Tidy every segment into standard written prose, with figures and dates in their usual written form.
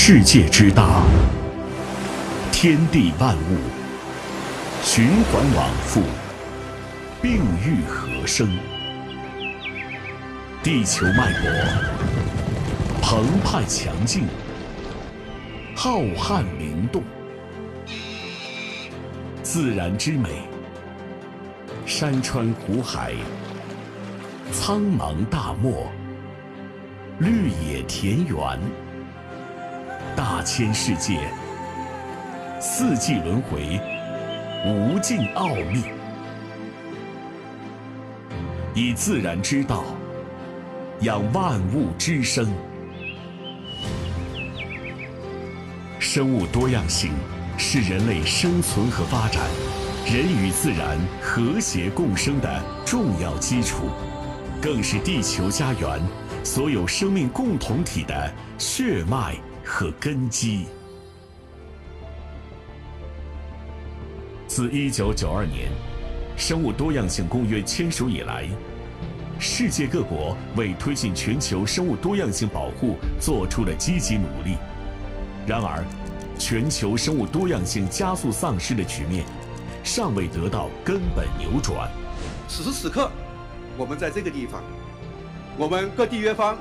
世界之大，天地万物循环往复，并育合生。地球脉搏澎湃强劲，浩瀚灵动。自然之美，山川湖海，苍茫大漠，绿野田园，大千世界，四季轮回，无尽奥秘。以自然之道养万物之生。生物多样性是人类生存和发展、人与自然和谐共生的重要基础，更是地球家园所有生命共同体的血脉和根基。自1992年生物多样性公约签署以来，世界各国为推进全球生物多样性保护做出了积极努力。然而，全球生物多样性加速丧失的局面尚未得到根本扭转。此时此刻，我们在这个地方，我们各缔约方、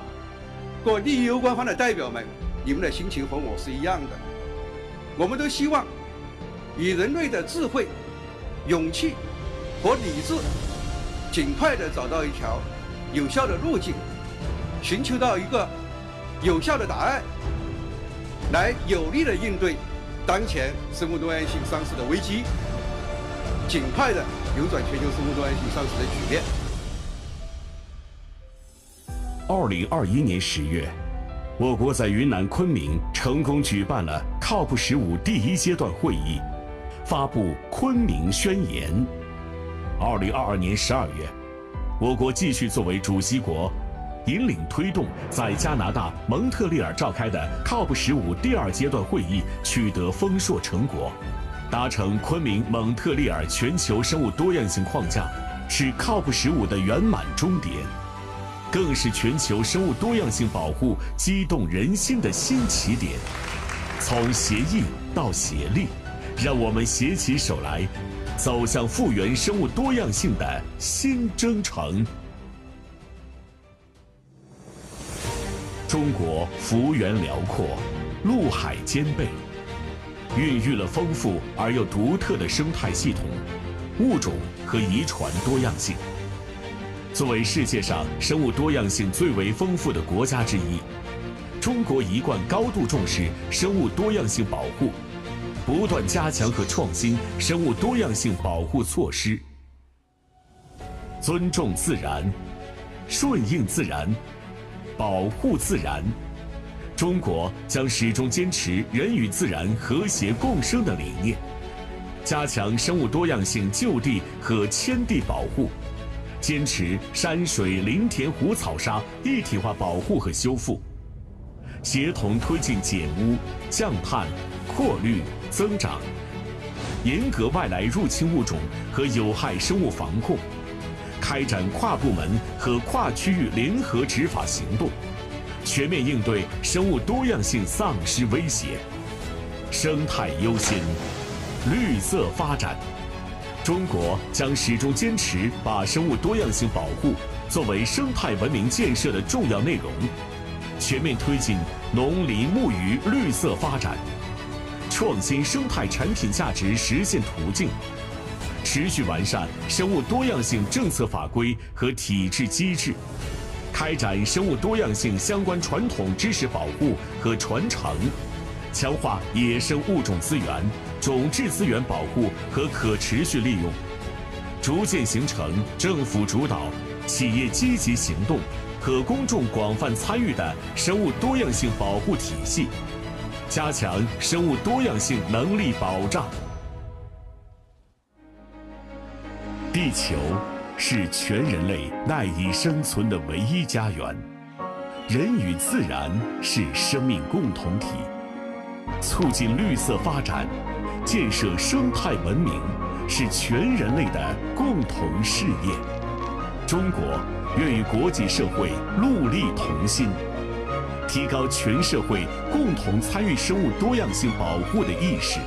各利益攸关方的代表们，你们的心情和我是一样的。我们都希望以人类的智慧、勇气和理智，尽快地找到一条有效的路径，寻求到一个有效的答案，来有力地应对当前生物多样性丧失的危机，尽快地扭转全球生物多样性丧失的局面。2021年10月，我国在云南昆明成功举办了 COP15 第一阶段会议，发布《昆明宣言》。2022年12月，我国继续作为主席国，引领推动在加拿大蒙特利尔召开的 COP15 第二阶段会议取得丰硕成果，达成昆明蒙特利尔全球生物多样性框架，是 COP15 的圆满终点，更是全球生物多样性保护激动人心的新起点。从协议到协力，让我们携起手来，走向复原生物多样性的新征程。中国幅员辽阔，陆海兼备，孕育了丰富而又独特的生态系统、物种和遗传多样性。作为世界上生物多样性最为丰富的国家之一，中国一贯高度重视生物多样性保护，不断加强和创新生物多样性保护措施。尊重自然，顺应自然，保护自然，中国将始终坚持人与自然和谐共生的理念，加强生物多样性就地和迁地保护，坚持山水林田湖草沙一体化保护和修复，协同推进减污、降碳、扩绿、增长，严格外来入侵物种和有害生物防控，开展跨部门和跨区域联合执法行动，全面应对生物多样性丧失威胁。生态优先，绿色发展，中国将始终坚持把生物多样性保护作为生态文明建设的重要内容，全面推进农林牧渔绿色发展，创新生态产品价值实现途径，持续完善生物多样性政策法规和体制机制，开展生物多样性相关传统知识保护和传承，强化野生物种资源、种质资源保护和可持续利用，逐渐形成政府主导、企业积极行动和公众广泛参与的生物多样性保护体系，加强生物多样性能力保障。地球是全人类赖以生存的唯一家园，人与自然是生命共同体，促进绿色发展，建设生态文明是全人类的共同事业。中国愿与国际社会戮力同心，提高全社会共同参与生物多样性保护的意识。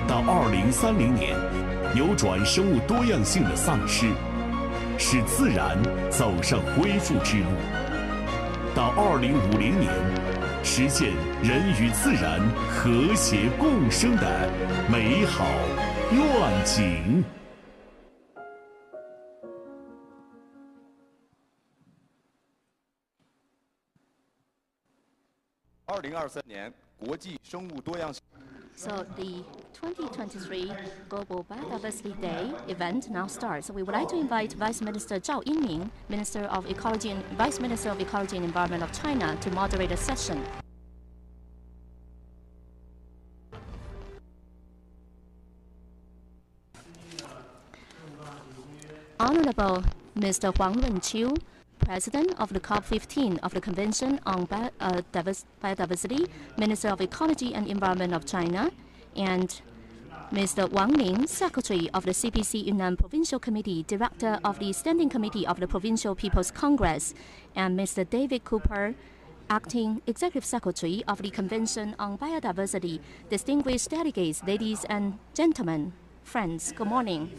到2030年，扭转生物多样性的丧失，使自然走上恢复之路。到2050年，实现人与自然和谐共生的美好愿景。2023年国际生物多样性。So the 2023 Global Biodiversity Day event now starts. So we would like to invite Vice Minister Zhao Yingming, Minister of Ecology and Vice Minister of Ecology and Environment of China, to moderate the session. Honorable Mr. Huang Runqiu, President of the COP15 of the Convention on Biodiversity, Minister of Ecology and Environment of China, and Mr. Wang Ling, Secretary of the CPC Yunnan Provincial Committee, Director of the Standing Committee of the Provincial People's Congress, and Mr. David Cooper, Acting Executive Secretary of the Convention on Biodiversity, distinguished delegates, ladies and gentlemen, friends, good morning.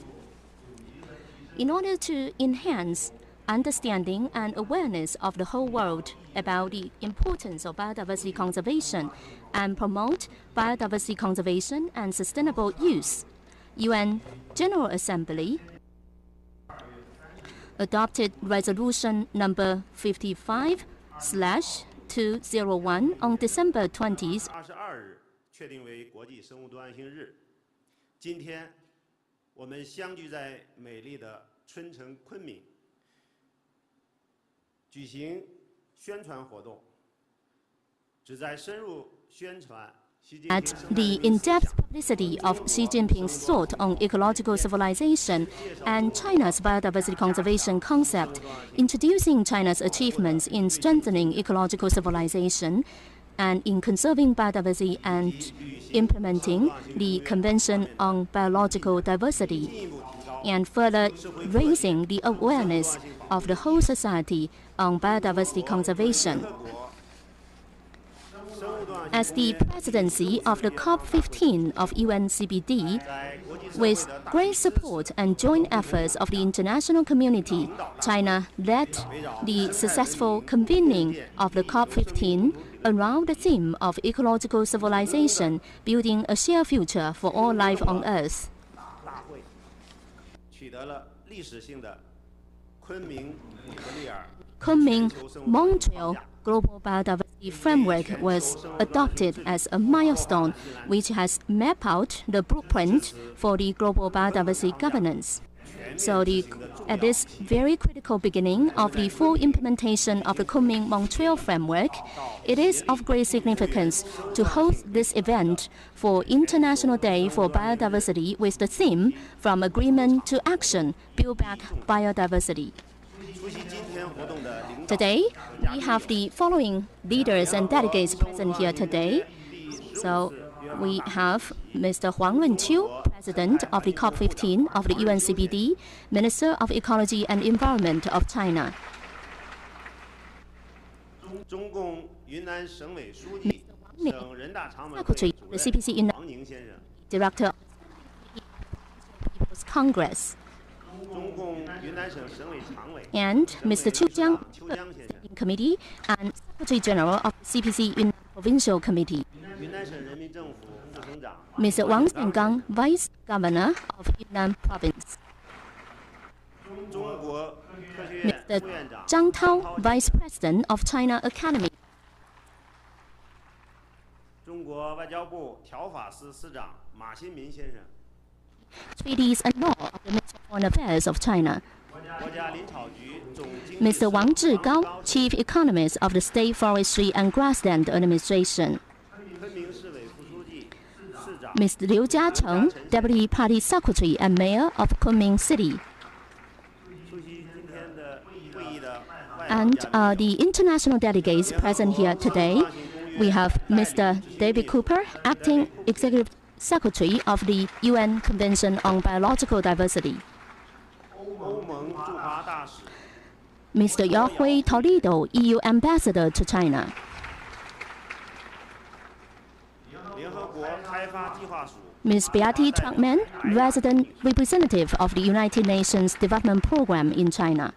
In order to enhance understanding and awareness of the whole world about the importance of biodiversity conservation and promote biodiversity conservation and sustainable use, UN General Assembly adopted resolution number 55/201 on December 20th. 22日确定为国际生物多样性日。今天，我们相聚在美丽的春城昆明，举行宣传活动，旨在深入宣传 At the in-depth publicity of Xi Jinping's thought on ecological civilization and China's biodiversity conservation concept, introducing China's achievements in strengthening ecological civilization and in conserving biodiversity and implementing the Convention on Biological Diversity, and further raising the awareness of the whole society on biodiversity conservation. As the presidency of the COP15 of UNCBD, with great support and joint efforts of the international community, China led the successful convening of the COP15 around the theme of ecological civilization, building a shared future for all life on Earth. Kunming Montreal Global Biodiversity Framework was adopted as a milestone which has mapped out the blueprint for the global biodiversity governance. So at this very critical beginning of the full implementation of the Kunming Montreal Framework, it is of great significance to host this event for International Day for Biodiversity with the theme From Agreement to Action, Build Back Biodiversity. Today, we have the following leaders and delegates present here today. So we have Mr. Huang Runqiu, President of the COP15 of the UNCBD, Minister of Ecology and Environment of China. Secretary of the CPC Yunnan, Director of the People's Congress. And Mr. Chu Jiang, Committee and Secretary General of the CPC Yunnan Provincial Committee. Mr. Wang Zhengang, Vice Governor of Yunnan Province. Mr. Zhang Tao, Vice President of China Academy. Treaties and Law of the Ministry of Foreign Affairs of China. Mr. Wang Zhigao, Chief Economist of the State Forestry and Grassland Administration. Mr. Liu Jiacheng, Deputy Party Secretary and Mayor of Kunming City. And the international delegates present here today, we have Mr. David Cooper, Acting Executive Secretary of the UN Convention on Biological Diversity. Mr. Yahui Toledo, EU Ambassador to China. Ms. Beatty Trunkman, resident representative of the United Nations Development Program in China.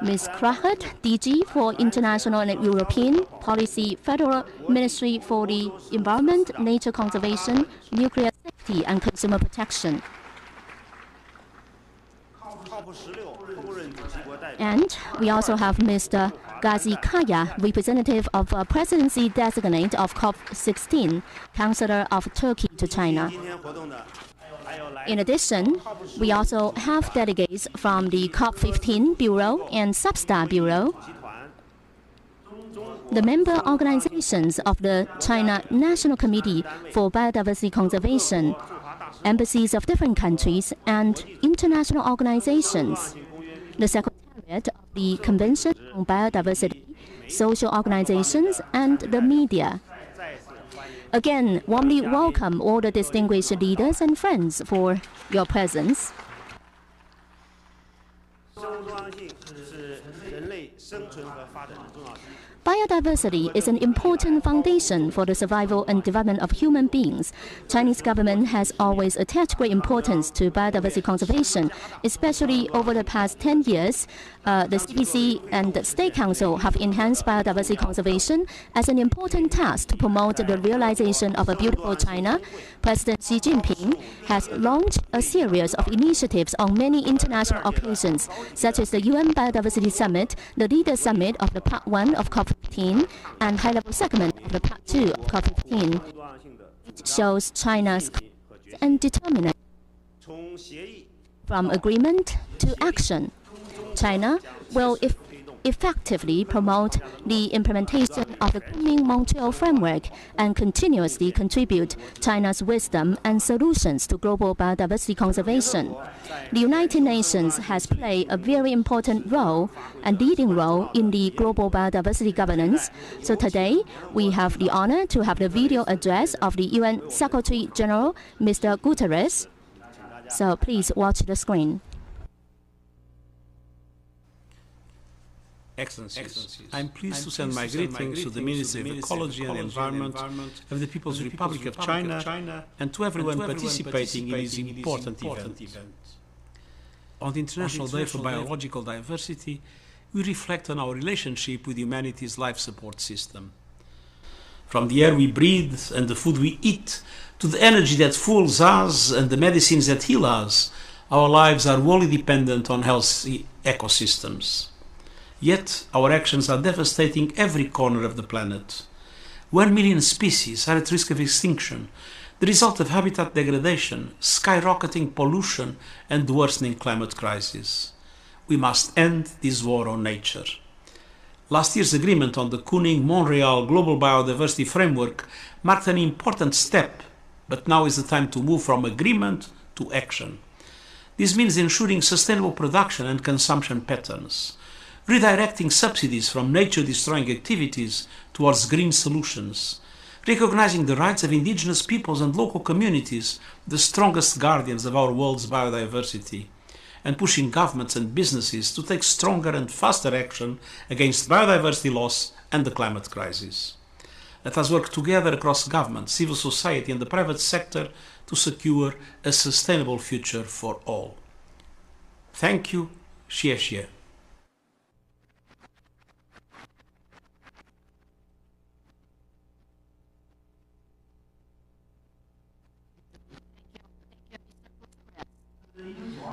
Ms. Krahut, DG for International and European Policy, Federal Ministry for the Environment, Nature Conservation, Nuclear Safety and Consumer Protection. And we also have Mr. Gazi Kaya, representative of Presidency Designate of COP16, Counselor of Turkey to China. In addition, we also have delegates from the COP15 Bureau and Substar Bureau, the member organizations of the China National Committee for Biodiversity Conservation, embassies of different countries, and international organizations, the Secretariat of the Convention on Biodiversity, social organizations, and the media. Again, warmly welcome all the distinguished leaders and friends for your presence. Biodiversity is an important foundation for the survival and development of human beings. Chinese government has always attached great importance to biodiversity conservation, especially over the past 10 years. The CPC and the State Council have enhanced biodiversity conservation as an important task to promote the realization of a beautiful China. President Xi Jinping has launched a series of initiatives on many international occasions, such as the UN Biodiversity Summit, the Leaders Summit of the Part 1 of COP15, and high-level segment of the Part 2 of COP15. It shows China's and determination from agreement to action. China will effectively promote the implementation of the Kunming Montreal Framework and continuously contribute China's wisdom and solutions to global biodiversity conservation. The United Nations has played a very important role and leading role in the global biodiversity governance. So today, we have the honor to have the video address of the UN Secretary General, Mr. Guterres. So please watch the screen. Excellencies, I am pleased to send my greetings to the Ministry of Ecology and Environment of the People's Republic of China and to everyone participating in this important event. On the International Day for Biological Diversity, we reflect on our relationship with humanity's life support system. From the air we breathe and the food we eat, to the energy that fuels us and the medicines that heal us, our lives are wholly dependent on healthy ecosystems. Yet, our actions are devastating every corner of the planet. 1 million species are at risk of extinction, the result of habitat degradation, skyrocketing pollution, and the worsening climate crisis. We must end this war on nature. Last year's agreement on the Kunming Montreal Global Biodiversity Framework marked an important step, but now is the time to move from agreement to action. This means ensuring sustainable production and consumption patterns, redirecting subsidies from nature-destroying activities towards green solutions, recognizing the rights of indigenous peoples and local communities, the strongest guardians of our world's biodiversity, and pushing governments and businesses to take stronger and faster action against biodiversity loss and the climate crisis. Let us work together across government, civil society and the private sector to secure a sustainable future for all. Thank you. Xie xie.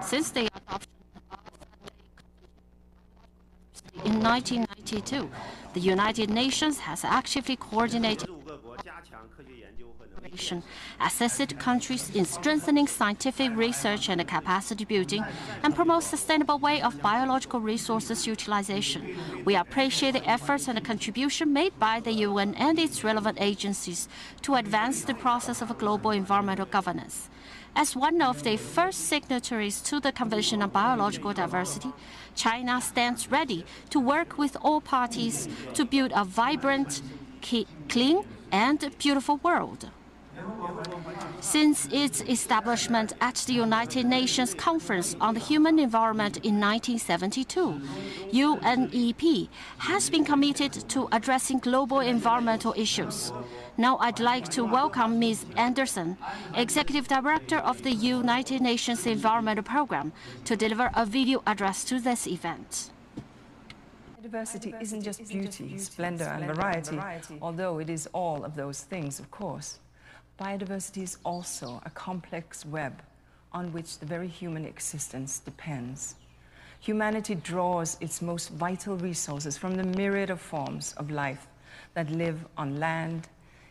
Since the adoption in 1992, the United Nations has actively coordinated assisted countries in strengthening scientific research and capacity building and promote sustainable way of biological resources utilization. We appreciate the efforts and the contribution made by the UN and its relevant agencies to advance the process of global environmental governance. As one of the first signatories to the Convention on Biological Diversity, China stands ready to work with all parties to build a vibrant, clean, and beautiful world. Since its establishment at the United Nations Conference on the Human Environment in 1972, UNEP has been committed to addressing global environmental issues. Now I'd like to welcome Ms. Anderson, Executive Director of the United Nations Environment Programme, to deliver a video address to this event. Biodiversity isn't just beauty, splendor, and variety, although it is all of those things, of course. Biodiversity is also a complex web on which the very human existence depends. Humanity draws its most vital resources from the myriad of forms of life that live on land,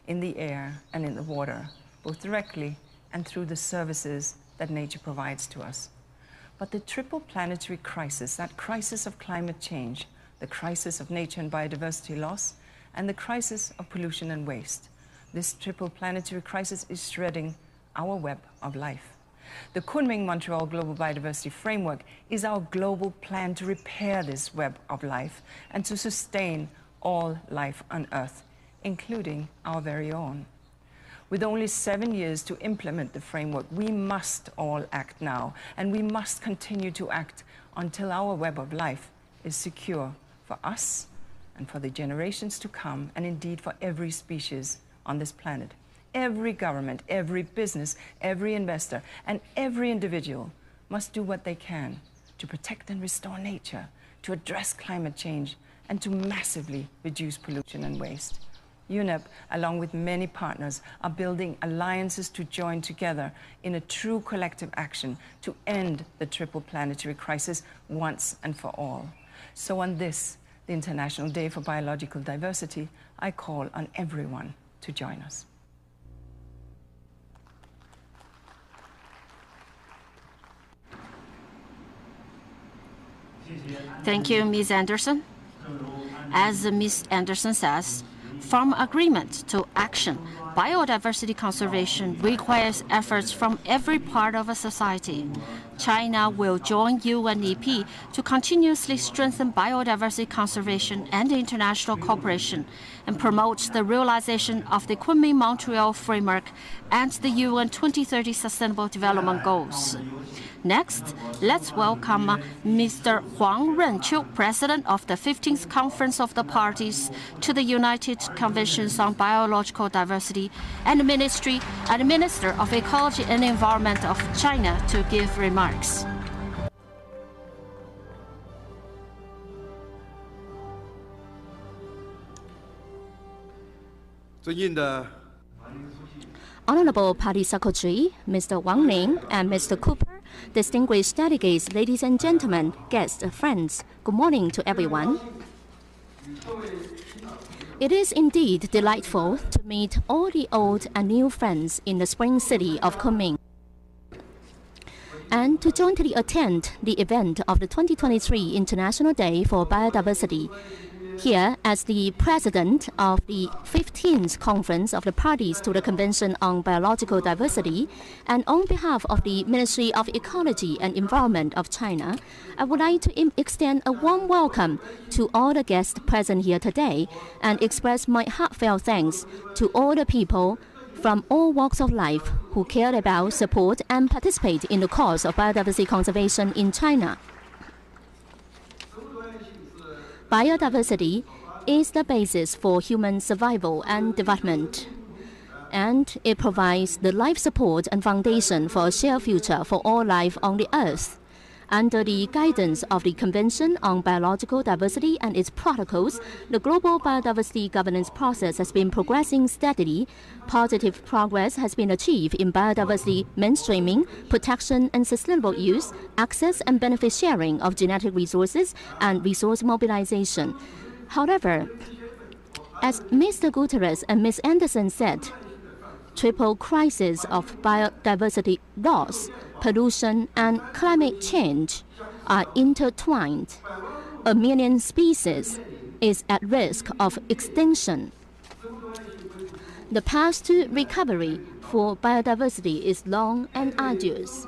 in the air, and in the water, both directly and through the services that nature provides to us. But the triple planetary crisis, that crisis of climate change, the crisis of nature and biodiversity loss, and the crisis of pollution and waste, this triple planetary crisis is shredding our web of life. The Kunming Montreal Global Biodiversity Framework is our global plan to repair this web of life and to sustain all life on Earth, including our very own. With only 7 years to implement the framework, we must all act now, and we must continue to act until our web of life is secure for us and for the generations to come, and indeed for every species on this planet. Every government, every business, every investor, and every individual must do what they can to protect and restore nature, to address climate change, and to massively reduce pollution and waste. UNEP, along with many partners, are building alliances to join together in a true collective action to end the triple planetary crisis once and for all. So on this, the International Day for Biological Diversity, I call on everyone to join us. Thank you, Ms. Anderson. As Ms. Anderson says, from agreement to action, biodiversity conservation requires efforts from every part of a society. China will join UNEP to continuously strengthen biodiversity conservation and international cooperation and promote the realization of the Kunming Montreal Framework and the UN 2030 Sustainable Development Goals. Next, let's welcome Mr. Huang Renqiu, President of the 15th Conference of the Parties to the United Conventions on Biological Diversity and Minister of Ecology and Environment of China, to give remarks. Honorable Party Secretary, Mr. Wang Ning and Mr. Cooper, distinguished delegates, ladies and gentlemen, guests, friends, good morning to everyone. It is indeed delightful to meet all the old and new friends in the spring city of Kunming, and to jointly attend the event of the 2023 International Day for Biodiversity. Here, as the President of the 15th Conference of the Parties to the Convention on Biological Diversity, and on behalf of the Ministry of Ecology and Environment of China, I would like to extend a warm welcome to all the guests present here today and express my heartfelt thanks to all the people from all walks of life who care about, support, and participate in the cause of biodiversity conservation in China. Biodiversity is the basis for human survival and development, and it provides the life support and foundation for a shared future for all life on the Earth. Under the guidance of the Convention on Biological Diversity and its protocols, the global biodiversity governance process has been progressing steadily. Positive progress has been achieved in biodiversity mainstreaming, protection and sustainable use, access and benefit sharing of genetic resources, and resource mobilization. However, as Mr. Guterres and Ms. Anderson said, triple crisis of biodiversity loss, pollution, and climate change are intertwined. 1 million species is at risk of extinction. The path to recovery for biodiversity is long and arduous.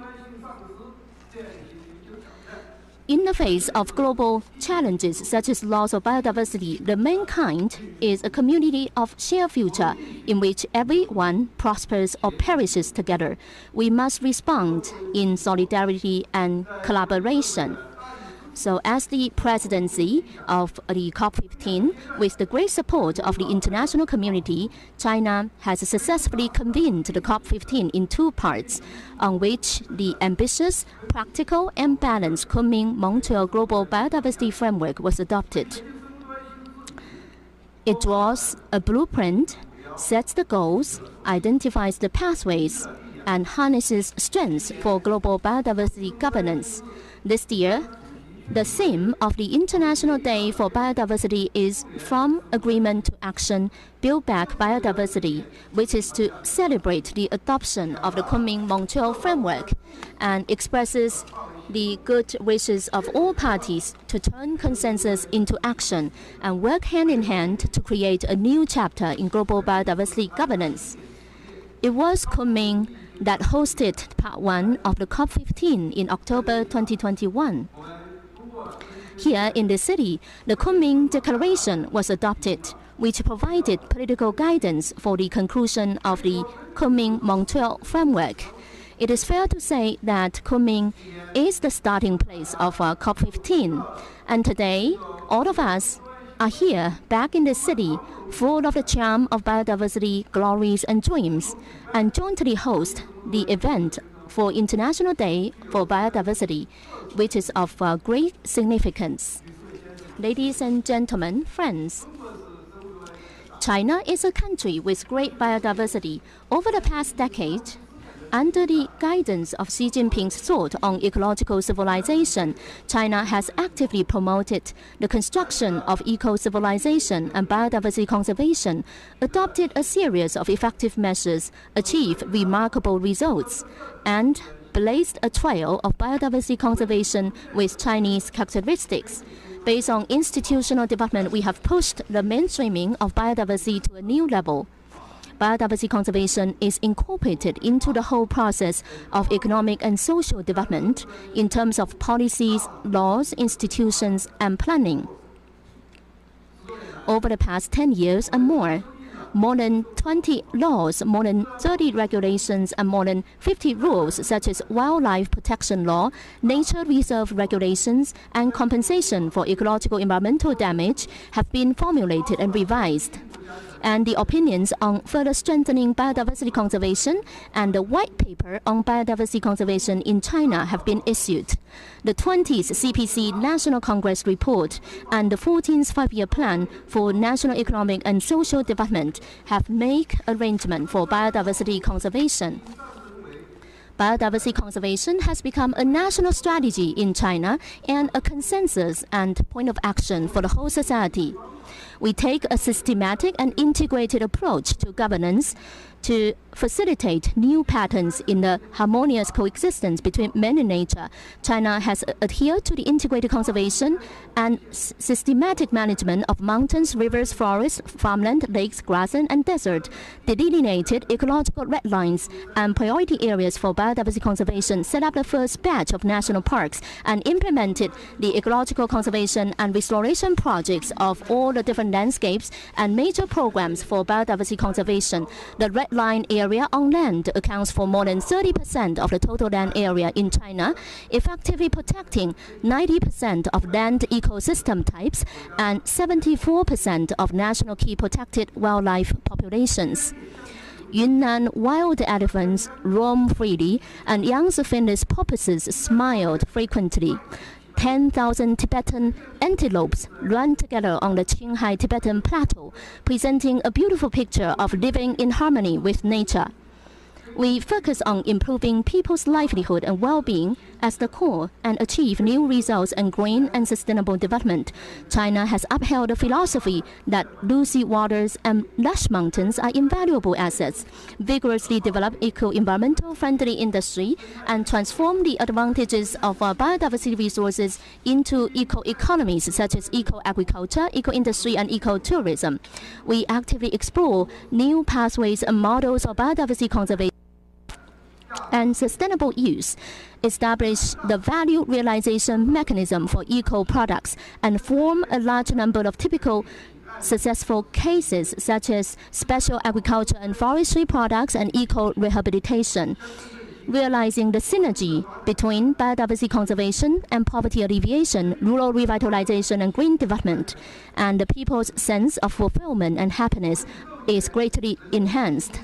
In the face of global challenges such as loss of biodiversity, the mankind is a community of shared future in which everyone prospers or perishes together. We must respond in solidarity and collaboration. So as the presidency of the COP15, with the great support of the international community, China has successfully convened the COP15 in two parts, on which the ambitious, practical and balanced Kunming Montreal Global Biodiversity Framework was adopted. It draws a blueprint, sets the goals, identifies the pathways, and harnesses strengths for global biodiversity governance. This year, the theme of the International Day for Biodiversity is From Agreement to Action, Build Back Biodiversity, which is to celebrate the adoption of the Kunming Montreal Framework and expresses the good wishes of all parties to turn consensus into action and work hand in hand to create a new chapter in global biodiversity governance. It was Kunming that hosted Part 1 of the COP15 in October 2021. Here in the city, the Kunming Declaration was adopted, which provided political guidance for the conclusion of the Kunming Montreal Framework. It is fair to say that Kunming is the starting place of COP15, and today, all of us are here back in the city, full of the charm of biodiversity, glories and dreams, and jointly host the event for International Day for Biodiversity, which is of great significance. Ladies and gentlemen, friends, China is a country with great biodiversity. Over the past decade, under the guidance of Xi Jinping's thought on ecological civilization, China has actively promoted the construction of eco-civilization and biodiversity conservation, adopted a series of effective measures, achieved remarkable results, and blazed a trail of biodiversity conservation with Chinese characteristics. Based on institutional development, we have pushed the mainstreaming of biodiversity to a new level. Biodiversity conservation is incorporated into the whole process of economic and social development in terms of policies, laws, institutions, and planning. Over the past 10 years and more than 20 laws, more than 30 regulations, and more than 50 rules such as wildlife protection law, nature reserve regulations, and compensation for ecological environmental damage have been formulated and revised. And the opinions on further strengthening biodiversity conservation and the white paper on biodiversity conservation in China have been issued. The 20th CPC National Congress report and the 14th Five-Year Plan for National Economic and Social Development have made arrangements for biodiversity conservation. Biodiversity conservation has become a national strategy in China and a consensus and point of action for the whole society. We take a systematic and integrated approach to governance to facilitate new patterns in the harmonious coexistence between man and nature. China has adhered to the integrated conservation and systematic management of mountains, rivers, forests, farmland, lakes, grassland, and desert, delineated ecological red lines and priority areas for biodiversity conservation, set up the first batch of national parks, and implemented the ecological conservation and restoration projects of all the different landscapes and major programs for biodiversity conservation. The red line area on land accounts for more than 30% of the total land area in China, effectively protecting 90% of land ecosystem types and 74% of national key protected wildlife populations. Yunnan wild elephants roam freely and young finless porpoises smiled frequently. 10,000 Tibetan antelopes run together on the Qinghai Tibetan Plateau, presenting a beautiful picture of living in harmony with nature. We focus on improving people's livelihood and well-being as the core and achieve new results in green and sustainable development. China has upheld the philosophy that lucid waters and lush mountains are invaluable assets, vigorously develop eco-environmental friendly industry, and transform the advantages of biodiversity resources into eco-economies such as eco-agriculture, eco-industry, and eco-tourism. We actively explore new pathways and models of biodiversity conservation and sustainable use, establish the value realization mechanism for eco-products, and form a large number of typical successful cases such as special agriculture and forestry products and eco-rehabilitation, realizing the synergy between biodiversity conservation and poverty alleviation, rural revitalization and green development, and the people's sense of fulfillment and happiness is greatly enhanced.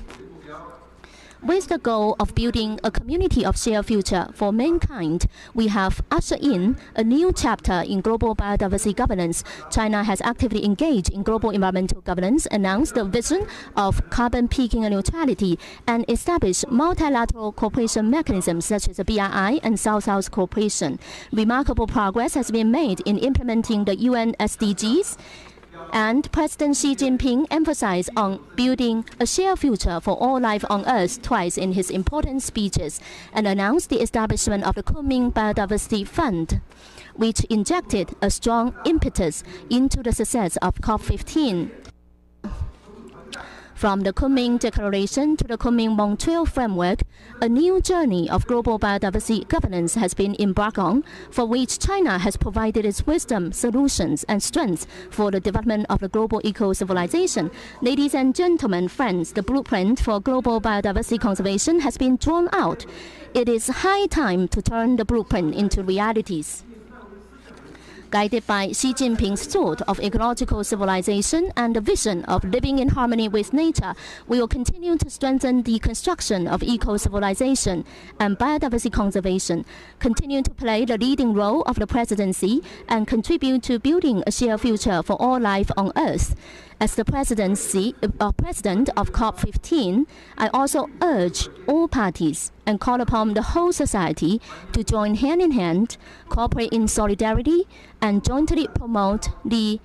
With the goal of building a community of shared future for mankind, we have ushered in a new chapter in global biodiversity governance. China has actively engaged in global environmental governance, announced the vision of carbon peaking and neutrality, and established multilateral cooperation mechanisms such as the BRI and South-South cooperation. Remarkable progress has been made in implementing the UN SDGs, and President Xi Jinping emphasized on building a shared future for all life on Earth twice in his important speeches, and announced the establishment of the Kunming Biodiversity Fund, which injected a strong impetus into the success of COP15. From the Kunming Declaration to the Kunming Montreal Framework, a new journey of global biodiversity governance has been embarked on, for which China has provided its wisdom, solutions, and strengths for the development of the global eco-civilization. Ladies and gentlemen, friends, the blueprint for global biodiversity conservation has been drawn out. It is high time to turn the blueprint into realities. Guided by Xi Jinping's thought of ecological civilization and the vision of living in harmony with nature, we will continue to strengthen the construction of eco-civilization and biodiversity conservation, continue to play the leading role of the presidency, and contribute to building a shared future for all life on Earth. As the president of COP15, I also urge all parties and call upon the whole society to join hand in hand, cooperate in solidarity, and jointly promote the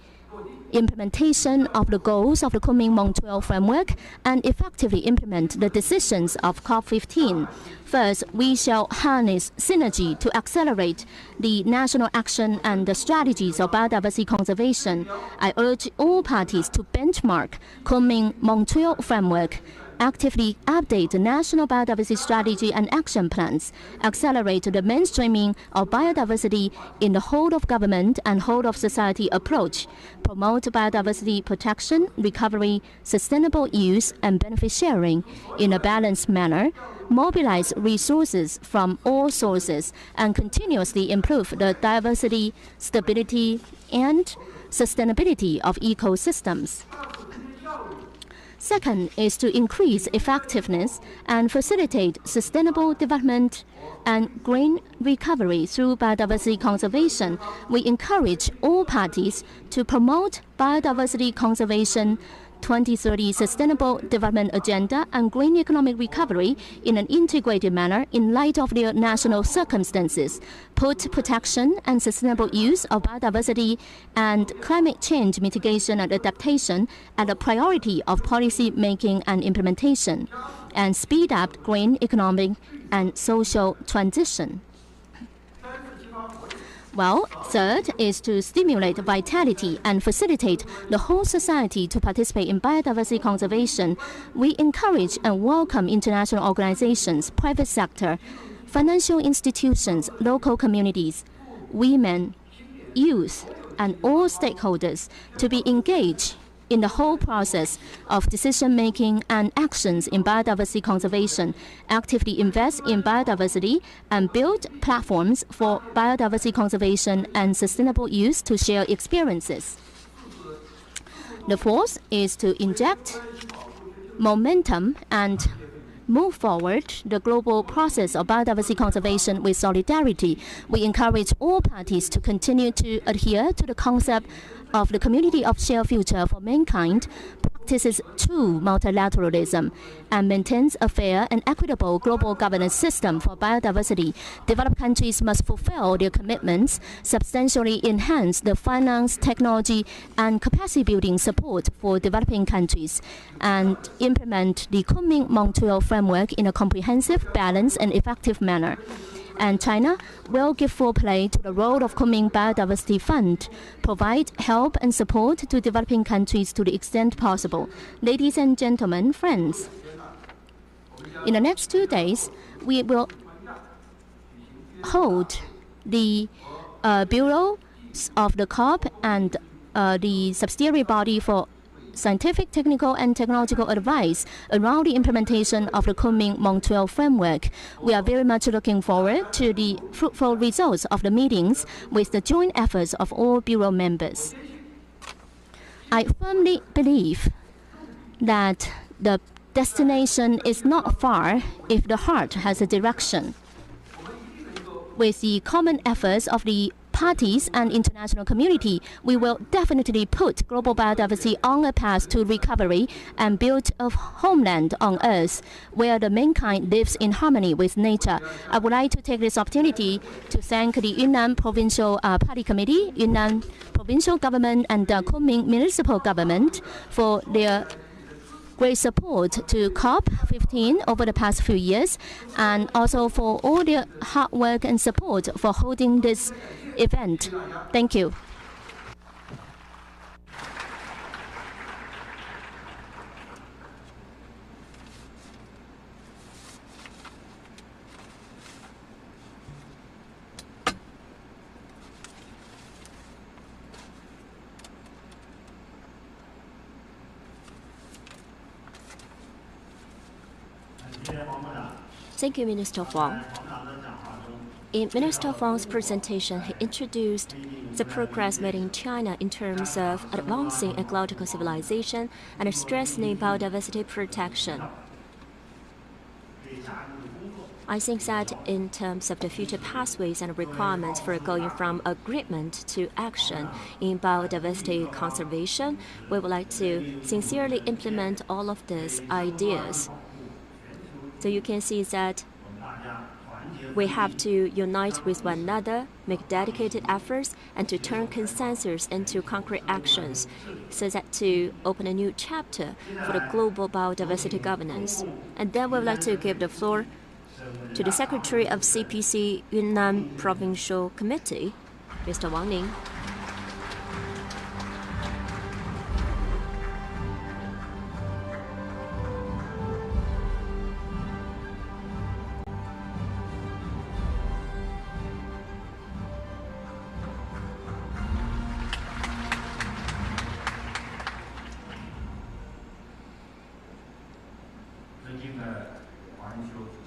implementation of the goals of the Kunming Montreal Framework and effectively implement the decisions of COP15. First, we shall harness synergy to accelerate the national action and the strategies of biodiversity conservation. I urge all parties to benchmark Kunming Montreal Framework, actively update the national biodiversity strategy and action plans, accelerate the mainstreaming of biodiversity in the whole of government and whole of society approach, promote biodiversity protection, recovery, sustainable use, and benefit sharing in a balanced manner, mobilize resources from all sources, and continuously improve the diversity, stability, and sustainability of ecosystems. Second is to increase effectiveness and facilitate sustainable development and green recovery through biodiversity conservation. We encourage all parties to promote biodiversity conservation, 2030 Sustainable Development Agenda, and green economic recovery in an integrated manner in light of their national circumstances. Put protection and sustainable use of biodiversity and climate change mitigation and adaptation at the priority of policy making and implementation, and speed up green economic and social transition. Well, third is to stimulate vitality and facilitate the whole society to participate in biodiversity conservation. We encourage and welcome international organizations, private sector, financial institutions, local communities, women, youth, and all stakeholders to be engaged in the whole process of decision-making and actions in biodiversity conservation, actively invest in biodiversity, and build platforms for biodiversity conservation and sustainable use to share experiences. The fourth is to inject momentum and move forward the global process of biodiversity conservation with solidarity. We encourage all parties to continue to adhere to the concept of the community of shared future for mankind, practices true multilateralism, and maintains a fair and equitable global governance system for biodiversity. Developed countries must fulfill their commitments, substantially enhance the finance, technology, and capacity building support for developing countries, and implement the Kunming Montreal Framework in a comprehensive, balanced, and effective manner. And China will give full play to the role of Kunming Biodiversity Fund, provide help and support to developing countries to the extent possible. Ladies and gentlemen, friends, In the next 2 days, we will hold the Bureau of the COP and the subsidiary body for scientific, technical, and technological advice around the implementation of the Kunming Montreal Framework. We are very much looking forward to the fruitful results of the meetings with the joint efforts of all Bureau members. I firmly believe that the destination is not far if the heart has a direction. With the common efforts of the parties and international community, we will definitely put global biodiversity on a path to recovery and build a homeland on Earth where the mankind lives in harmony with nature. I would like to take this opportunity to thank the Yunnan Provincial Party Committee, Yunnan Provincial Government, and the Kunming Municipal Government for their great support to COP15 over the past few years, and also for all their hard work and support for holding this event. Thank you. Thank you, Minister Huang. In Minister Huang's presentation, he introduced the progress made in China in terms of advancing ecological civilization and strengthening biodiversity protection. I think that in terms of the future pathways and requirements for going from agreement to action in biodiversity conservation, we would like to sincerely implement all of these ideas. So you can see that we have to unite with one another, make dedicated efforts, and to turn consensus into concrete actions so that to open a new chapter for the global biodiversity governance. And then we would like to give the floor to the Secretary of CPC Yunnan Provincial Committee, Mr. Wang Ning.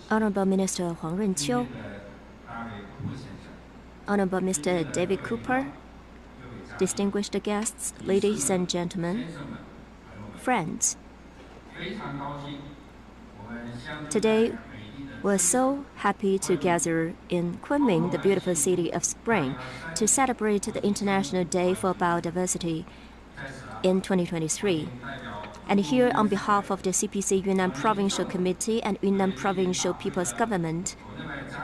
Honorable Minister Huang Renqiu, Honorable Mr. David Cooper, distinguished guests, ladies and gentlemen, friends. Today, we're so happy to gather in Kunming, the beautiful city of spring, to celebrate the International Day for Biodiversity in 2023. And here, on behalf of the CPC Yunnan Provincial Committee and Yunnan Provincial People's Government,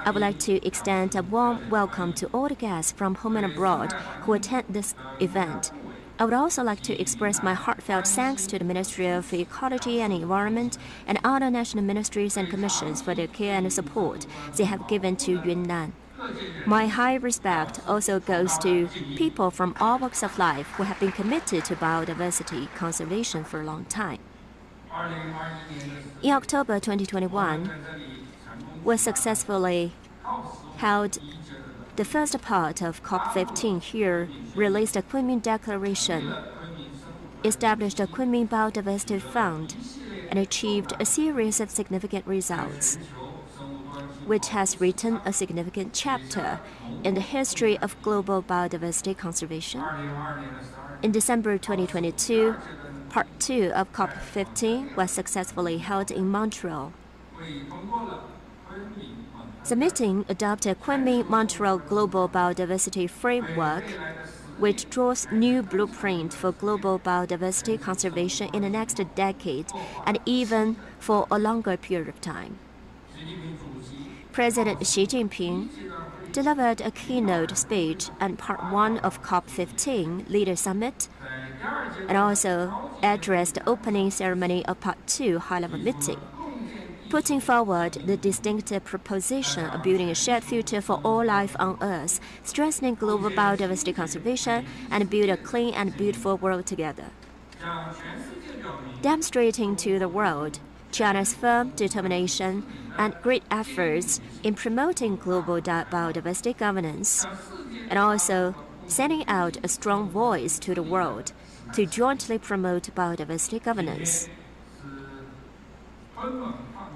I would like to extend a warm welcome to all the guests from home and abroad who attend this event. I would also like to express my heartfelt thanks to the Ministry of Ecology and Environment and other national ministries and commissions for their care and support they have given to Yunnan. My high respect also goes to people from all walks of life who have been committed to biodiversity conservation for a long time. In October 2021, we successfully held the first part of COP15 here, released a Kunming Declaration, established a Kunming Biodiversity Fund, and achieved a series of significant results, which has written a significant chapter in the history of global biodiversity conservation. In December 2022, Part 2 of COP15 was successfully held in Montreal. The meeting adopted Kunming Montreal Global Biodiversity Framework, which draws new blueprint for global biodiversity conservation in the next decade and even for a longer period of time. President Xi Jinping delivered a keynote speech at Part 1 of COP15 Leader Summit and also addressed the opening ceremony of Part 2 high-level meeting, putting forward the distinctive proposition of building a shared future for all life on Earth, strengthening global biodiversity conservation, and build a clean and beautiful world together. Demonstrating to the world China's firm determination and great efforts in promoting global biodiversity governance, and also sending out a strong voice to the world to jointly promote biodiversity governance.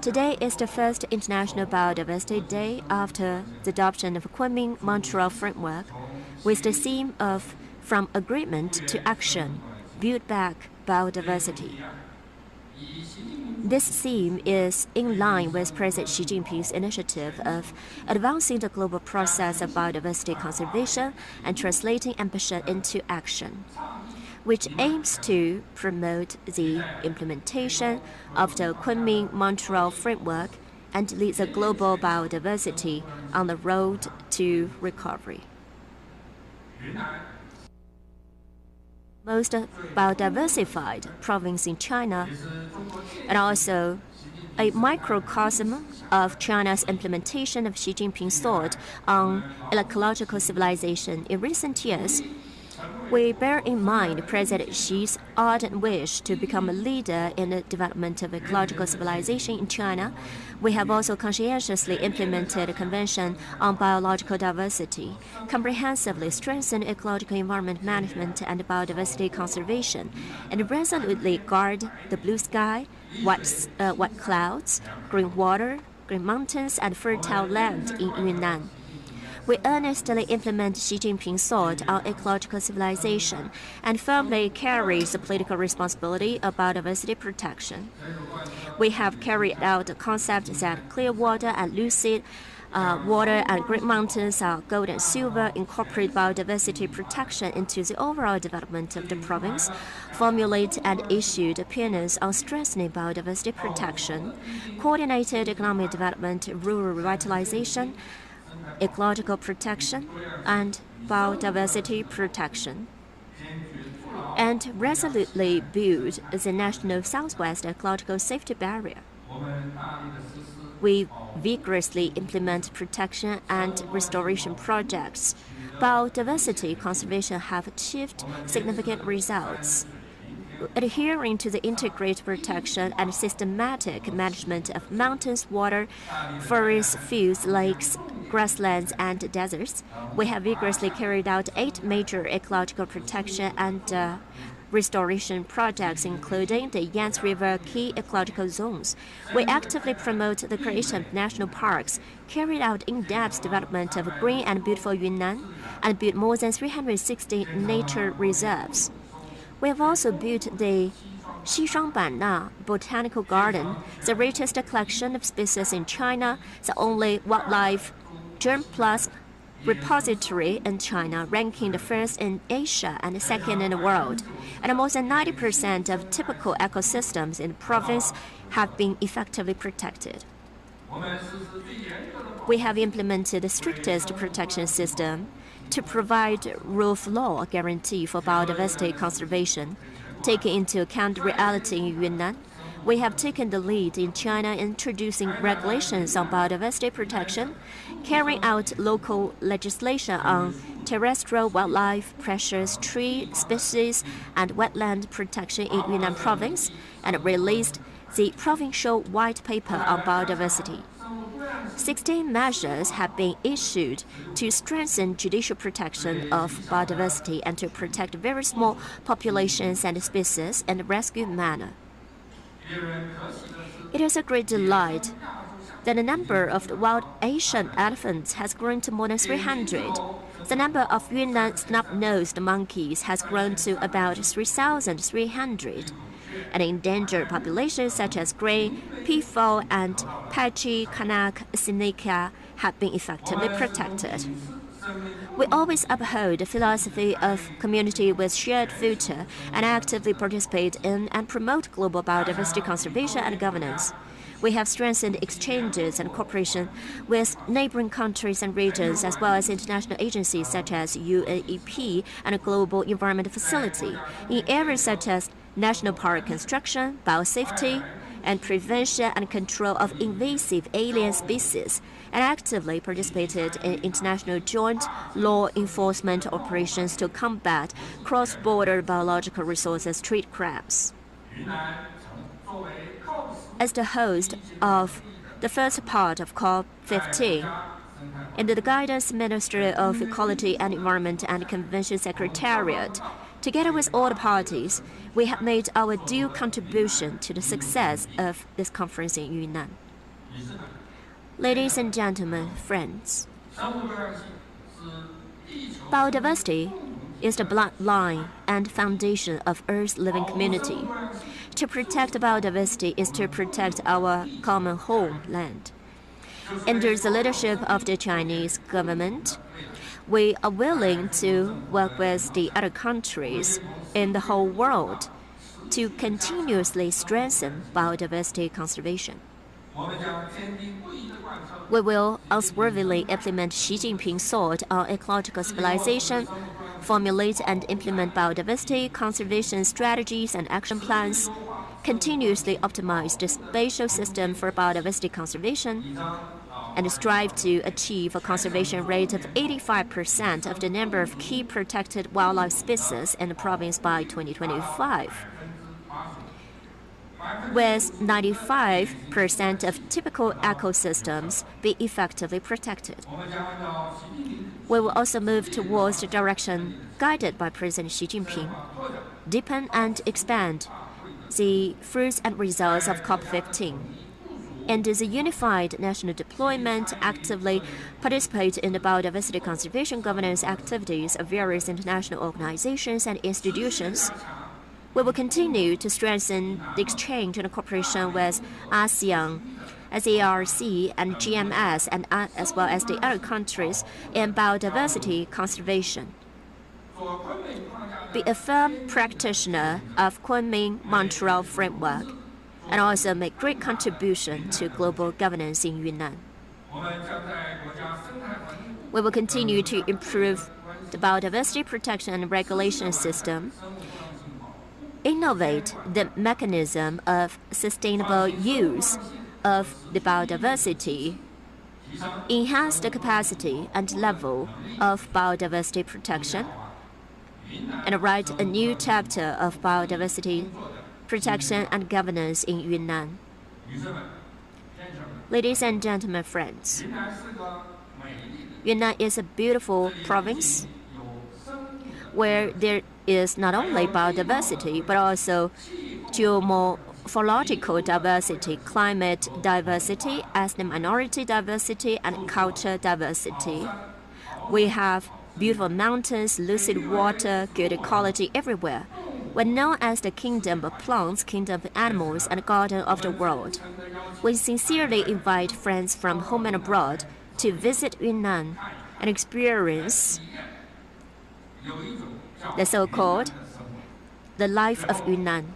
Today is the first International Biodiversity Day after the adoption of Kunming Montreal Framework, with the theme of From Agreement to Action, Build Back Biodiversity. This theme is in line with President Xi Jinping's initiative of advancing the global process of biodiversity conservation and translating ambition into action, which aims to promote the implementation of the Kunming Montreal Framework and lead the global biodiversity on the road to recovery. Most biodiversified province in China, and also a microcosm of China's implementation of Xi Jinping's thought on ecological civilization in recent years, we bear in mind President Xi's ardent wish to become a leader in the development of ecological civilization in China. We have also conscientiously implemented a Convention on Biological Diversity, comprehensively strengthened ecological environment management and biodiversity conservation, and resolutely guard the blue sky, white clouds, green water, green mountains, and fertile land in Yunnan. We earnestly implement Xi Jinping's thought on ecological civilization and firmly carry the political responsibility of biodiversity protection. We have carried out the concept that clear water and lucid water and great mountains are gold and silver, incorporate biodiversity protection into the overall development of the province, formulate and issued opinions on strengthening biodiversity protection, coordinated economic development, rural revitalization, ecological protection, and biodiversity protection, and resolutely build the National Southwest Ecological Safety Barrier. We vigorously implement protection and restoration projects. Biodiversity conservation have achieved significant results. Adhering to the integrated protection and systematic management of mountains, water, forests, fields, lakes, grasslands, and deserts, we have vigorously carried out 8 major ecological protection and restoration projects, including the Yangtze River key ecological zones. We actively promote the creation of national parks, carried out in-depth development of green and beautiful Yunnan, and built more than 360 nature reserves. We have also built the Xishuangbanna Botanical Garden, the richest collection of species in China, the only wildlife germ plus repository in China, ranking the first in Asia and second in the world. And more than 90% of typical ecosystems in the province have been effectively protected. We have implemented the strictest protection system to provide rule of law guarantee for biodiversity conservation. Taking into account the reality in Yunnan, we have taken the lead in China in introducing regulations on biodiversity protection, carrying out local legislation on terrestrial wildlife, precious tree species, and wetland protection in Yunnan province, and released the provincial white paper on biodiversity. 16 measures have been issued to strengthen judicial protection of biodiversity and to protect very small populations and species in a rescue manner. It is a great delight that the number of the wild Asian elephants has grown to more than 300. The number of Yunnan snub-nosed monkeys has grown to about 3,300. And endangered populations such as gray, peafowl, and patchy Kanak Seneca have been effectively protected. We always uphold the philosophy of community with shared future and actively participate in and promote global biodiversity conservation and governance. We have strengthened exchanges and cooperation with neighboring countries and regions, as well as international agencies such as UNEP and a Global Environment Facility, in areas such as national park construction, biosafety, and prevention and control of invasive alien species, and actively participated in international joint law enforcement operations to combat cross-border biological resources trade crimes. as the host of the first part of COP15, and the guidance Ministry of Ecology and Environment and Convention Secretariat, together with all the parties, we have made our due contribution to the success of this conference in Yunnan. Ladies and gentlemen, friends, biodiversity is the bloodline and foundation of Earth's living community. To protect biodiversity is to protect our common homeland. Under the leadership of the Chinese government, we are willing to work with the other countries in the whole world to continuously strengthen biodiversity conservation. We will unswervingly implement Xi Jinping's thought on ecological civilization, formulate and implement biodiversity conservation strategies and action plans, continuously optimize the spatial system for biodiversity conservation, and strive to achieve a conservation rate of 85% of the number of key protected wildlife species in the province by 2025. With 95% of typical ecosystems be effectively protected. We will also move towards the direction guided by President Xi Jinping, deepen and expand the fruits and results of COP15, and as a unified national deployment, actively participate in the biodiversity conservation governance activities of various international organizations and institutions. We will continue to strengthen the exchange and cooperation with ASEAN, SARC, and GMS, and as well as the other countries in biodiversity conservation. Be a firm practitioner of Kunming Montreal Framework, and also make great contribution to global governance in Yunnan. We will continue to improve the biodiversity protection and regulation system, innovate the mechanism of sustainable use of the biodiversity, enhance the capacity and level of biodiversity protection, and write a new chapter of biodiversity protection and governance in Yunnan. Ladies and gentlemen, friends, Yunnan is a beautiful province where there is not only biodiversity but also geomorphological diversity, climate diversity, ethnic minority diversity, and culture diversity. We have beautiful mountains, lucid water, good ecology everywhere. We're known as the kingdom of plants, kingdom of animals, and garden of the world. We sincerely invite friends from home and abroad to visit Yunnan and experience the so-called the life of Yunnan.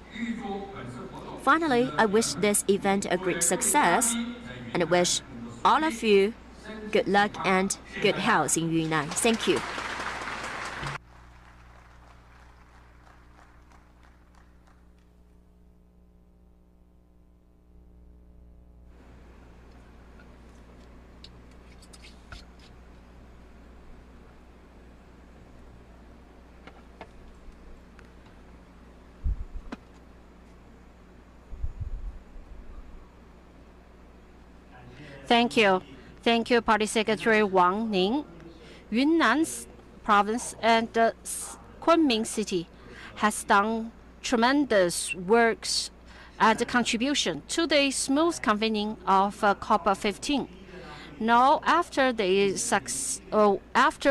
Finally, I wish this event a great success and I wish all of you good luck and good health in Yunnan. Thank you. Thank you. Thank you, Party Secretary Wang Ning. Yunnan's province and Kunming city has done tremendous works and contribution to the smooth convening of COP15. Now, after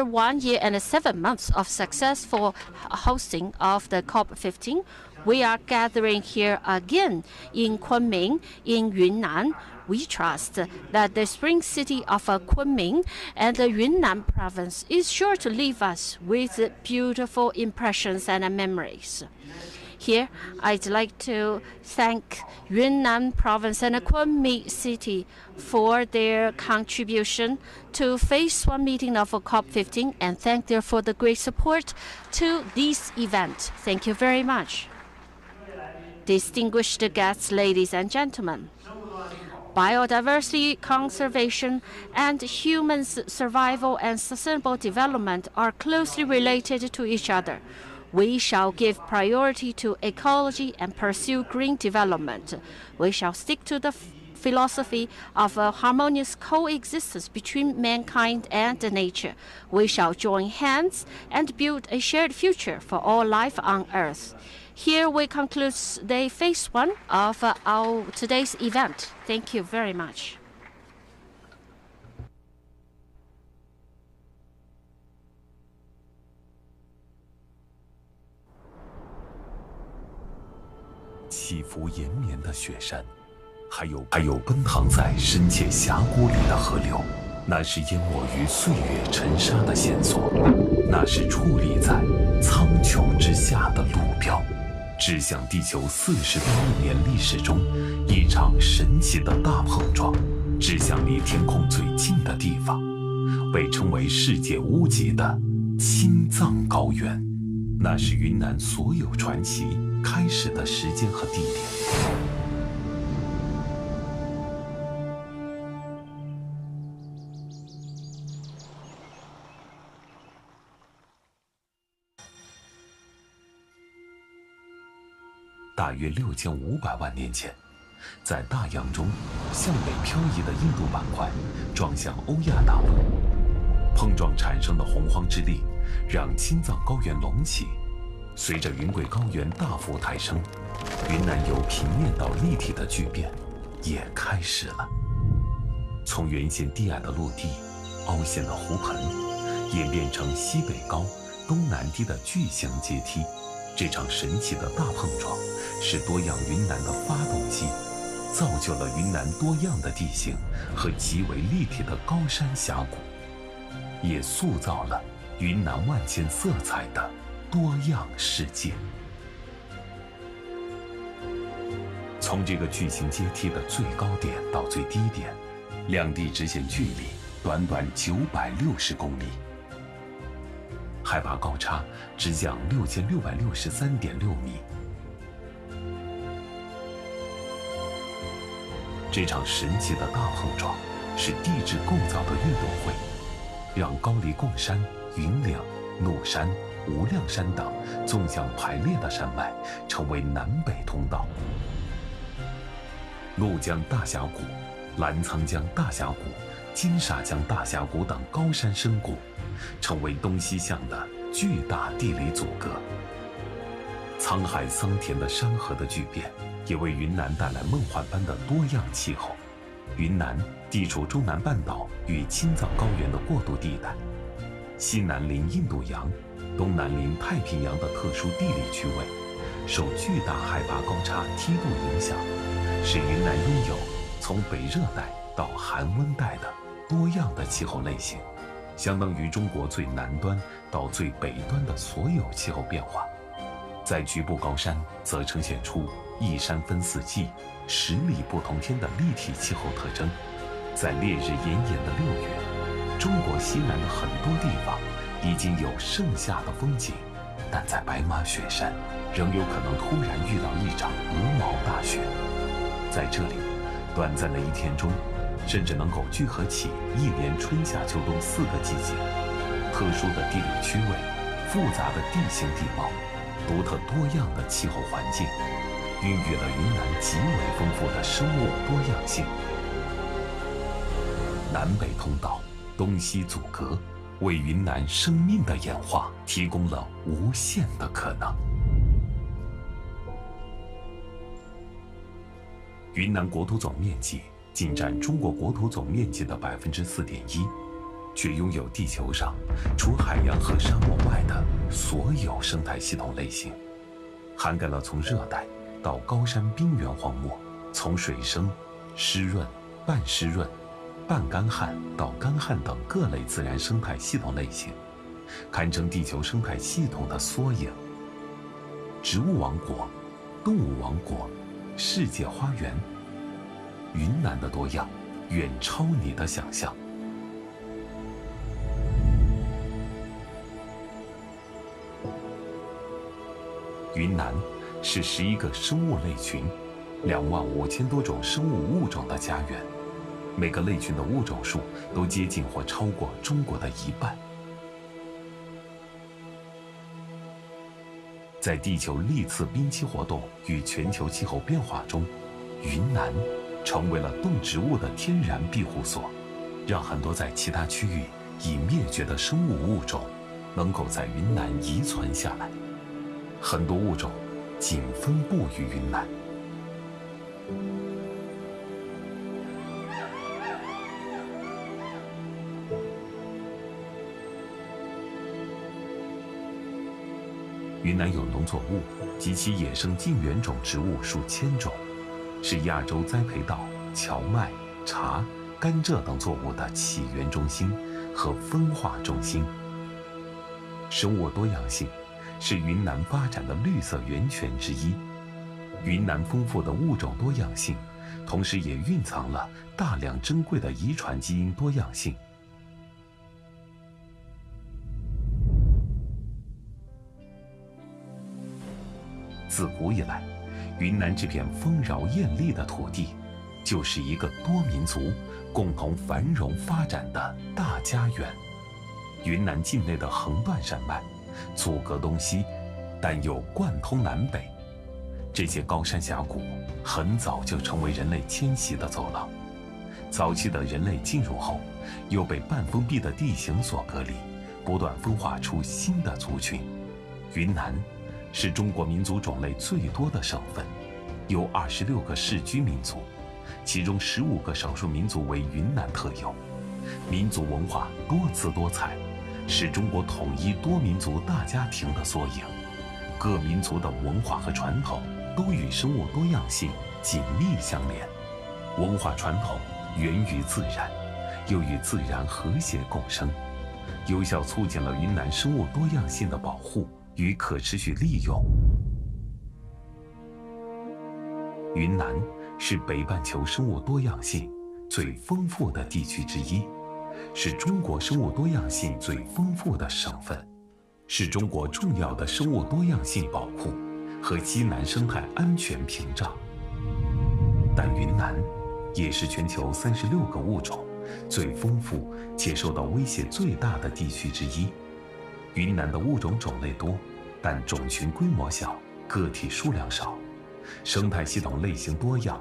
1 year and 7 months of successful hosting of the COP15, we are gathering here again in Kunming, in Yunnan. We trust that the spring city of Kunming and the Yunnan province is sure to leave us with beautiful impressions and memories. Here, I'd like to thank Yunnan province and Kunming city for their contribution to Phase 1 meeting of COP15 and thank them for the great support to this event. Thank you very much. Distinguished guests, ladies and gentlemen, biodiversity conservation and human survival and sustainable development are closely related to each other. We shall give priority to ecology and pursue green development. We shall stick to the philosophy of a harmonious coexistence between mankind and nature. We shall join hands and build a shared future for all life on Earth. Here we conclude the phase 1 of our today's event. Thank you very much. 起伏延绵的雪山，还有奔腾在深切峡谷里的河流，那是淹没于岁月尘沙的线索，那是矗立在苍穹之下的路标，指向地球48亿年历史中一场神奇的大碰撞，指向离天空最近的地方，被称为世界屋脊的青藏高原，那是云南所有传奇开始的时间和地点。大约6500万年前，在大洋中向北漂移的印度板块撞向欧亚大陆，碰撞产生的洪荒之力让青藏高原隆起。随着云贵高原大幅抬升，云南由平面到立体的巨变也开始了。从原先低矮的陆地、凹陷的湖盆，演变成西北高、东南低的巨型阶梯。这场神奇的大碰撞，是多样云南的发动机，造就了云南多样的地形和极为立体的高山峡谷，也塑造了云南万千色彩的多样世界。从这个巨型阶梯的最高点到最低点，两地直线距离短短960公里，海拔高差直降6663.6米。这场神奇的大碰撞是地质构造的运动会，让高黎贡山、云岭、怒山、无量山等纵向排列的山脉成为南北通道。怒江大峡谷、澜沧江大峡谷、金沙江大峡谷等高山深谷，成为东西向的巨大地理阻隔。沧海桑田的山河的巨变，也为云南带来梦幻般的多样气候。云南地处中南半岛与青藏高原的过渡地带，西南临印度洋，东南临太平洋的特殊地理区位，受巨大海拔高差梯度影响，使云南拥有从北热带到寒温带的多样的气候类型，相当于中国最南端到最北端的所有气候变化。在局部高山则呈现出一山分四季、10里不同天的立体气候特征。在烈日炎炎的6月，中国西南的很多地方已经有盛夏的风景，但在白马雪山仍有可能突然遇到一场鹅毛大雪。在这里，短暂的一天中，甚至能够聚合起一连春夏秋冬4个季节。特殊的地理区位、复杂的地形地貌、独特多样的气候环境，孕育了云南极为丰富的生物多样性。南北通道，东西阻隔，为云南生命的演化提供了无限的可能。云南国土总面积仅占中国国土总面积的4.1%，却拥有地球上除海洋和沙漠外的所有生态系统类型，涵盖了从热带到高山冰原荒漠，从水生、湿润、半湿润、半干旱到干旱等各类自然生态系统类型，堪称地球生态系统的缩影。植物王国、动物王国、世界花园，云南的多样远超你的想象。云南是11个生物类群、25000多种生物物种的家园，每个类群的物种数都接近或超过中国的1半。在地球历次冰期活动与全球气候变化中，云南成为了动植物的天然庇护所，让很多在其他区域已灭绝的生物物种能够在云南遗存下来。很多物种仅分布于云南。云南有农作物及其野生近缘种植物数千种，是亚洲栽培稻、荞麦、茶、甘蔗等作物的起源中心和分化中心。生物多样性是云南发展的绿色源泉之一。云南丰富的物种多样性，同时也蕴藏了大量珍贵的遗传基因多样性。自古以来，云南这片丰饶艳丽的土地，就是一个多民族共同繁荣发展的大家园。云南境内的横断山脉，阻隔东西，但又贯通南北。这些高山峡谷很早就成为人类迁徙的走廊。早期的人类进入后，又被半封闭的地形所隔离，不断分化出新的族群。云南是中国民族种类最多的省份，有26个世居民族，其中15个少数民族为云南特有。民族文化多姿多彩，是中国统一多民族大家庭的缩影。各民族的文化和传统都与生物多样性紧密相连，文化传统源于自然，又与自然和谐共生，有效促进了云南生物多样性的保护与可持续利用。云南是北半球生物多样性最丰富的地区之一，是中国生物多样性最丰富的省份，是中国重要的生物多样性保护和西南生态安全屏障。但云南也是全球36个物种最丰富且受到威胁最大的地区之一。云南的物种种类多，但种群规模小，个体数量少，生态系统类型多样，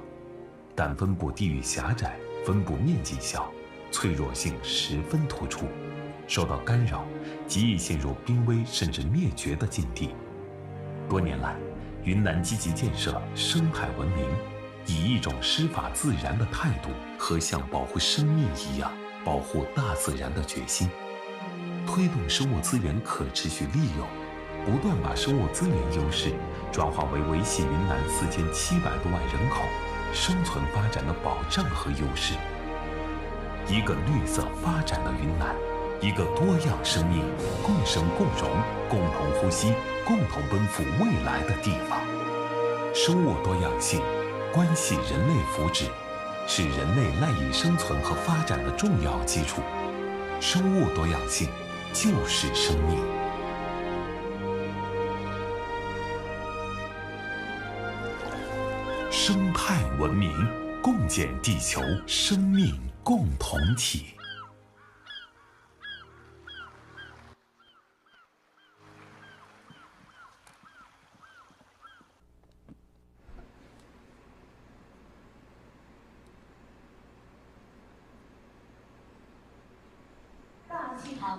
但分布地域狭窄，分布面积小，脆弱性十分突出，受到干扰，极易陷入濒危甚至灭绝的境地。多年来，云南积极建设生态文明，以一种师法自然的态度和像保护生命一样保护大自然的决心，推动生物资源可持续利用，不断把生物资源优势转化为维系云南4700多万人口生存发展的保障和优势。一个绿色发展的云南，一个多样生命共生共荣、共同呼吸、共同奔赴未来的地方。生物多样性关系人类福祉，是人类赖以生存和发展的重要基础。生物多样性就是生命。生态文明，共建地球生命共同体。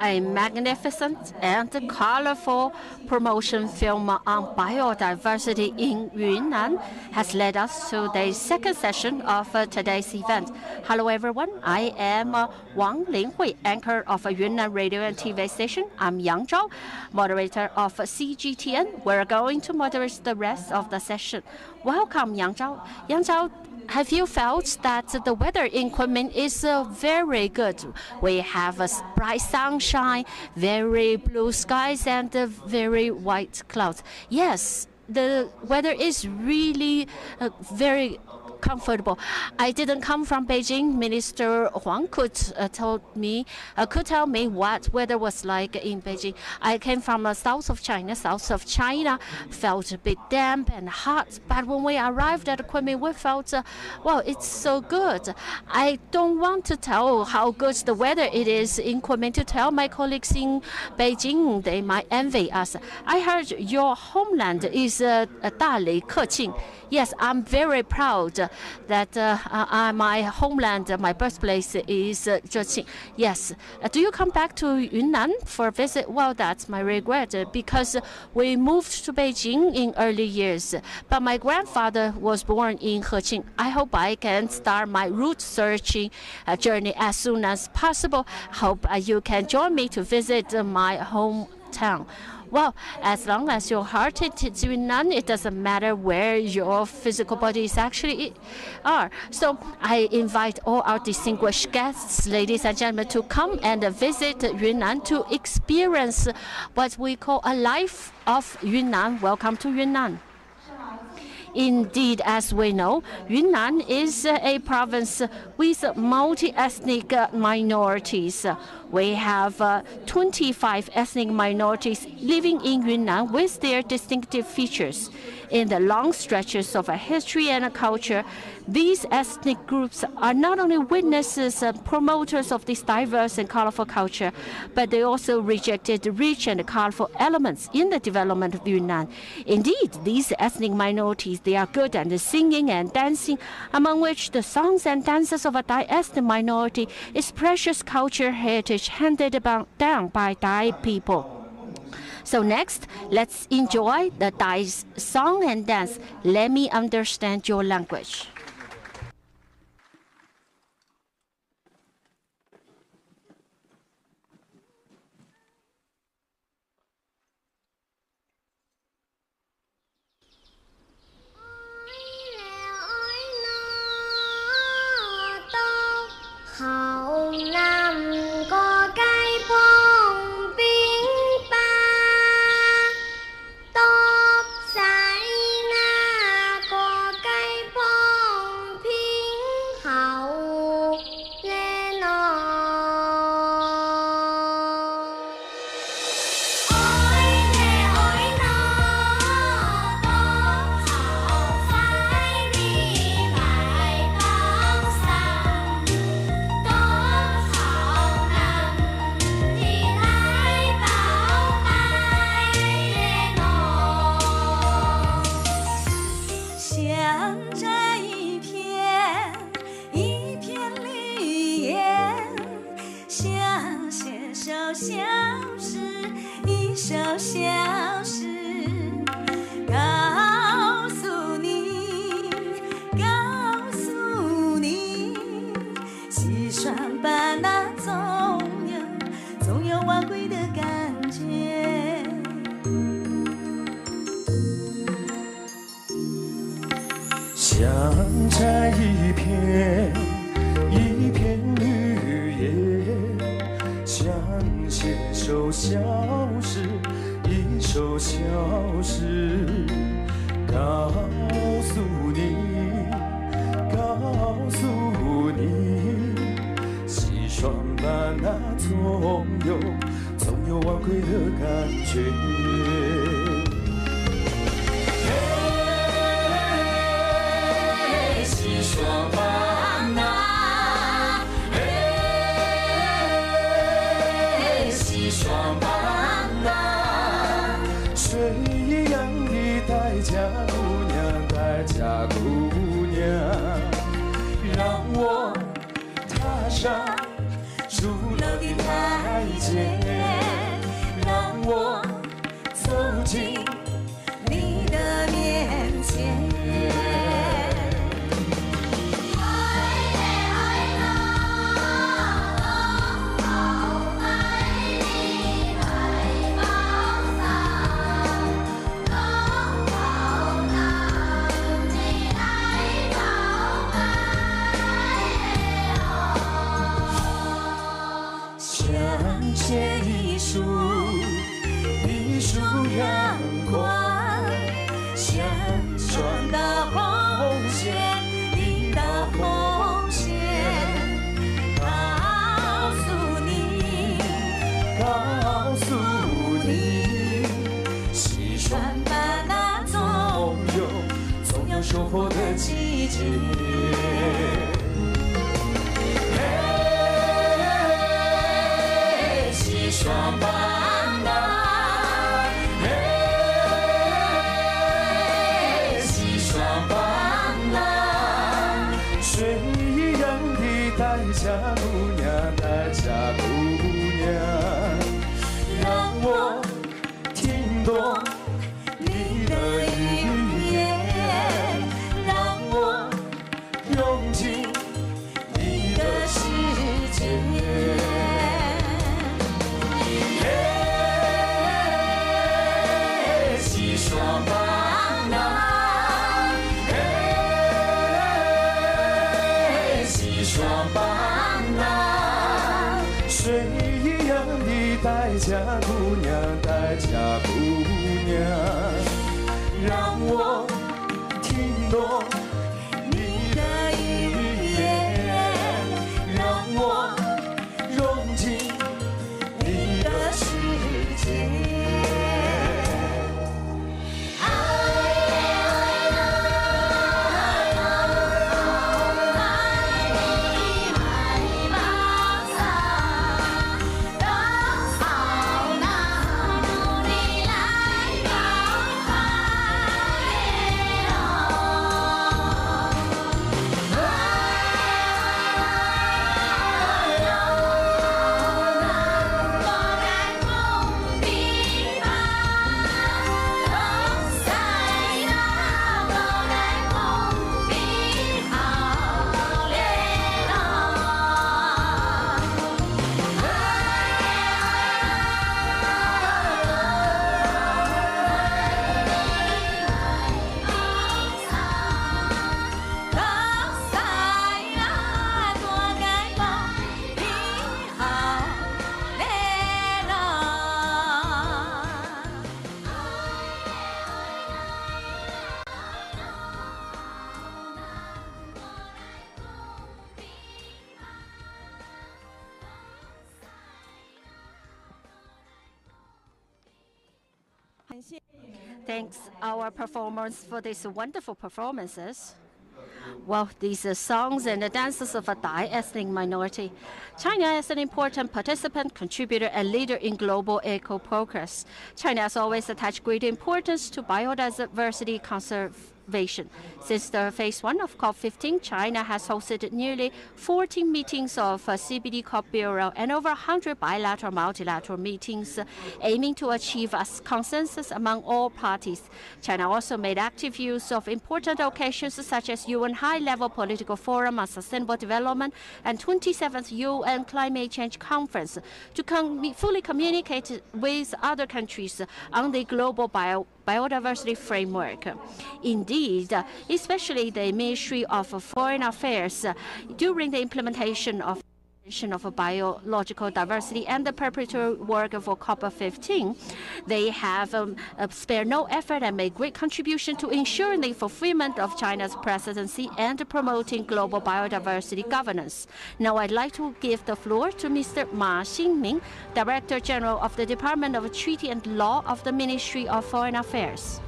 A magnificent and colorful promotion film on biodiversity in Yunnan has led us to the second session of today's event. Hello everyone, I am Wang Linghui, anchor of a Yunnan radio and TV station. I'm Yang Zhao, moderator of CGTN. We're going to moderate the rest of the session. Welcome, Yang Zhao. Yang Zhao, have you felt that the weather in Kunming is very good? We have a bright sunshine, very blue skies, and very white clouds. Yes, the weather is really very comfortable. I didn't come from Beijing. Minister Huang could tell me what weather was like in Beijing. I came from the south of China. South of China felt a bit damp and hot, but when we arrived at Kunming, we felt, well, it's so good. I don't want to tell how good the weather it is in Kunming to tell my colleagues in Beijing. They might envy us. I heard your homeland is Dali, Keqing. Yes, I'm very proud that my homeland, my birthplace is Zheqing. Yes. Do you come back to Yunnan for a visit? Well, that's my regret because we moved to Beijing in early years. But my grandfather was born in Heqing. I hope I can start my root searching journey as soon as possible. Hope you can join me to visit my hometown. Well, as long as your heart is Yunnan, it doesn't matter where your physical bodies actually are. So I invite all our distinguished guests, ladies and gentlemen, to come and visit Yunnan to experience what we call a life of Yunnan. Welcome to Yunnan. Indeed, as we know, Yunnan is a province with multi-ethnic minorities. We have 25 ethnic minorities living in Yunnan with their distinctive features. In the long stretches of a history and a culture, these ethnic groups are not only witnesses and promoters of this diverse and colorful culture, but they also rejected rich and colorful elements in the development of Yunnan. Indeed, these ethnic minorities, they are good at singing and dancing, among which the songs and dances of a Dai ethnic minority is precious culture heritage handed down by Dai people. So next, let's enjoy the Dai song and dance. Let me understand your language. 收获的季节。嘿，西双版纳，嘿，西双版纳，水一样的待嫁姑娘，待嫁姑娘，让我听懂你的语言，让我融进你的世界。嘿，西双版纳，嘿，西双版纳，水一样的待嫁姑娘，待嫁姑娘，让我听懂你的语言，让我融进你的世界。Thanks our performers for these wonderful performances. Well, these are songs and the dances of a Thai-ethnic minority. China is an important participant, contributor, and leader in global eco-progress. China has always attached great importance to biodiversity conservation. Since the phase 1 of COP15, China has hosted nearly 14 meetings of CBD COP Bureau and over 100 bilateral multilateral meetings aiming to achieve a consensus among all parties. China also made active use of important occasions such as UN High-Level Political Forum on Sustainable Development and 27th UN Climate Change Conference to fully communicate with other countries on the global biodiversity framework. Indeed, especially the Ministry of Foreign Affairs, during the implementation of biological diversity and the preparatory work for COP15, they have spared no effort and made great contribution to ensuring the fulfillment of China's presidency and promoting global biodiversity governance. Now I'd like to give the floor to Mr. Ma Xingming, Director General of the Department of Treaty and Law of the Ministry of Foreign Affairs.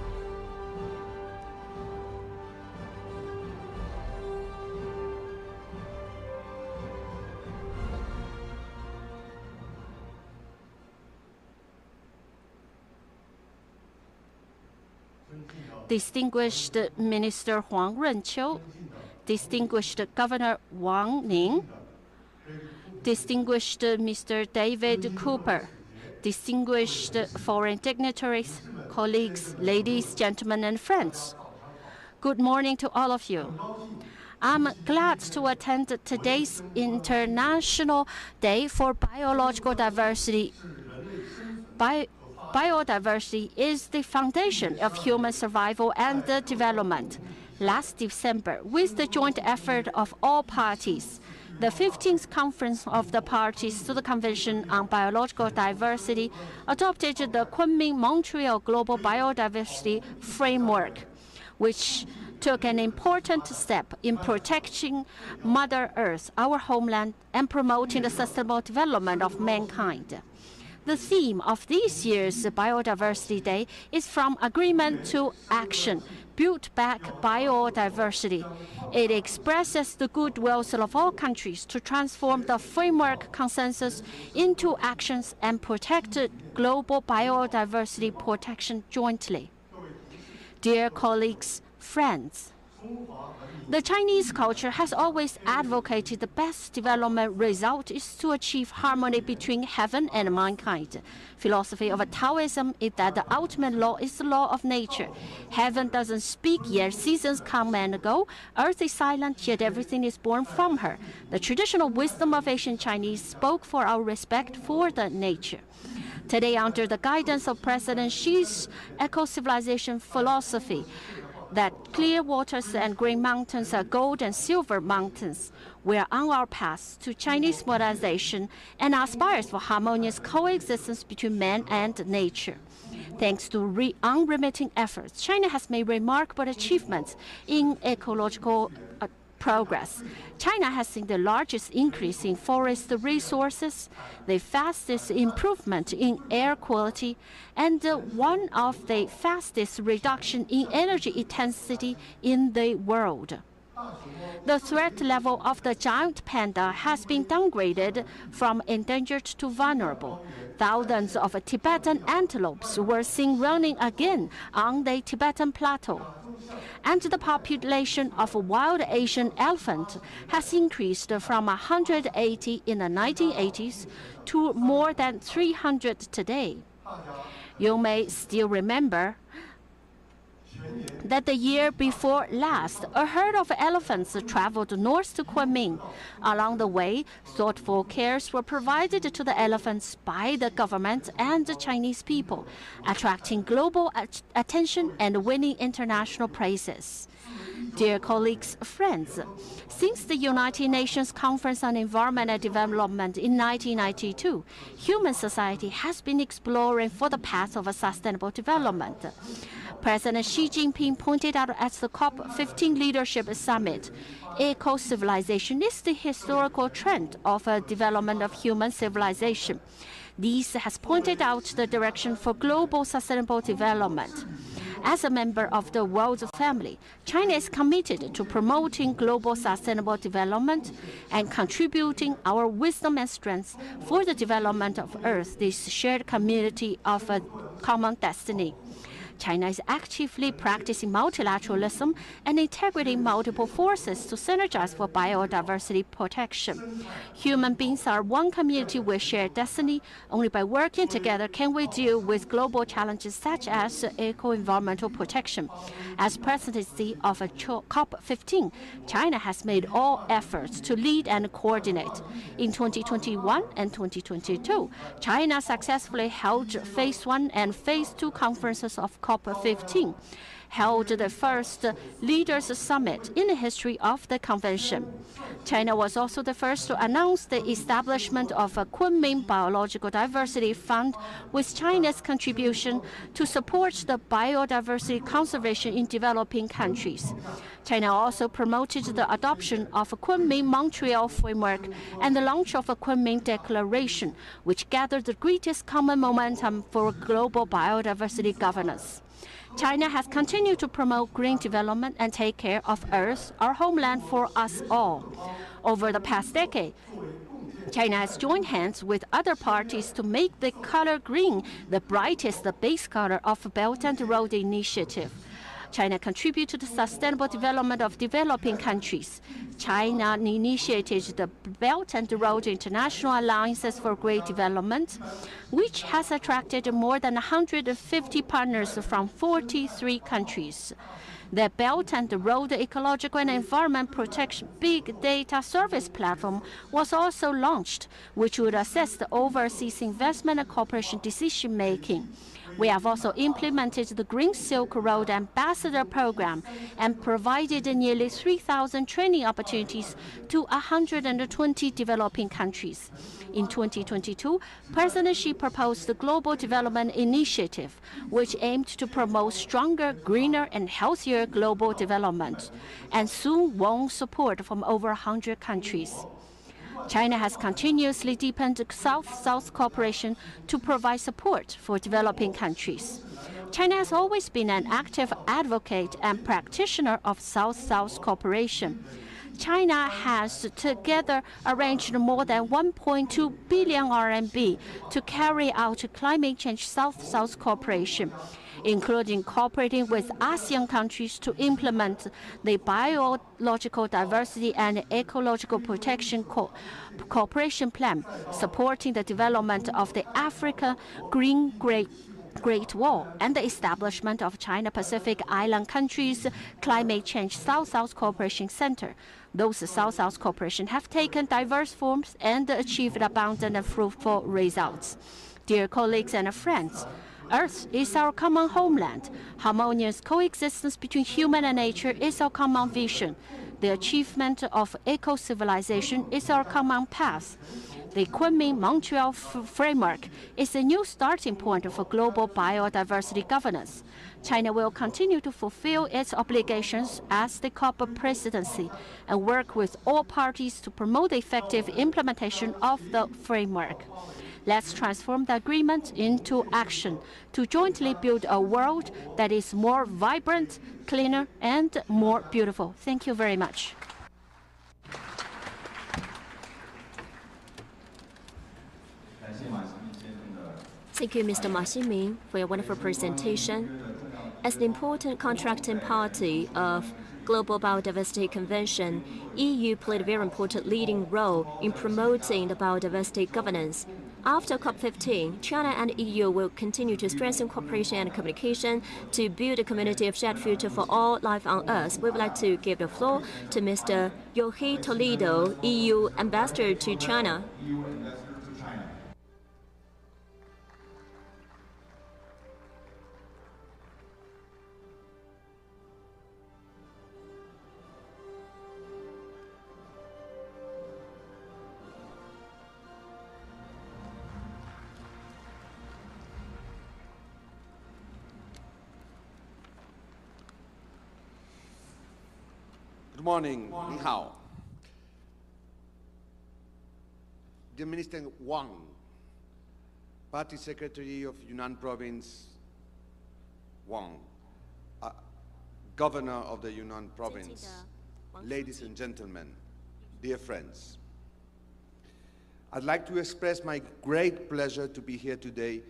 Distinguished Minister Huang Renqiu, Distinguished Governor Wang Ning, Distinguished Mr. David Cooper, distinguished foreign dignitaries, colleagues, ladies, gentlemen, and friends. Good morning to all of you. I'm glad to attend today's International Day for Biological Diversity. Biodiversity is the foundation of human survival and development. Last December, with the joint effort of all parties, the 15th Conference of the Parties to the Convention on Biological Diversity adopted the Kunming Montreal Global Biodiversity Framework, which took an important step in protecting Mother Earth, our homeland, and promoting the sustainable development of mankind. The theme of this year's Biodiversity Day is From Agreement to Action, Build Back Biodiversity. It expresses the goodwill of all countries to transform the framework consensus into actions and protect global biodiversity protection jointly. Dear colleagues, friends, the Chinese culture has always advocated the best development result is to achieve harmony between heaven and mankind. Philosophy of Taoism is that the ultimate law is the law of nature. Heaven doesn't speak, yet seasons come and go. Earth is silent, yet everything is born from her. The traditional wisdom of ancient Chinese spoke for our respect for the nature. Today, under the guidance of President Xi's eco-civilization philosophy, that clear waters and green mountains are gold and silver mountains. We are on our path to Chinese modernization and aspires for harmonious coexistence between man and nature. Thanks to unremitting efforts, China has made remarkable achievements in ecological progress. China has seen the largest increase in forest resources, the fastest improvement in air quality, and one of the fastest reduction in energy intensity in the world. The threat level of the giant panda has been downgraded from endangered to vulnerable. Thousands of Tibetan antelopes were seen running again on the Tibetan plateau. And the population of wild Asian elephant has increased from 180 in the 1980s to more than 300 today. You may still remember that the year before last, a herd of elephants traveled north to Kunming. Along the way, thoughtful cares were provided to the elephants by the government and the Chinese people, attracting global attention and winning international praises. Dear colleagues, friends, since the United Nations Conference on Environment and Development in 1992, human society has been exploring for the path of a sustainable development. President Xi Jinping pointed out at the COP15 Leadership Summit, eco-civilization is the historical trend of a development of human civilization. This has pointed out the direction for global sustainable development. As a member of the world family, China is committed to promoting global sustainable development and contributing our wisdom and strength for the development of Earth, this shared community of a common destiny. China is actively practicing multilateralism and integrating multiple forces to synergize for biodiversity protection. Human beings are one community with shared destiny. Only by working together can we deal with global challenges such as eco-environmental protection. As presidency of COP15, China has made all efforts to lead and coordinate. In 2021 and 2022, China successfully held Phase 1 and Phase 2 conferences of COP15, held the first Leaders Summit in the history of the convention. China was also the first to announce the establishment of a Kunming Biological Diversity Fund with China's contribution to support the biodiversity conservation in developing countries. China also promoted the adoption of a Kunming Montreal Framework and the launch of a Kunming Declaration, which gathered the greatest common momentum for global biodiversity governance. China has continued to promote green development and take care of Earth, our homeland for us all. Over the past decade, China has joined hands with other parties to make the color green the brightest base color of the Belt and Road Initiative. China contributed to the sustainable development of developing countries. China initiated the Belt and Road International Alliances for Great Development, which has attracted more than 150 partners from 43 countries. The Belt and Road Ecological and Environment Protection Big Data Service Platform was also launched, which would assist overseas investment and cooperation decision-making. We have also implemented the Green Silk Road Ambassador Program and provided nearly 3,000 training opportunities to 120 developing countries. In 2022, President Xi proposed the Global Development Initiative, which aimed to promote stronger, greener, and healthier global development, and soon won support from over 100 countries. China has continuously deepened South-South cooperation to provide support for developing countries. China has always been an active advocate and practitioner of South-South cooperation. China has together arranged more than 1.2 billion RMB to carry out climate change South-South cooperation, including cooperating with ASEAN countries to implement the biological diversity and ecological protection cooperation plan, supporting the development of the Africa Green Great Wall and the establishment of China-Pacific Island countries' Climate Change South-South Cooperation Center. Those South-South cooperation have taken diverse forms and achieved abundant and fruitful results. Dear colleagues and friends, Earth is our common homeland. Harmonious coexistence between human and nature is our common vision. The achievement of eco-civilization is our common path. The Kunming Montreal Framework is a new starting point for global biodiversity governance. China will continue to fulfill its obligations as the COP presidency and work with all parties to promote the effective implementation of the framework. Let's transform the agreement into action to jointly build a world that is more vibrant, cleaner, and more beautiful. Thank you very much. Thank you, Mr. Ma Xinming, for your wonderful presentation. As an important contracting party of Global Biodiversity Convention, EU played a very important leading role in promoting the biodiversity governance. After COP15, China and EU will continue to strengthen cooperation and communication to build a community of shared future for all life on Earth. We would like to give the floor to Mr. Yohei Toledo, EU Ambassador to China. Good morning, ni hao. Dear Minister Wang, Party Secretary of Yunnan Province, Wang, Governor of the Yunnan Province, ladies and gentlemen, dear friends, I'd like to express my great pleasure to be here today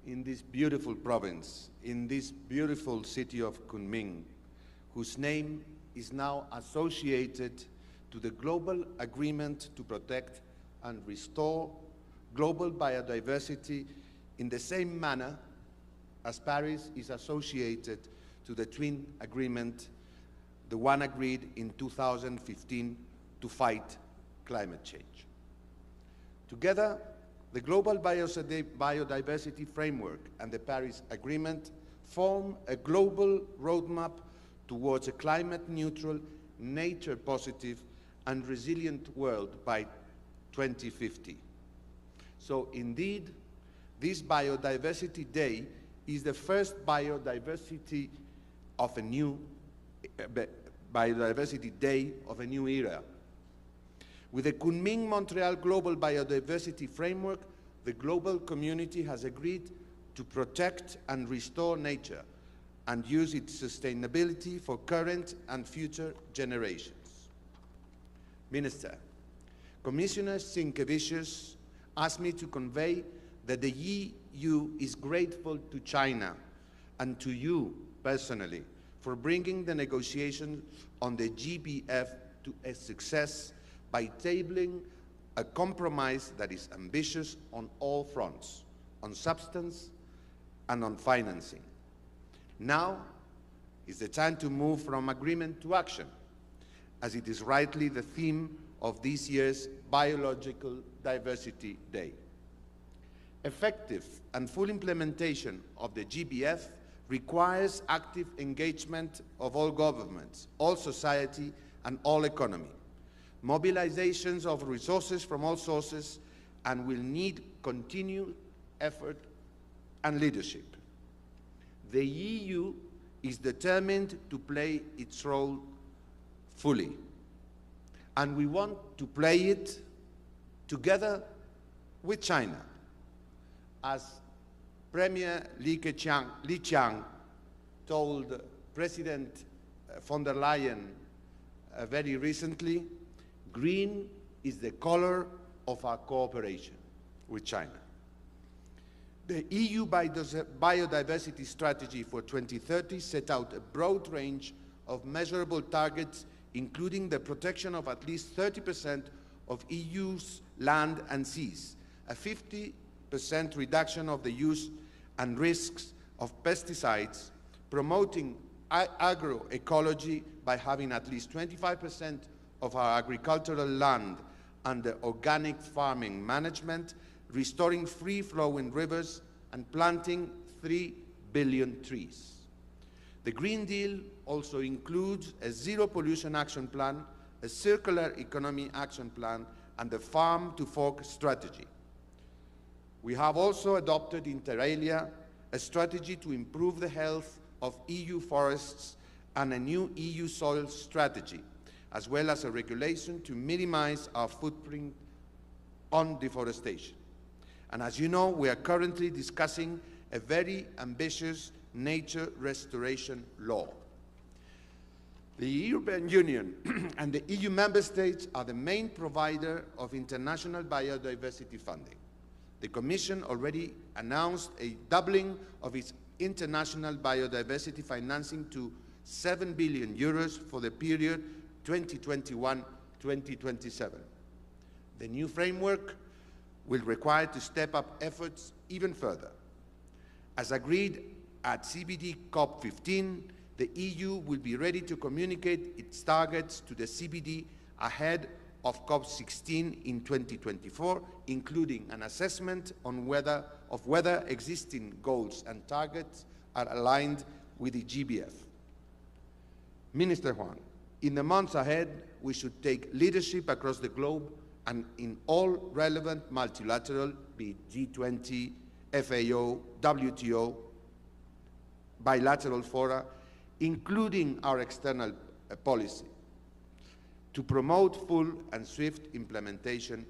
in this beautiful province, in this beautiful city of Kunming, whose name is now associated to the global agreement to protect and restore global biodiversity in the same manner as Paris is associated to the twin agreement, the one agreed in 2015 to fight climate change. Together, the Global Biodiversity Framework and the Paris Agreement form a global roadmap towards a climate-neutral, nature-positive, and resilient world by 2050. So indeed, this Biodiversity Day is the first Biodiversity Day of a new era. With the Kunming Montreal Global Biodiversity Framework, the global community has agreed to protect and restore nature and use its sustainability for current and future generations. Minister, Commissioner Sinkevicius asked me to convey that the EU is grateful to China and to you personally for bringing the negotiations on the GBF to a success by tabling a compromise that is ambitious on all fronts, on substance and on financing. Now is the time to move from agreement to action, as it is rightly the theme of this year's Biological Diversity Day. Effective and full implementation of the GBF requires active engagement of all governments, all society, and all economy, mobilizations of resources from all sources, and will need continued effort and leadership. The EU is determined to play its role fully, and we want to play it together with China, as Premier Li Qiang told President von der Leyen very recently, green is the color of our cooperation with China. The EU Biodiversity Strategy for 2030 set out a broad range of measurable targets, including the protection of at least 30% of EU's land and seas, a 50% reduction of the use and risks of pesticides, promoting agroecology by having at least 25% of our agricultural land under organic farming management, restoring free-flowing rivers, and planting 3 billion trees. The Green Deal also includes a zero-pollution action plan, a circular economy action plan, and the farm-to-fork strategy. We have also adopted, inter alia, a strategy to improve the health of EU forests and a new EU soil strategy, as well as a regulation to minimize our footprint on deforestation. And as you know, we are currently discussing a very ambitious nature restoration law. The European Union and the EU member states are the main provider of international biodiversity funding. The Commission already announced a doubling of its international biodiversity financing to 7 billion euros for the period 2021-2027. The new framework will require to step up efforts even further. As agreed at CBD COP15, the EU will be ready to communicate its targets to the CBD ahead of COP16 in 2024, including an assessment on whether existing goals and targets are aligned with the GBF. Minister Huang, in the months ahead, we should take leadership across the globe and in all relevant multilateral, be it G20, FAO, WTO, bilateral fora, including our external policy, to promote full and swift implementation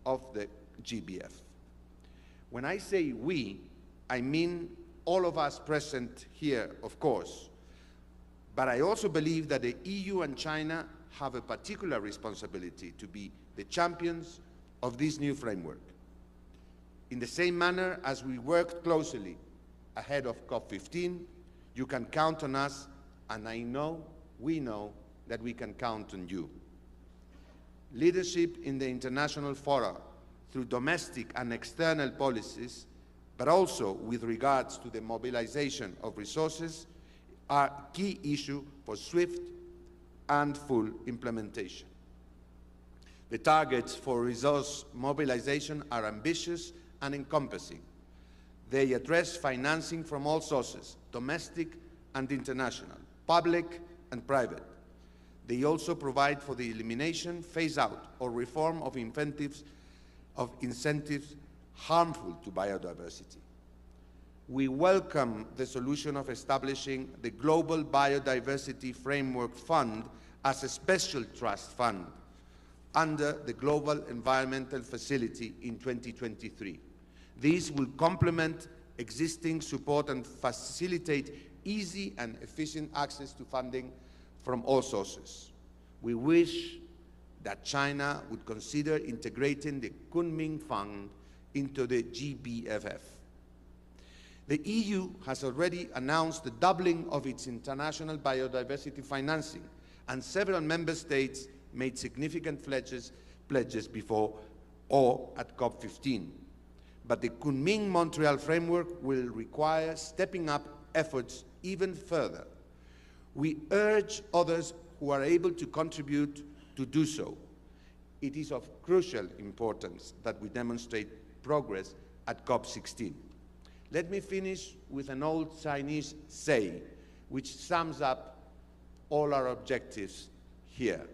of the GBF. When I say we, I mean all of us present here, of course, but I also believe that the EU and China have a particular responsibility to be the champions of this new framework. In the same manner as we worked closely ahead of COP15, you can count on us, and we know that we can count on you. Leadership in the international fora through domestic and external policies, but also with regards to the mobilization of resources, are a key issue for swift and full implementation. The targets for resource mobilization are ambitious and encompassing. They address financing from all sources, domestic and international, public and private. They also provide for the elimination, phase-out, or reform of incentives harmful to biodiversity. We welcome the solution of establishing the Global Biodiversity Framework Fund as a special trust fund under the Global Environmental Facility in 2023. These will complement existing support and facilitate easy and efficient access to funding from all sources. We wish that China would consider integrating the Kunming Fund into the GBFF. The EU has already announced the doubling of its international biodiversity financing, and several member states made significant pledges before or at COP15. But the Kunming Montreal framework will require stepping up efforts even further. We urge others who are able to contribute to do so. It is of crucial importance that we demonstrate progress at COP16. Let me finish with an old Chinese saying, which sums up all our objectives here.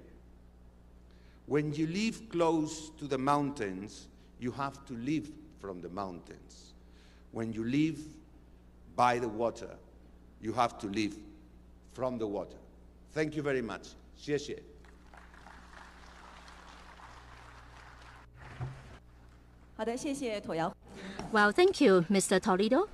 When you live close to the mountains, you have to live from the mountains. When you live by the water, you have to live from the water. Thank you very much. 谢谢. Well, thank you, Mr. Toledo.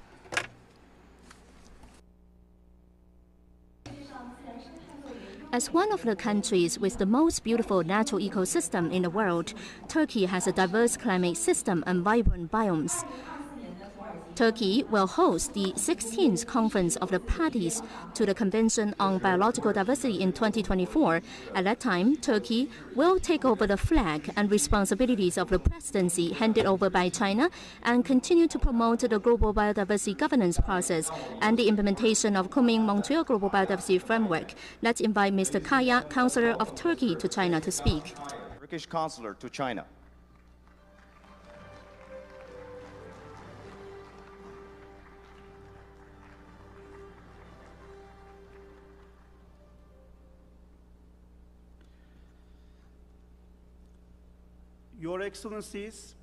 As one of the countries with the most beautiful natural ecosystem in the world, Turkey has a diverse climate system and vibrant biomes. Turkey will host the 16th Conference of the Parties to the Convention on Biological Diversity in 2024. At that time, Turkey will take over the flag and responsibilities of the presidency handed over by China and continue to promote the global biodiversity governance process and the implementation of Kunming Montreal Global Biodiversity Framework. Let's invite Mr. Kaya, Counselor of Turkey to China, to speak. Turkish Counselor to China. Your Excellencies,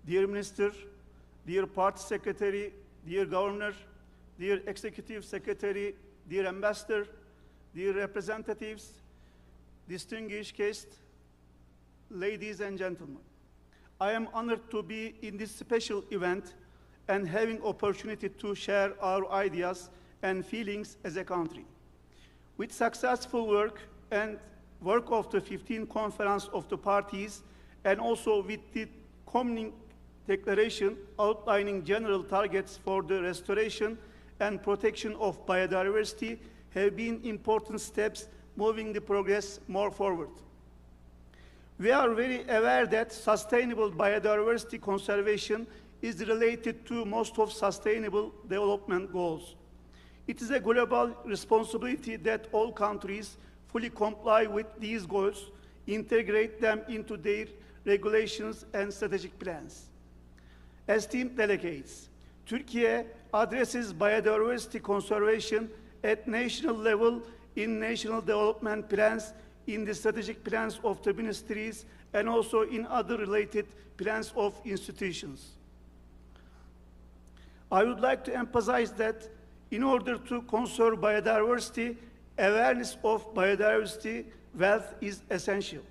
dear Minister, dear Party Secretary, dear Governor, dear Executive Secretary, dear Ambassador, dear representatives, distinguished guests, ladies and gentlemen. I am honored to be in this special event and having opportunity to share our ideas and feelings as a country. With successful work of the 15th Conference of the Parties, and also with the Kunming Declaration outlining general targets for the restoration and protection of biodiversity, have been important steps moving the progress more forward. We are very aware that sustainable biodiversity conservation is related to most of sustainable development goals. It is a global responsibility that all countries fully comply with these goals, integrate them into their regulations and strategic plans. Esteemed delegates, Turkey addresses biodiversity conservation at national level in national development plans, in the strategic plans of the ministries, and also in other related plans of institutions. I would like to emphasize that in order to conserve biodiversity, awareness of biodiversity wealth is essential.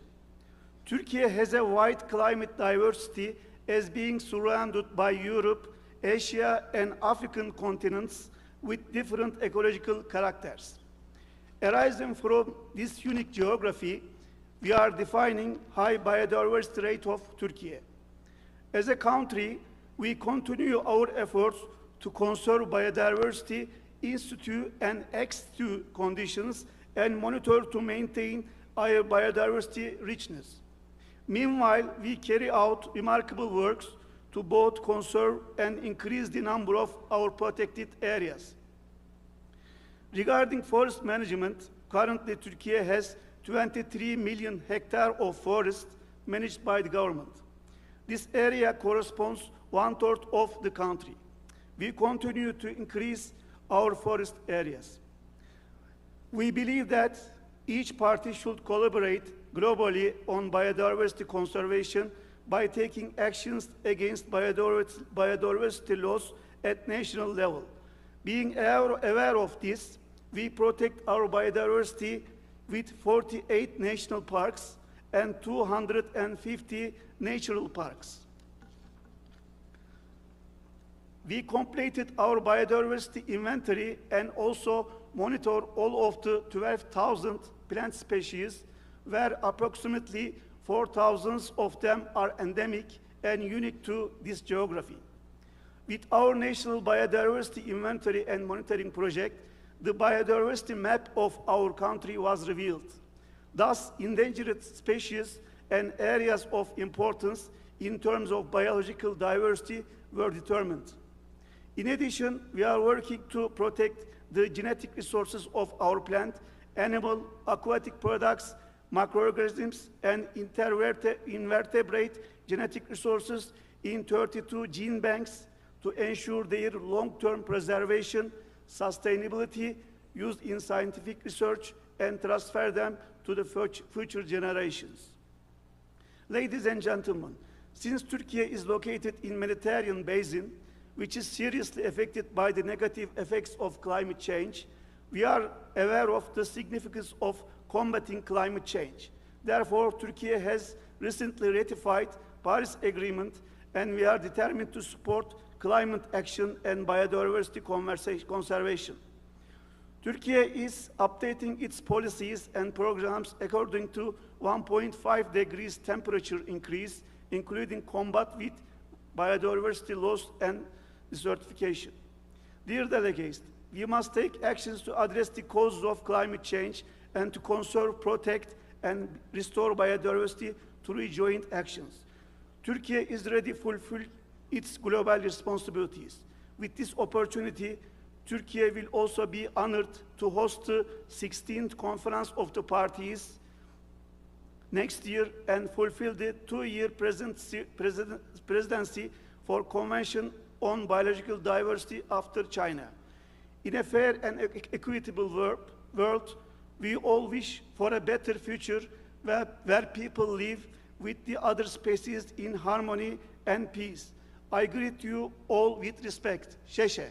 Turkey has a wide climate diversity as being surrounded by Europe, Asia, and African continents with different ecological characters. Arising from this unique geography, we are defining high biodiversity rate of Turkey. As a country, we continue our efforts to conserve biodiversity in situ and ex situ conditions and monitor to maintain our biodiversity richness. Meanwhile, we carry out remarkable works to both conserve and increase the number of our protected areas. Regarding forest management, currently Turkey has 23 million hectares of forest managed by the government. This area corresponds 1/3 of the country. We continue to increase our forest areas. We believe that each party should collaborate globally on biodiversity conservation by taking actions against biodiversity loss at national level. Being aware of this, we protect our biodiversity with 48 national parks and 250 natural parks. We completed our biodiversity inventory and also monitor all of the 12,000 plant species, where approximately 4,000 of them are endemic and unique to this geography. With our national biodiversity inventory and monitoring project, the biodiversity map of our country was revealed. Thus, endangered species and areas of importance in terms of biological diversity were determined. In addition, we are working to protect the genetic resources of our plant, animal, aquatic products, microorganisms, and invertebrate genetic resources in 32 gene banks to ensure their long-term preservation, sustainability, used in scientific research, and transfer them to the future generations. Ladies and gentlemen, since Turkey is located in Mediterranean basin, which is seriously affected by the negative effects of climate change, we are aware of the significance of combating climate change. Therefore, Turkey has recently ratified Paris Agreement and we are determined to support climate action and biodiversity conservation. Turkey is updating its policies and programs according to 1.5 degrees temperature increase, including combat with biodiversity loss and desertification. Dear delegates, we must take actions to address the causes of climate change and to conserve, protect, and restore biodiversity through joint actions. Turkey is ready to fulfill its global responsibilities. With this opportunity, Turkey will also be honored to host the 16th Conference of the Parties next year and fulfill the two-year presidency for Convention on Biological Diversity after China. In a fair and equitable world, we all wish for a better future where people live with the other species in harmony and peace. I greet you all with respect. Şeşe.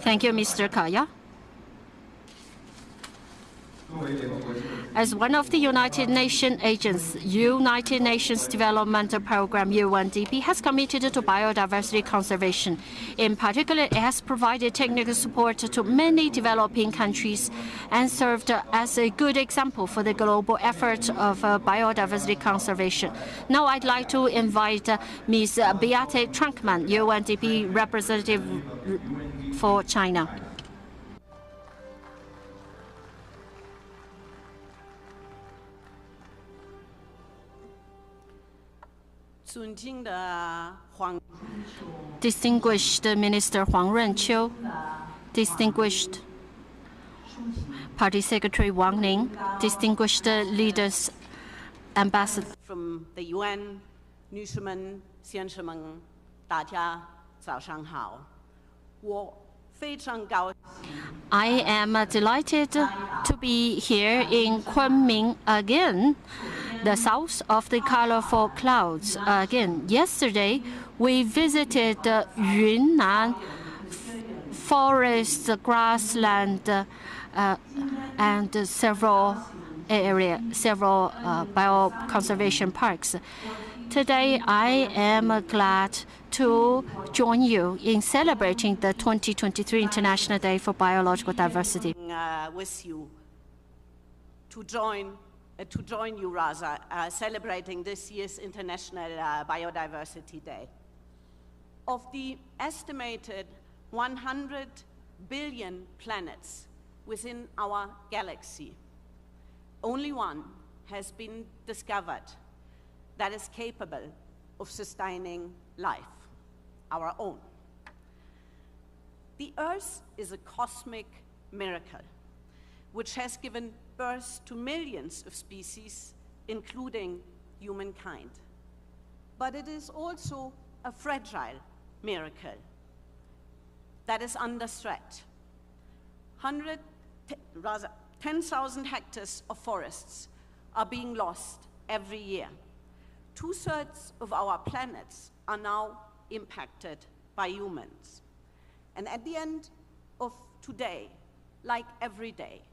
Thank you, Mr. Kaya. As one of the United Nations agents, United Nations Development Programme UNDP has committed to biodiversity conservation. In particular, it has provided technical support to many developing countries and served as a good example for the global effort of biodiversity conservation. Now I'd like to invite Ms. Beate Trunkman, UNDP representative for China. Distinguished Minister Huang Renqiu, distinguished Party Secretary Wang Ning, distinguished leaders, ambassadors from the UN, 女士们、先生们，大家早上好。我非常高兴。I am delighted to be here in Kunming again, the south of the colorful clouds. Again, yesterday we visited Yunnan forest, grassland, and several bioconservation parks. Today, I am glad to join you in celebrating the 2023 International Day for Biological Diversity. With you to join you celebrating this year's International Biodiversity Day. Of the estimated 100 billion planets within our galaxy, only one has been discovered that is capable of sustaining life, our own. The Earth is a cosmic miracle, which has given birth to millions of species, including humankind. But it is also a fragile miracle that is under threat. 10,000 hectares of forests are being lost every year. 2/3 of our planets are now impacted by humans. And at the end of today, like every day,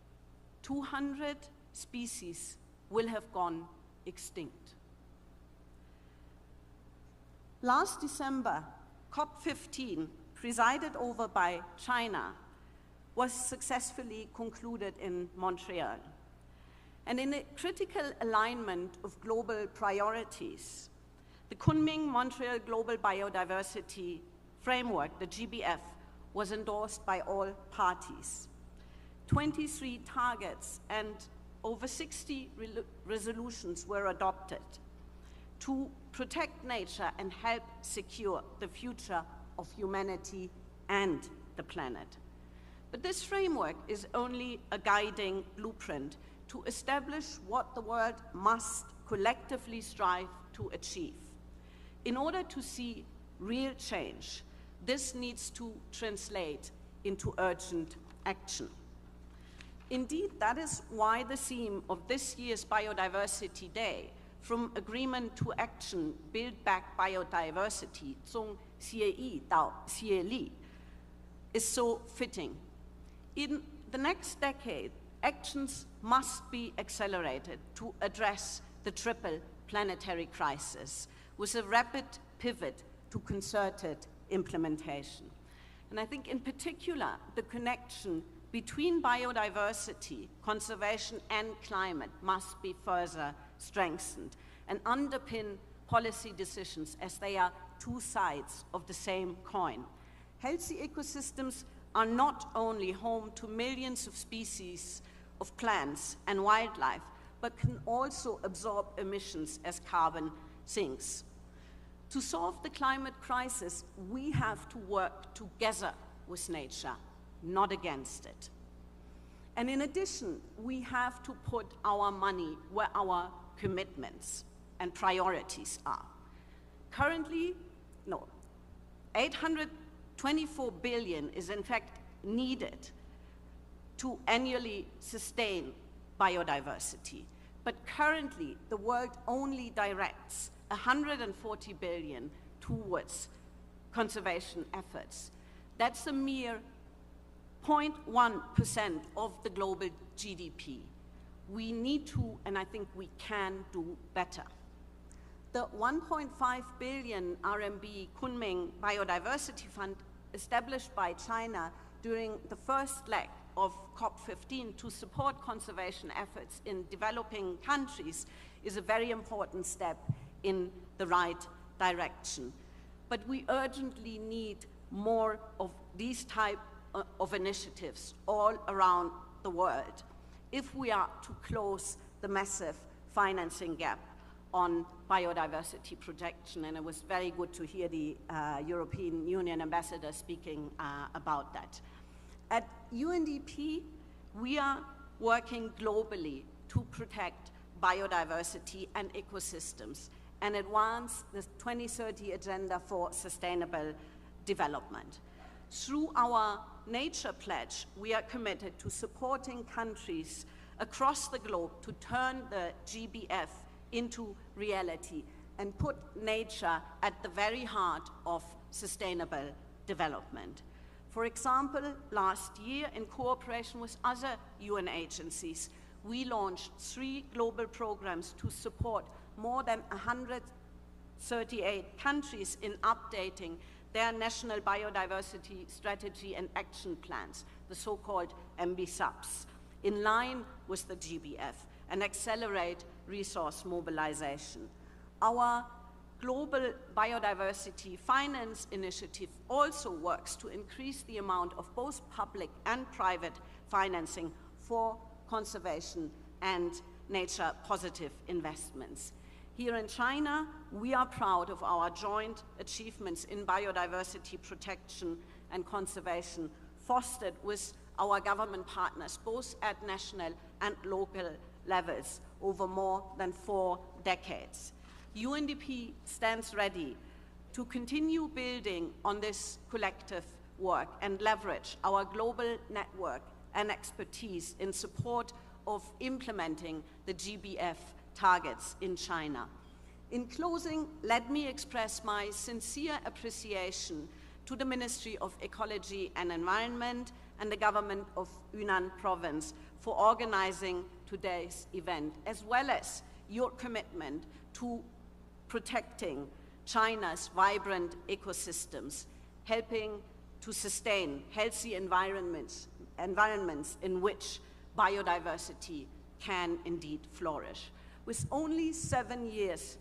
200 species will have gone extinct. Last December, COP15, presided over by China, was successfully concluded in Montreal. And in a critical alignment of global priorities, the Kunming Montreal Global Biodiversity Framework, the GBF, was endorsed by all parties. 23 targets and over 60 resolutions were adopted to protect nature and help secure the future of humanity and the planet. But this framework is only a guiding blueprint to establish what the world must collectively strive to achieve. In order to see real change, this needs to translate into urgent action. Indeed, that is why the theme of this year's Biodiversity Day, From Agreement to Action, Build Back Biodiversity, 从协议到协力, is so fitting. In the next decade, Actions must be accelerated to address the triple planetary crisis with a rapid pivot to concerted implementation. And I think in particular, the connection between biodiversity, conservation, and climate must be further strengthened and underpin policy decisions as they are two sides of the same coin. Healthy ecosystems are not only home to millions of species of plants and wildlife, but can also absorb emissions as carbon sinks. To solve the climate crisis, we have to work together with nature, not against it. And in addition, we have to put our money where our commitments and priorities are. Currently, 824 billion is in fact needed to annually sustain biodiversity. But currently, the world only directs 140 billion towards conservation efforts. That's a mere 0.1% of the global GDP. We need to, and I think we can do better. The 1.5 billion RMB Kunming Biodiversity Fund established by China during the first leg of COP15 to support conservation efforts in developing countries is a very important step in the right direction. But we urgently need more of these type of initiatives all around the world if we are to close the massive financing gap on biodiversity protection. And it was very good to hear the European Union ambassador speaking about that. At UNDP, we are working globally to protect biodiversity and ecosystems and advance the 2030 Agenda for Sustainable Development. Through our Nature Pledge, we are committed to supporting countries across the globe to turn the GBF into reality and put nature at the very heart of sustainable development. For example, last year, in cooperation with other UN agencies, we launched 3 global programs to support more than 138 countries in updating their national biodiversity strategy and action plans, the so-called MBSUPs, in line with the GBF, and accelerate resource mobilization. Our Global Biodiversity Finance Initiative also works to increase the amount of both public and private financing for conservation and nature-positive investments. Here in China, we are proud of our joint achievements in biodiversity protection and conservation, fostered with our government partners, both at national and local levels, over more than 4 decades. UNDP stands ready to continue building on this collective work and leverage our global network and expertise in support of implementing the GBF targets in China. In closing, let me express my sincere appreciation to the Ministry of Ecology and Environment and the government of Yunnan province for organizing today's event, as well as your commitment to protecting China's vibrant ecosystems, helping to sustain healthy environments in which biodiversity can indeed flourish. With only 7 years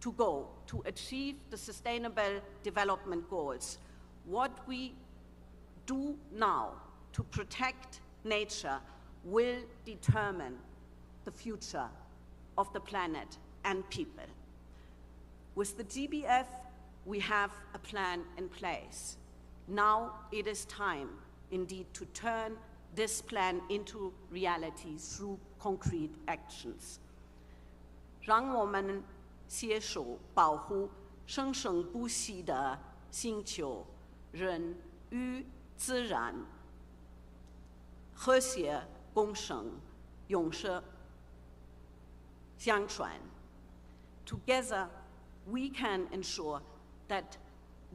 to go to achieve the Sustainable Development Goals, what we do now to protect nature will determine the future of the planet and people. With the GBF, we have a plan in place. Now it is time, indeed, to turn this plan into reality through concrete actions. 让我们携手保护生生不息的星球，人与自然和谐共生，永世相传。Together, we can ensure that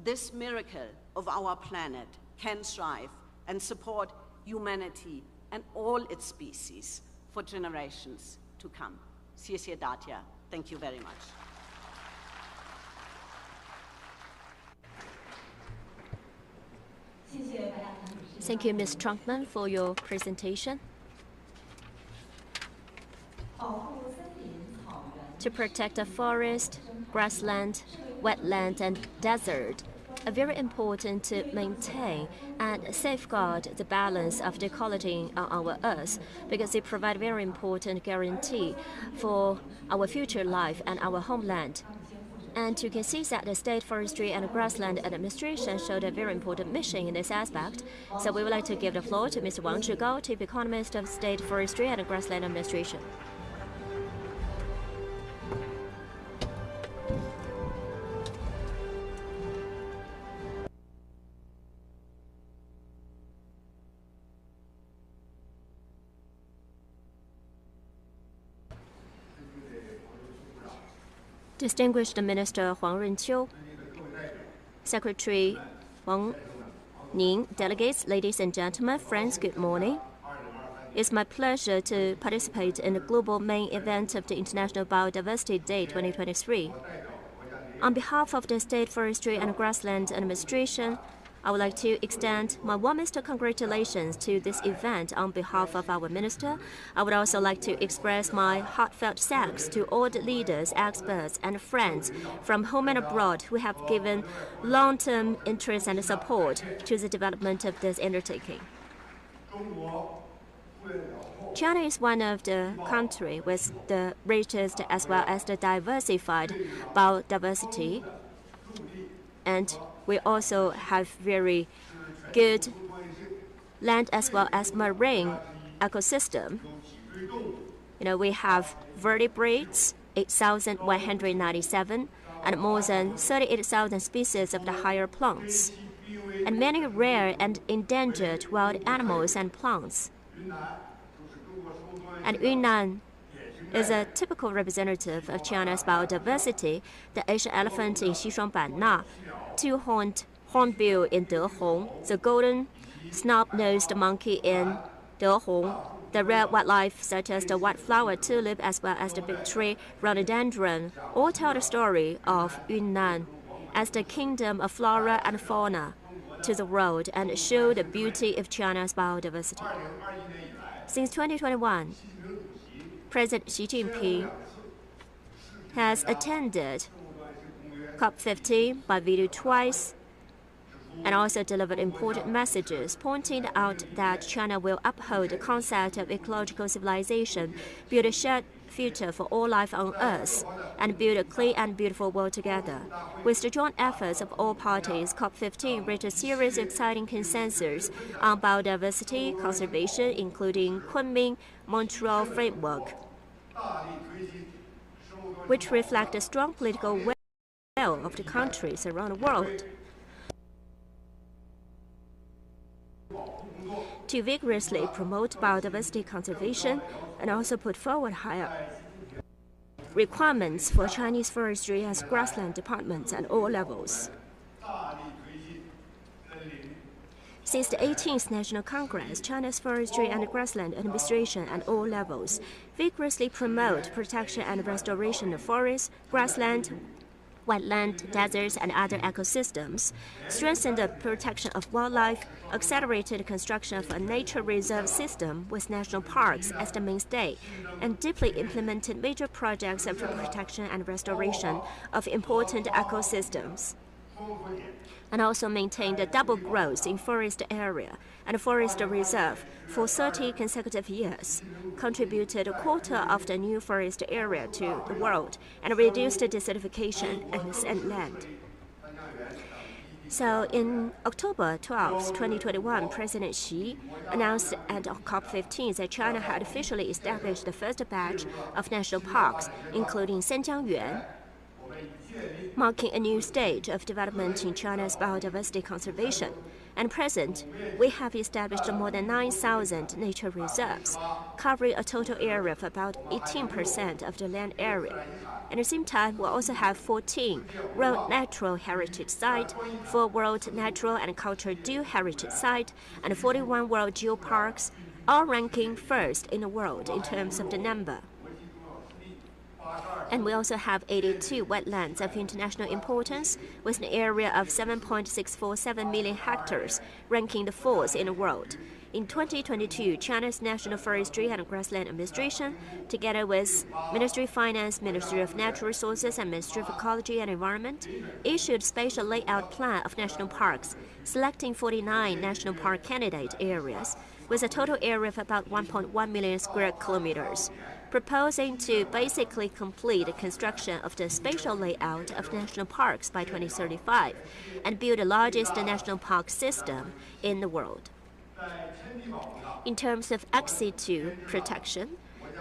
this miracle of our planet can thrive and support humanity and all its species for generations to come. 谢谢大家. Thank you very much. Thank you, Ms. Trunkman, for your presentation. To protect the forest, grassland, wetland, and desert are very important to maintain and safeguard the balance of the ecology on our Earth, because they provide very important guarantee for our future life and our homeland. And you can see that the State Forestry and Grassland Administration showed a very important mission in this aspect. So we would like to give the floor to Mr. Wang Zhigao, Chief Economist of State Forestry and Grassland Administration. Distinguished Minister Huang Renqiu, Secretary Wang Ning, delegates, ladies and gentlemen, friends, good morning. It's my pleasure to participate in the global main event of the International Biodiversity Day 2023. On behalf of the State Forestry and Grassland Administration, I would like to extend my warmest congratulations to this event on behalf of our minister. I would also like to express my heartfelt thanks to all the leaders, experts, and friends from home and abroad who have given long-term interest and support to the development of this undertaking. China is one of the countries with the richest as well as the diversified biodiversity, and we also have very good land as well as marine ecosystem. We have vertebrates, 8,197, and more than 38,000 species of the higher plants, and many rare and endangered wild animals and plants. And Yunnan is a typical representative of China's biodiversity: the Asian elephant in Xishuangbanna, two-horned hornbill in Dehong, the golden snub-nosed monkey in Dehong, the rare wildlife such as the white flower tulip as well as the big tree rhododendron, all tell the story of Yunnan as the kingdom of flora and fauna to the world and show the beauty of China's biodiversity. Since 2021, President Xi Jinping has attended COP15 by video twice and also delivered important messages pointing out that China will uphold the concept of ecological civilization, build a shared future for all life on Earth, and build a clean and beautiful world together. With the joint efforts of all parties, COP15 reached a series of exciting consensus on biodiversity conservation, including Kunming Montreal Framework, which reflect a strong political will of the countries around the world to vigorously promote biodiversity conservation and also put forward higher requirements for Chinese forestry as grassland departments at all levels. Since the 18th National Congress, China's Forestry and Grassland Administration at all levels vigorously promote protection and restoration of forests, grassland, wetland, deserts, and other ecosystems, strengthen the protection of wildlife, accelerated the construction of a nature reserve system with national parks as the mainstay, and deeply implemented major projects for protection and restoration of important ecosystems, and also maintained a double growth in forest area and forest reserve for 30 consecutive years, contributed a quarter of the new forest area to the world, and reduced desertification and land. So in October 12, 2021, President Xi announced at COP15 that China had officially established the first batch of national parks, including Sanjiangyuan, marking a new stage of development in China's biodiversity conservation. And present, we have established more than 9,000 nature reserves, covering a total area of about 18% of the land area. At the same time, we also have 14 World Natural Heritage Sites, 4 World Natural and Cultural Dual Heritage Sites, and 41 World Geoparks, are ranking first in the world in terms of the number. And we also have 82 wetlands of international importance with an area of 7.647 million hectares, ranking the fourth in the world. In 2022, China's National Forestry and Grassland Administration, together with Ministry of Finance, Ministry of Natural Resources, and Ministry of Ecology and Environment, issued spatial layout plan of national parks, selecting 49 national park candidate areas with a total area of about 1.1 million square kilometers, proposing to basically complete the construction of the spatial layout of national parks by 2035 and build the largest national park system in the world. In terms of ex situ protection,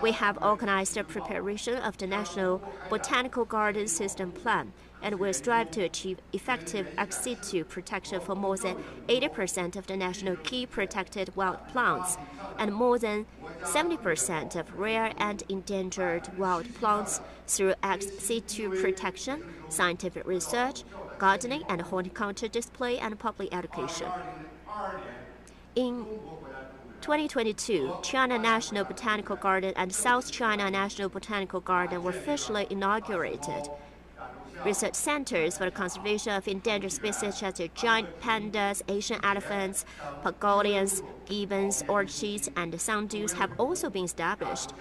we have organized the preparation of the National Botanical Garden System Plan and will strive to achieve effective ex situ protection for more than 80% of the national key protected wild plants and more than 70% of rare and endangered wild plants through ex situ protection, scientific research, gardening and horticulture display, and public education. In 2022, China National Botanical Garden and South China National Botanical Garden were officially inaugurated. Research centers for the conservation of endangered species such as giant pandas, Asian elephants, pangolins, gibbons, orchids, and sundews have also been established.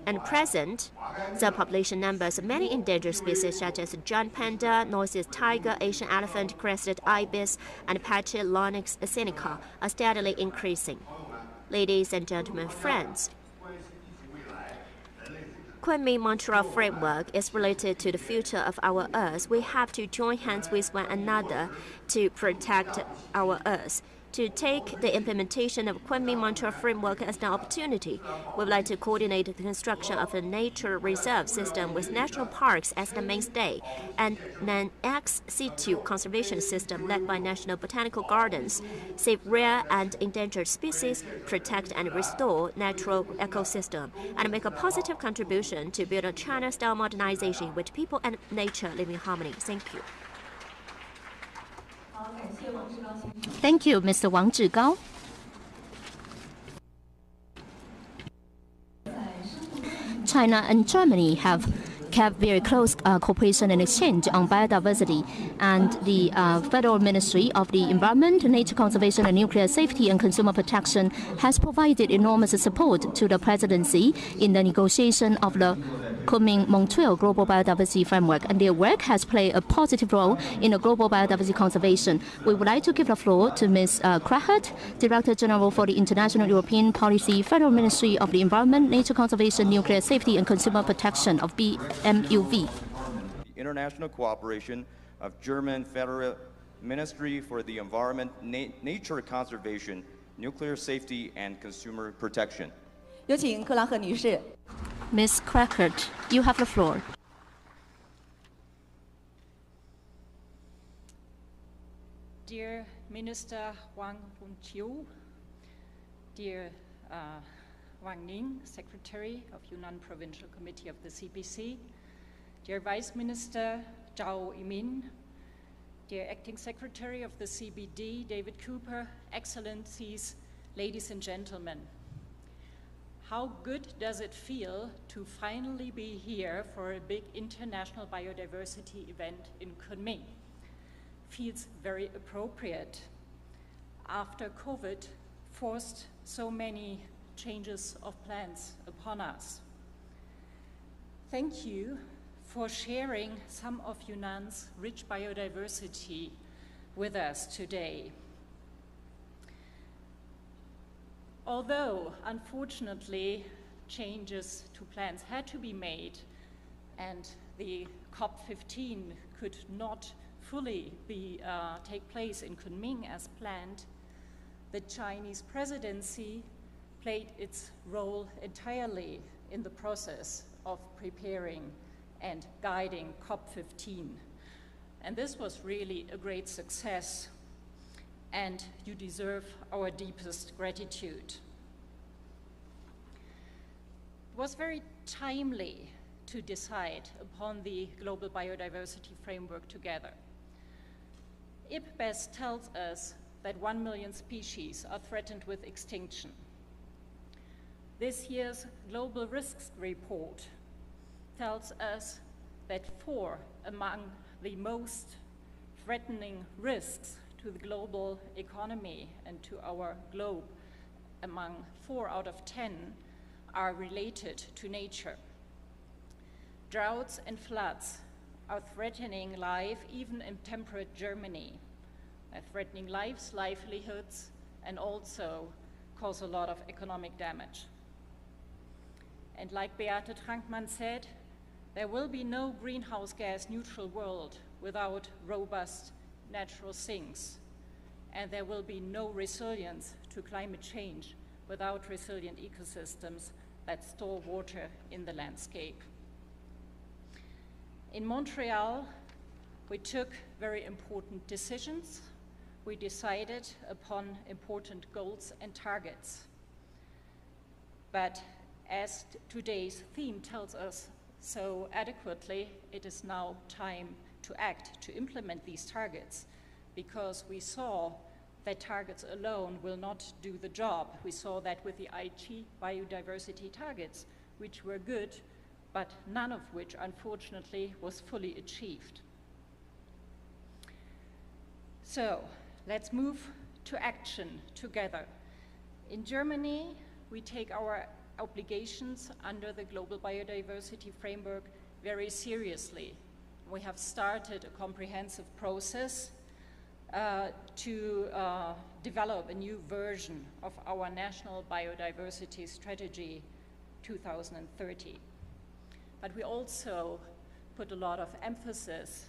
At present, the population numbers of many endangered species such as giant panda, Northeast tiger, Asian elephant, crested ibis, and Pachyonyx seneca are steadily increasing. Ladies and gentlemen, friends, Kunming Montreal Framework is related to the future of our Earth. We have to join hands with one another to protect our Earth. To take the implementation of Kunming Montreal Framework as an opportunity, we would like to coordinate the construction of a nature reserve system with national parks as the mainstay and an ex situ conservation system led by national botanical gardens, save rare and endangered species, protect and restore natural ecosystem, and make a positive contribution to build a China-style modernization with people and nature live in harmony. Thank you. Thank you, Mr. Wang Zhigao. China and Germany have kept very close cooperation and exchange on biodiversity, and the Federal Ministry of the Environment, Nature Conservation and Nuclear Safety and Consumer Protection has provided enormous support to the presidency in the negotiation of the Kunming Montreal Global Biodiversity Framework, and their work has played a positive role in the global biodiversity conservation. We would like to give the floor to Ms. Krahert, Director General for the International European Policy, Federal Ministry of the Environment, Nature Conservation, Nuclear Safety and Consumer Protection of BMUV. The international cooperation of German Federal Ministry for the Environment, Nature Conservation, Nuclear Safety and Consumer Protection. 有请克拉赫女士。 Ms. Krahert, you have the floor. Dear Minister Wang Runqiu, dear Wang Ning, Secretary of Yunnan Provincial Committee of the CPC, dear Vice Minister Zhao Yimin, dear Acting Secretary of the CBD, David Cooper, Excellencies, ladies and gentlemen. How good does it feel to finally be here for a big international biodiversity event in Kunming? Feels very appropriate after COVID forced so many changes of plans upon us. Thank you for sharing some of Yunnan's rich biodiversity with us today. Although, unfortunately, changes to plans had to be made and the COP15 could not fully take place in Kunming as planned, the Chinese presidency played its role entirely in the process of preparing and guiding COP15. And this was really a great success, and you deserve our deepest gratitude. It was very timely to decide upon the Global Biodiversity Framework together. IPBES tells us that 1 million species are threatened with extinction. This year's Global Risks Report tells us that 4 among the most threatening risks to the global economy and to our globe, among 4 out of 10, are related to nature. Droughts and floods are threatening life even in temperate Germany. They're threatening lives, livelihoods, and also cause a lot of economic damage. And like Beate Trankmann said, there will be no greenhouse gas neutral world without robust natural sinks. And there will be no resilience to climate change without resilient ecosystems that store water in the landscape. In Montreal, we took very important decisions. We decided upon important goals and targets. But as today's theme tells us so adequately, it is now time to act, to implement these targets, because we saw that targets alone will not do the job. We saw that with the IG biodiversity targets, which were good, but none of which, unfortunately, was fully achieved. So, let's move to action together. In Germany, we take our obligations under the Global Biodiversity Framework very seriously. We have started a comprehensive process to develop a new version of our National Biodiversity Strategy 2030. But we also put a lot of emphasis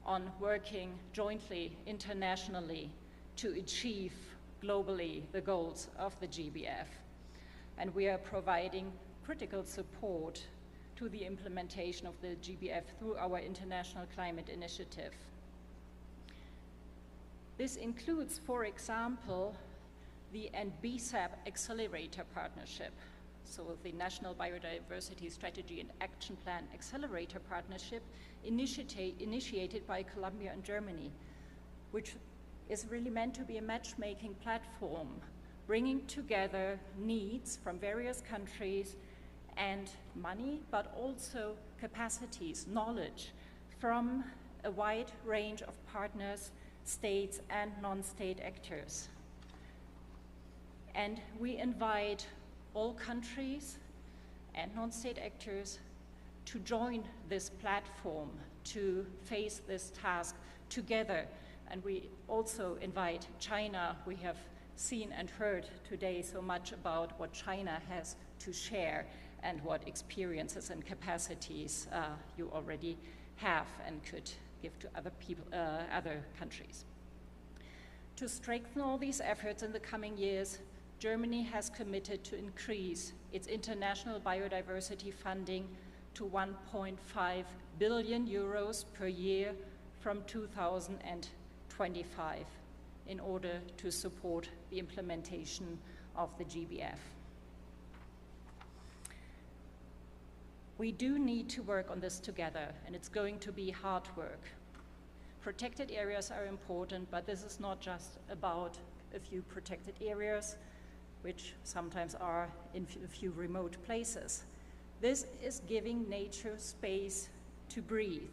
on working jointly, internationally, to achieve globally the goals of the GBF. And we are providing critical support to the implementation of the GBF through our International Climate Initiative. This includes, for example, the NBSAP Accelerator Partnership. So the National Biodiversity Strategy and Action Plan Accelerator Partnership initiated by Colombia and Germany, which is really meant to be a matchmaking platform, bringing together needs from various countries and money, but also capacities, knowledge from a wide range of partners, states and non-state actors. And we invite all countries and non-state actors to join this platform to face this task together. And we also invite China. We have seen and heard today so much about what China has to share and what experiences and capacities you already have and could give to other people, other countries. To strengthen all these efforts in the coming years, Germany has committed to increase its international biodiversity funding to 1.5 billion euros per year from 2025 in order to support the implementation of the GBF. We do need to work on this together, and it's going to be hard work. Protected areas are important, but this is not just about a few protected areas, which sometimes are in a few remote places. This is giving nature space to breathe.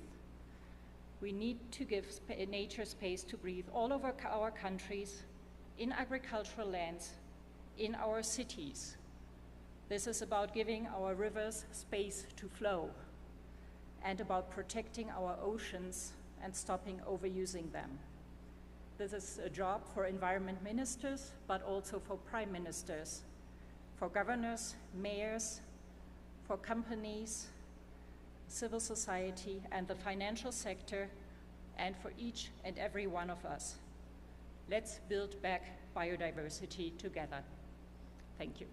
We need to give nature space to breathe all over our countries, in agricultural lands, in our cities. This is about giving our rivers space to flow and about protecting our oceans and stopping overusing them. This is a job for environment ministers, but also for prime ministers, for governors, mayors, for companies, civil society, and the financial sector, and for each and every one of us. Let's build back biodiversity together. Thank you.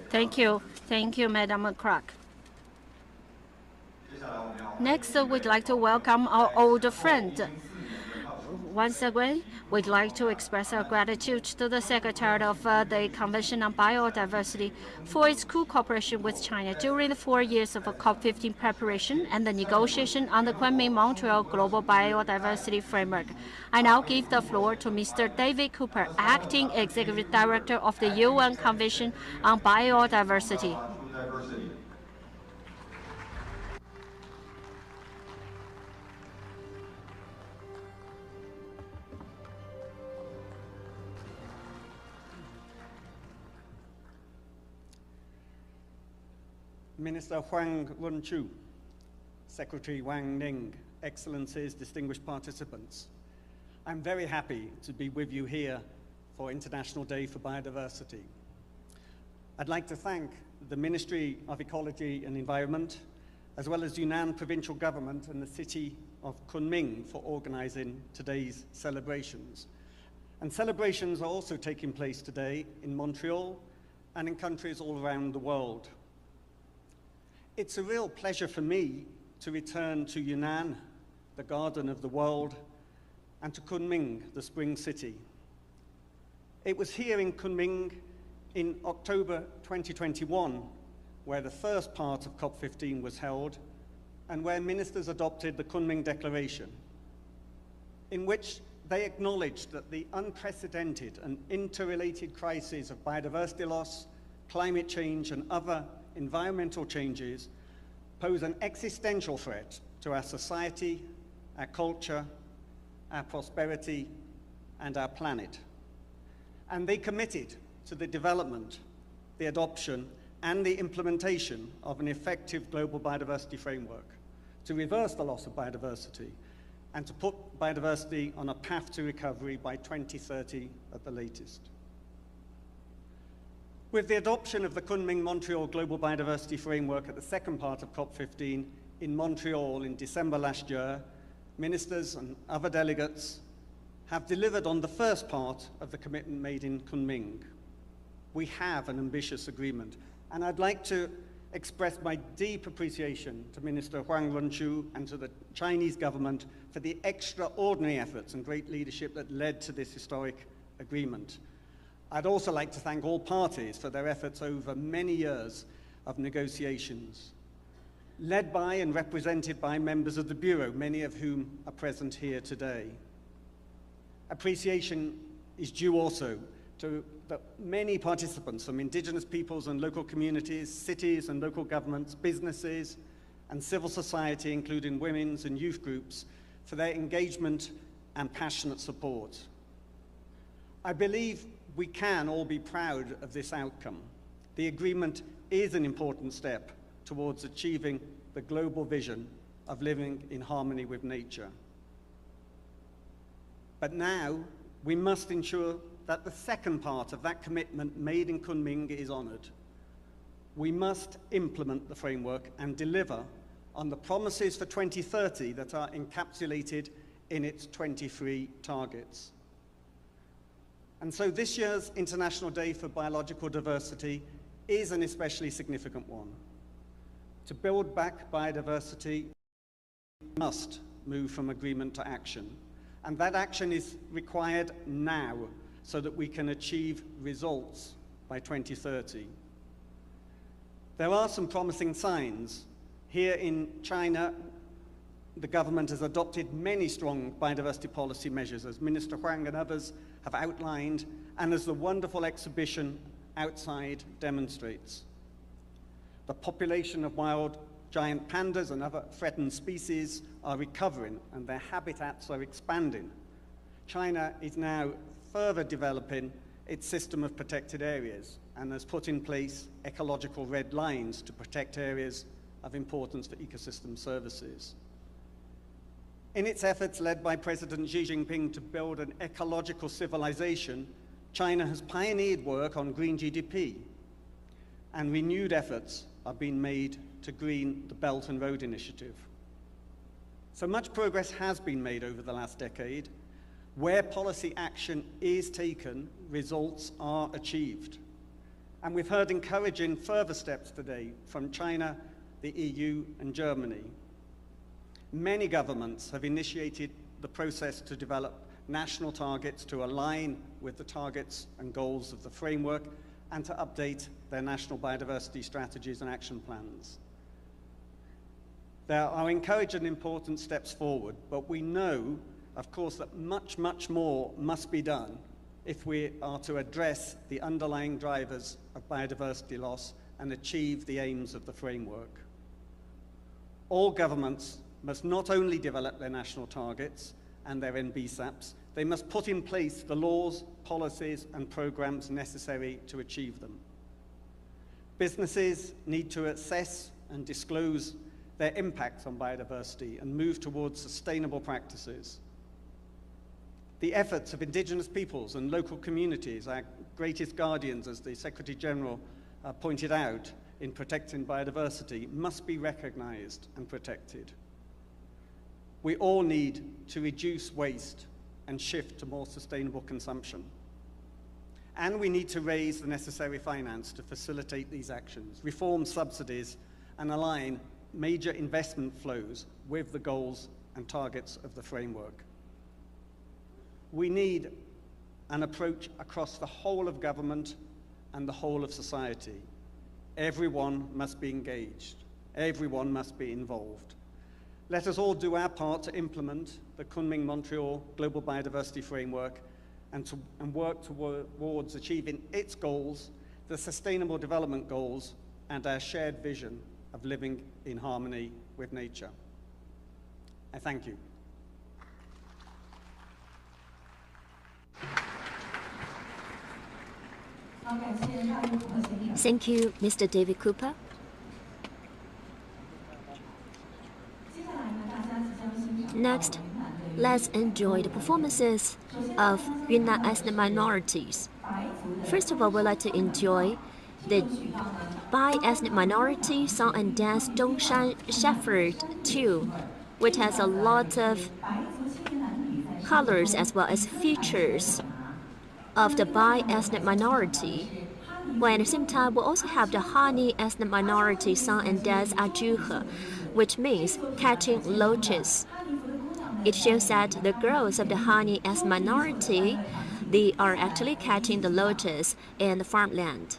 Thank you. Thank you, Madam Crack. Next, we'd like to welcome our old friend, Once again, we'd like to express our gratitude to the Secretary of the Convention on Biodiversity for its cooperation with China during the 4 years of COP15 preparation and the negotiation on the Kunming Montreal Global Biodiversity Framework. I now give the floor to Mr. David Cooper, Acting Executive Director of the UN Convention on Biodiversity. Minister Huang Wenqiu, Secretary Wang Ning, Excellencies, distinguished participants, I'm very happy to be with you here for International Day for Biodiversity. I'd like to thank the Ministry of Ecology and Environment, as well as Yunnan Provincial Government and the city of Kunming for organizing today's celebrations. And celebrations are also taking place today in Montreal and in countries all around the world. It's a real pleasure for me to return to Yunnan, the garden of the world, and to Kunming, the spring city. It was here in Kunming in October 2021 where the first part of COP15 was held and where ministers adopted the Kunming Declaration, in which they acknowledged that the unprecedented and interrelated crises of biodiversity loss, climate change, and other environmental changes pose an existential threat to our society, our culture, our prosperity, and our planet. And they committed to the development, the adoption, and the implementation of an effective global biodiversity framework to reverse the loss of biodiversity and to put biodiversity on a path to recovery by 2030 at the latest. With the adoption of the Kunming Montreal Global Biodiversity Framework at the second part of COP15 in Montreal in December last year, ministers and other delegates have delivered on the first part of the commitment made in Kunming. We have an ambitious agreement, and I'd like to express my deep appreciation to Minister Huang Wenqiu and to the Chinese government for the extraordinary efforts and great leadership that led to this historic agreement. I'd also like to thank all parties for their efforts over many years of negotiations, led by and represented by members of the Bureau, many of whom are present here today. Appreciation is due also to the many participants from indigenous peoples and local communities, cities and local governments, businesses, and civil society, including women's and youth groups, for their engagement and passionate support. I believe we can all be proud of this outcome. The agreement is an important step towards achieving the global vision of living in harmony with nature. But now we must ensure that the second part of that commitment made in Kunming is honored. We must implement the framework and deliver on the promises for 2030 that are encapsulated in its 23 targets. And so this year's International Day for Biological Diversity is an especially significant one. To build back biodiversity, we must move from agreement to action. And that action is required now so that we can achieve results by 2030. There are some promising signs. Here in China, the government has adopted many strong biodiversity policy measures, as Minister Huang and others have outlined, and as the wonderful exhibition outside demonstrates. The population of wild giant pandas and other threatened species are recovering and their habitats are expanding. China is now further developing its system of protected areas and has put in place ecological red lines to protect areas of importance for ecosystem services. In its efforts led by President Xi Jinping to build an ecological civilization, China has pioneered work on green GDP, and renewed efforts are being made to green the Belt and Road Initiative. So much progress has been made over the last decade. Where policy action is taken, results are achieved. And we've heard encouraging further steps today from China, the EU, and Germany. Many governments have initiated the process to develop national targets to align with the targets and goals of the framework, and to update their national biodiversity strategies and action plans. There are encouraging and important steps forward, but we know, of course, that much, much more must be done if we are to address the underlying drivers of biodiversity loss and achieve the aims of the framework. All governments must not only develop their national targets and their NBSAPs, they must put in place the laws, policies, and programs necessary to achieve them. Businesses need to assess and disclose their impacts on biodiversity and move towards sustainable practices. The efforts of Indigenous peoples and local communities, our greatest guardians, as the Secretary-General pointed out, in protecting biodiversity, must be recognized and protected. We all need to reduce waste and shift to more sustainable consumption. And we need to raise the necessary finance to facilitate these actions, reform subsidies, and align major investment flows with the goals and targets of the framework. We need an approach across the whole of government and the whole of society. Everyone must be engaged. Everyone must be involved. Let us all do our part to implement the Kunming Montreal Global Biodiversity Framework and work towards achieving its goals, the Sustainable Development Goals, and our shared vision of living in harmony with nature. I thank you. Thank you, Mr. David Cooper. Next, let's enjoy the performances of Yunnan ethnic minorities. First of all, we'd like to enjoy the bi-ethnic minority song and dance Zhongshan Shepherd 2, which has a lot of colors as well as features of the bi-ethnic minority. While at the same time, we'll also have the Han ethnic minority song and dance Azhuhe, which means catching loaches. It shows that the girls of the Han ethnic minority, they are actually catching the loaches in the farmland.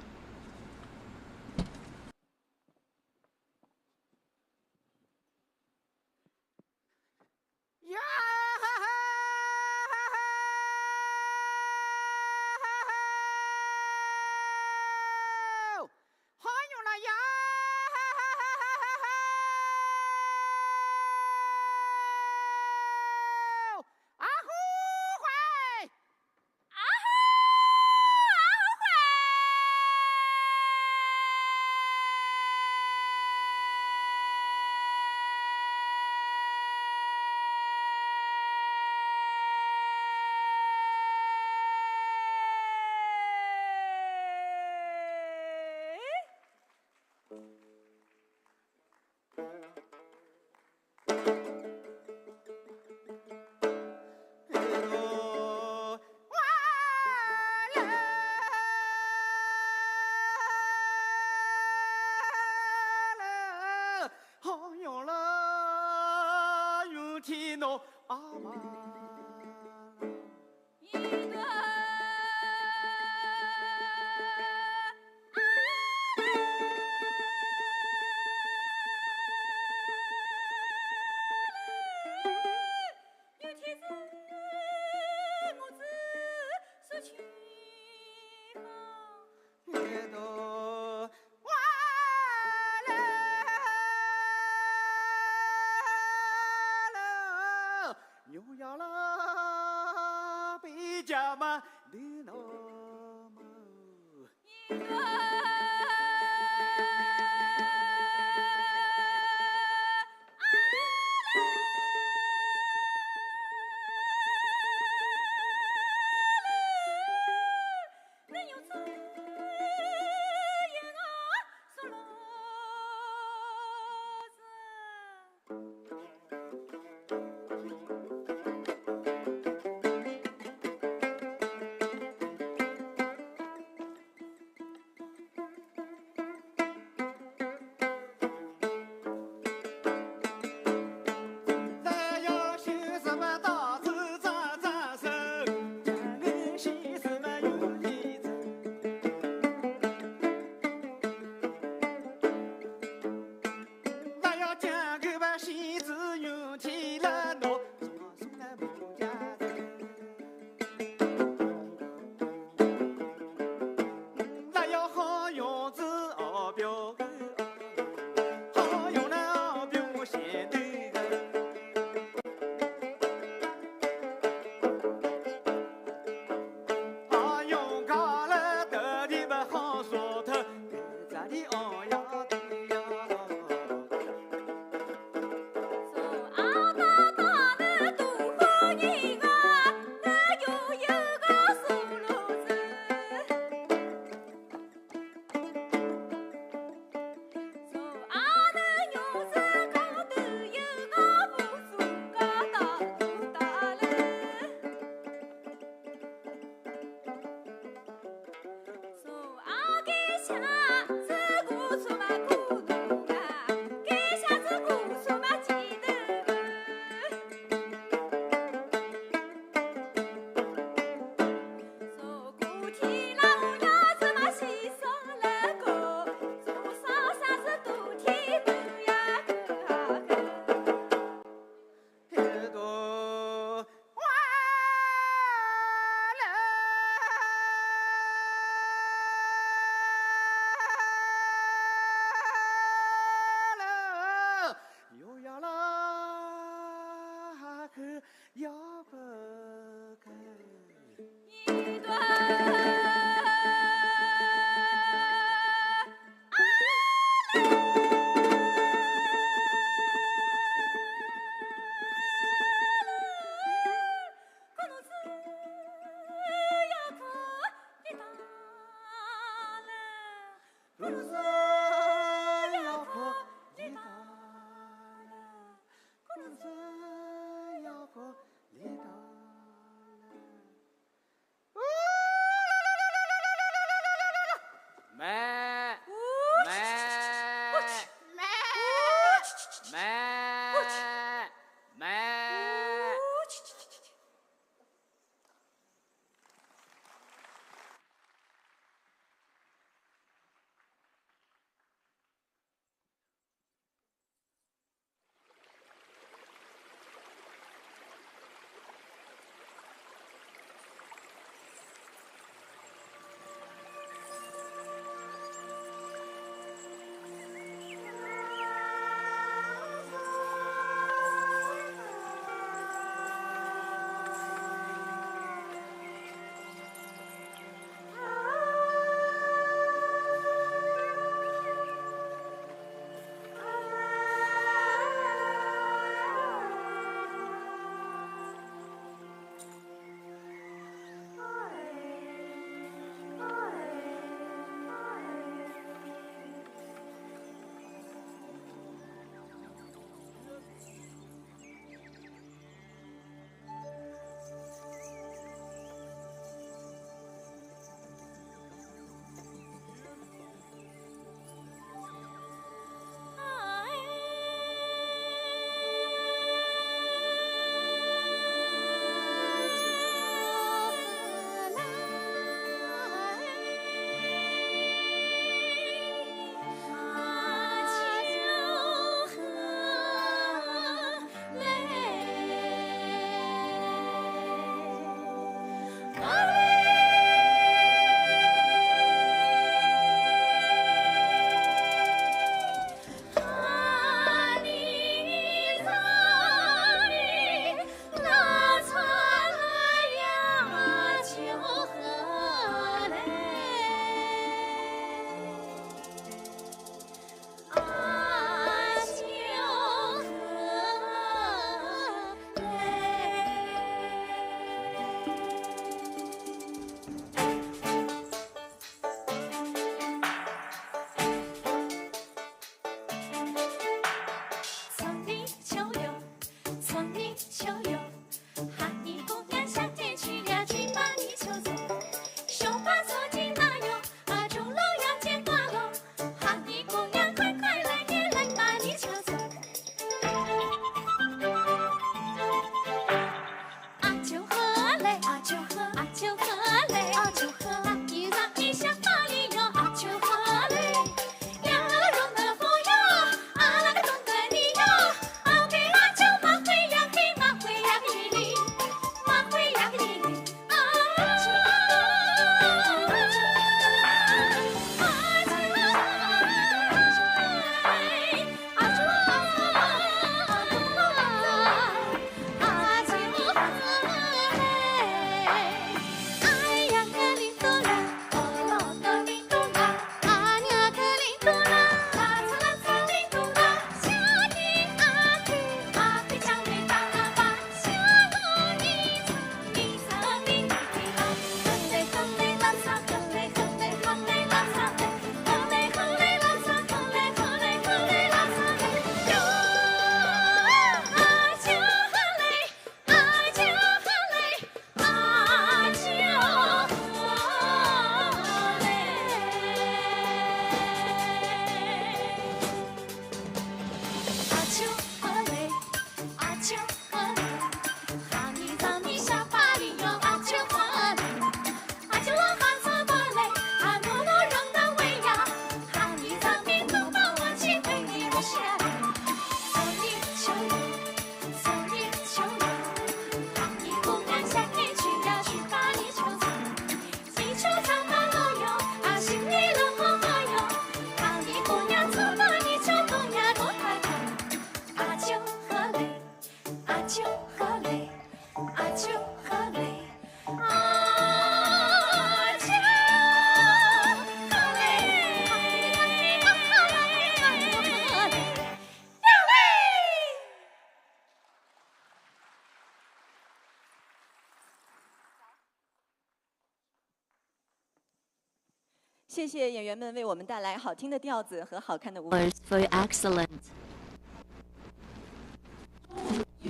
谢谢演员们为我们带来好听的调子和好看的舞蹈。 Very excellent.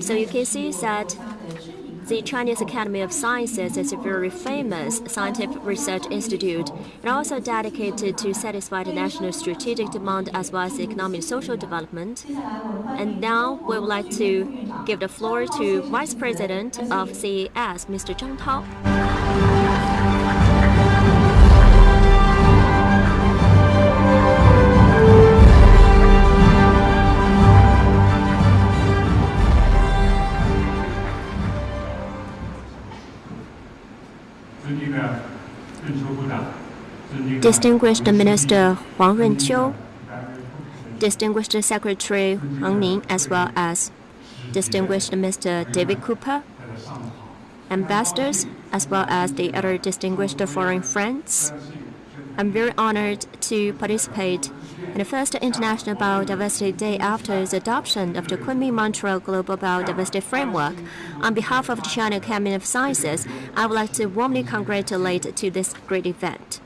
So you can see that the Chinese Academy of Sciences is a very famous scientific research institute and also dedicated to satisfy the national strategic demand as well as economic and social development. And now we would like to give the floor to Vice President of CES, Mr. Zhang Tao. 尊敬的任秋部长，尊敬的 Distinguished Minister Huang Renqiu, Distinguished Secretary Hang Ning, as well as Distinguished Mr. David Cooper, ambassadors, as well as the other distinguished foreign friends. I'm very honored to participate in the first International Biodiversity Day after the adoption of the Kunming Montreal Global Biodiversity Framework. On behalf of the China Academy of Sciences, I would like to warmly congratulate to this great event.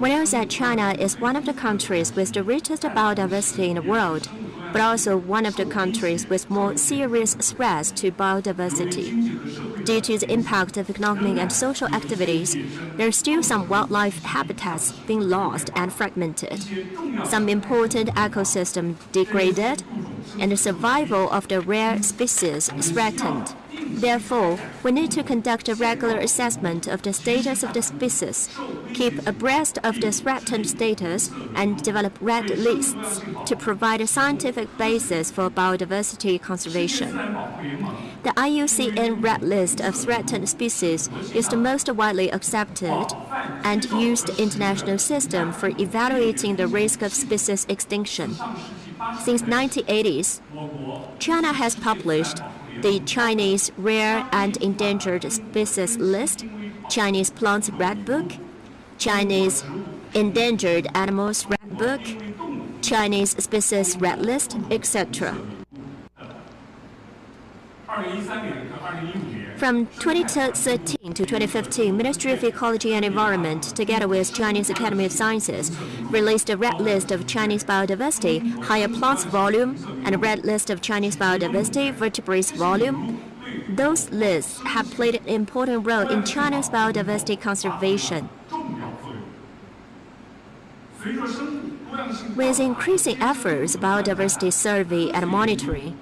We know that China is one of the countries with the richest biodiversity in the world, but also one of the countries with more serious threats to biodiversity. Due to the impact of economic and social activities, there are still some wildlife habitats being lost and fragmented, some important ecosystems degraded, and the survival of the rare species threatened. Therefore, we need to conduct a regular assessment of the status of the species, keep abreast of the threatened status, and develop red lists to provide a scientific basis for biodiversity conservation. The IUCN Red List of Threatened Species is the most widely accepted and used international system for evaluating the risk of species extinction. Since 1980s, China has published the Chinese Rare and Endangered Species List, Chinese Plants Red Book, Chinese Endangered Animals Red Book, Chinese Species Red List, etc. From 2013 to 2015, Ministry of Ecology and Environment, together with Chinese Academy of Sciences, released a red list of Chinese biodiversity, higher plants volume, and a red list of Chinese biodiversity, vertebrates volume. Those lists have played an important role in China's biodiversity conservation. With increasing efforts, biodiversity survey and monitoring,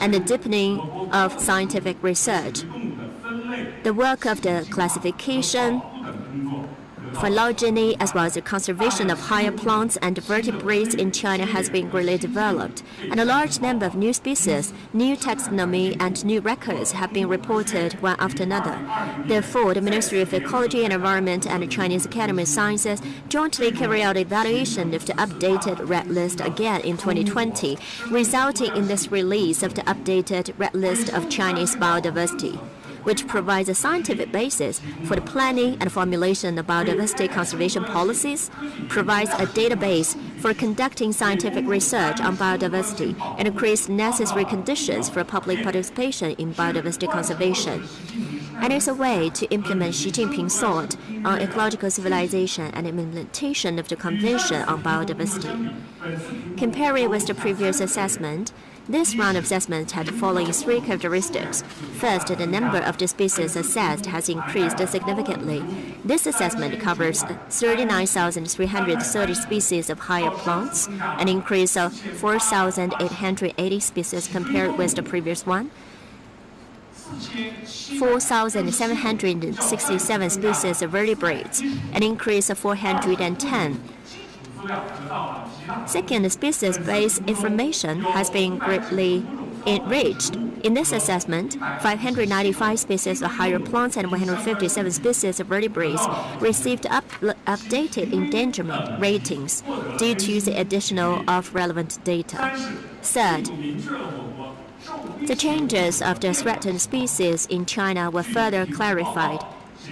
and the deepening of scientific research, the work of the classification, phylogeny, as well as the conservation of higher plants and vertebrates in China has been greatly developed, and a large number of new species, new taxonomy, and new records have been reported one after another. Therefore, the Ministry of Ecology and Environment and the Chinese Academy of Sciences jointly carry out evaluation of the updated red list again in 2020, resulting in this release of the updated red list of Chinese biodiversity, which provides a scientific basis for the planning and formulation of biodiversity conservation policies, provides a database for conducting scientific research on biodiversity, and creates necessary conditions for public participation in biodiversity conservation. And is a way to implement Xi Jinping's thought on ecological civilization and implementation of the Convention on Biodiversity. Comparing with the previous assessment, This round of assessment had the following three characteristics. First, the number of the species assessed has increased significantly. This assessment covers 39,330 species of higher plants, an increase of 4,880 species compared with the previous one. 4,767 species of vertebrates, an increase of 410. Second, species-based information has been greatly enriched. In this assessment, 595 species of higher plants and 157 species of vertebrates received updated endangerment ratings due to the additional of relevant data. Third, the changes of the threatened species in China were further clarified.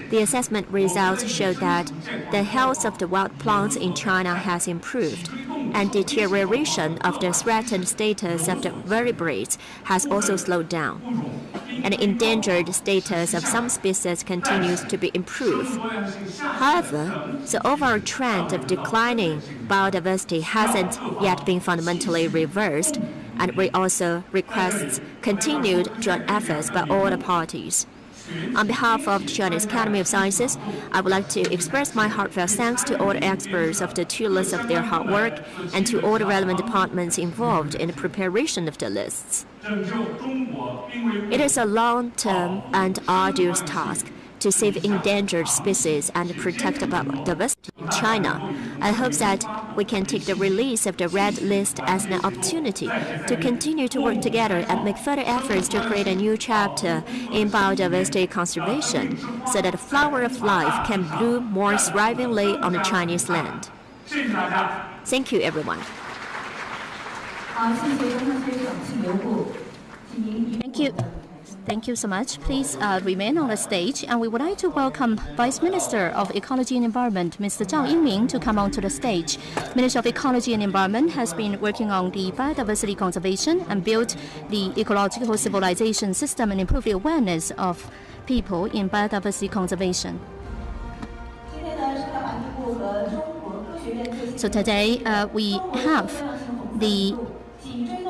The assessment results showed that the health of the wild plants in China has improved, and deterioration of the threatened status of the vertebrates has also slowed down. And the endangered status of some species continues to be improved. However, the overall trend of declining biodiversity hasn't yet been fundamentally reversed, and we also request continued joint efforts by all the parties. On behalf of the Chinese Academy of Sciences, I would like to express my heartfelt thanks to all the experts of the two lists of their hard work and to all the relevant departments involved in the preparation of the lists. It is a long-term and arduous task to save endangered species and protect biodiversity in China. I hope that we can take the release of the Red List as an opportunity to continue to work together and make further efforts to create a new chapter in biodiversity conservation so that the flower of life can bloom more thrivingly on the Chinese land. Thank you, everyone. Thank you. Thank you so much. Please remain on the stage, and we would like to welcome Vice Minister of Ecology and Environment, Mr. Zhao Yingming, to come onto the stage. Minister of Ecology and Environment has been working on the biodiversity conservation and built the ecological civilization system and improve the awareness of people in biodiversity conservation. So today we have the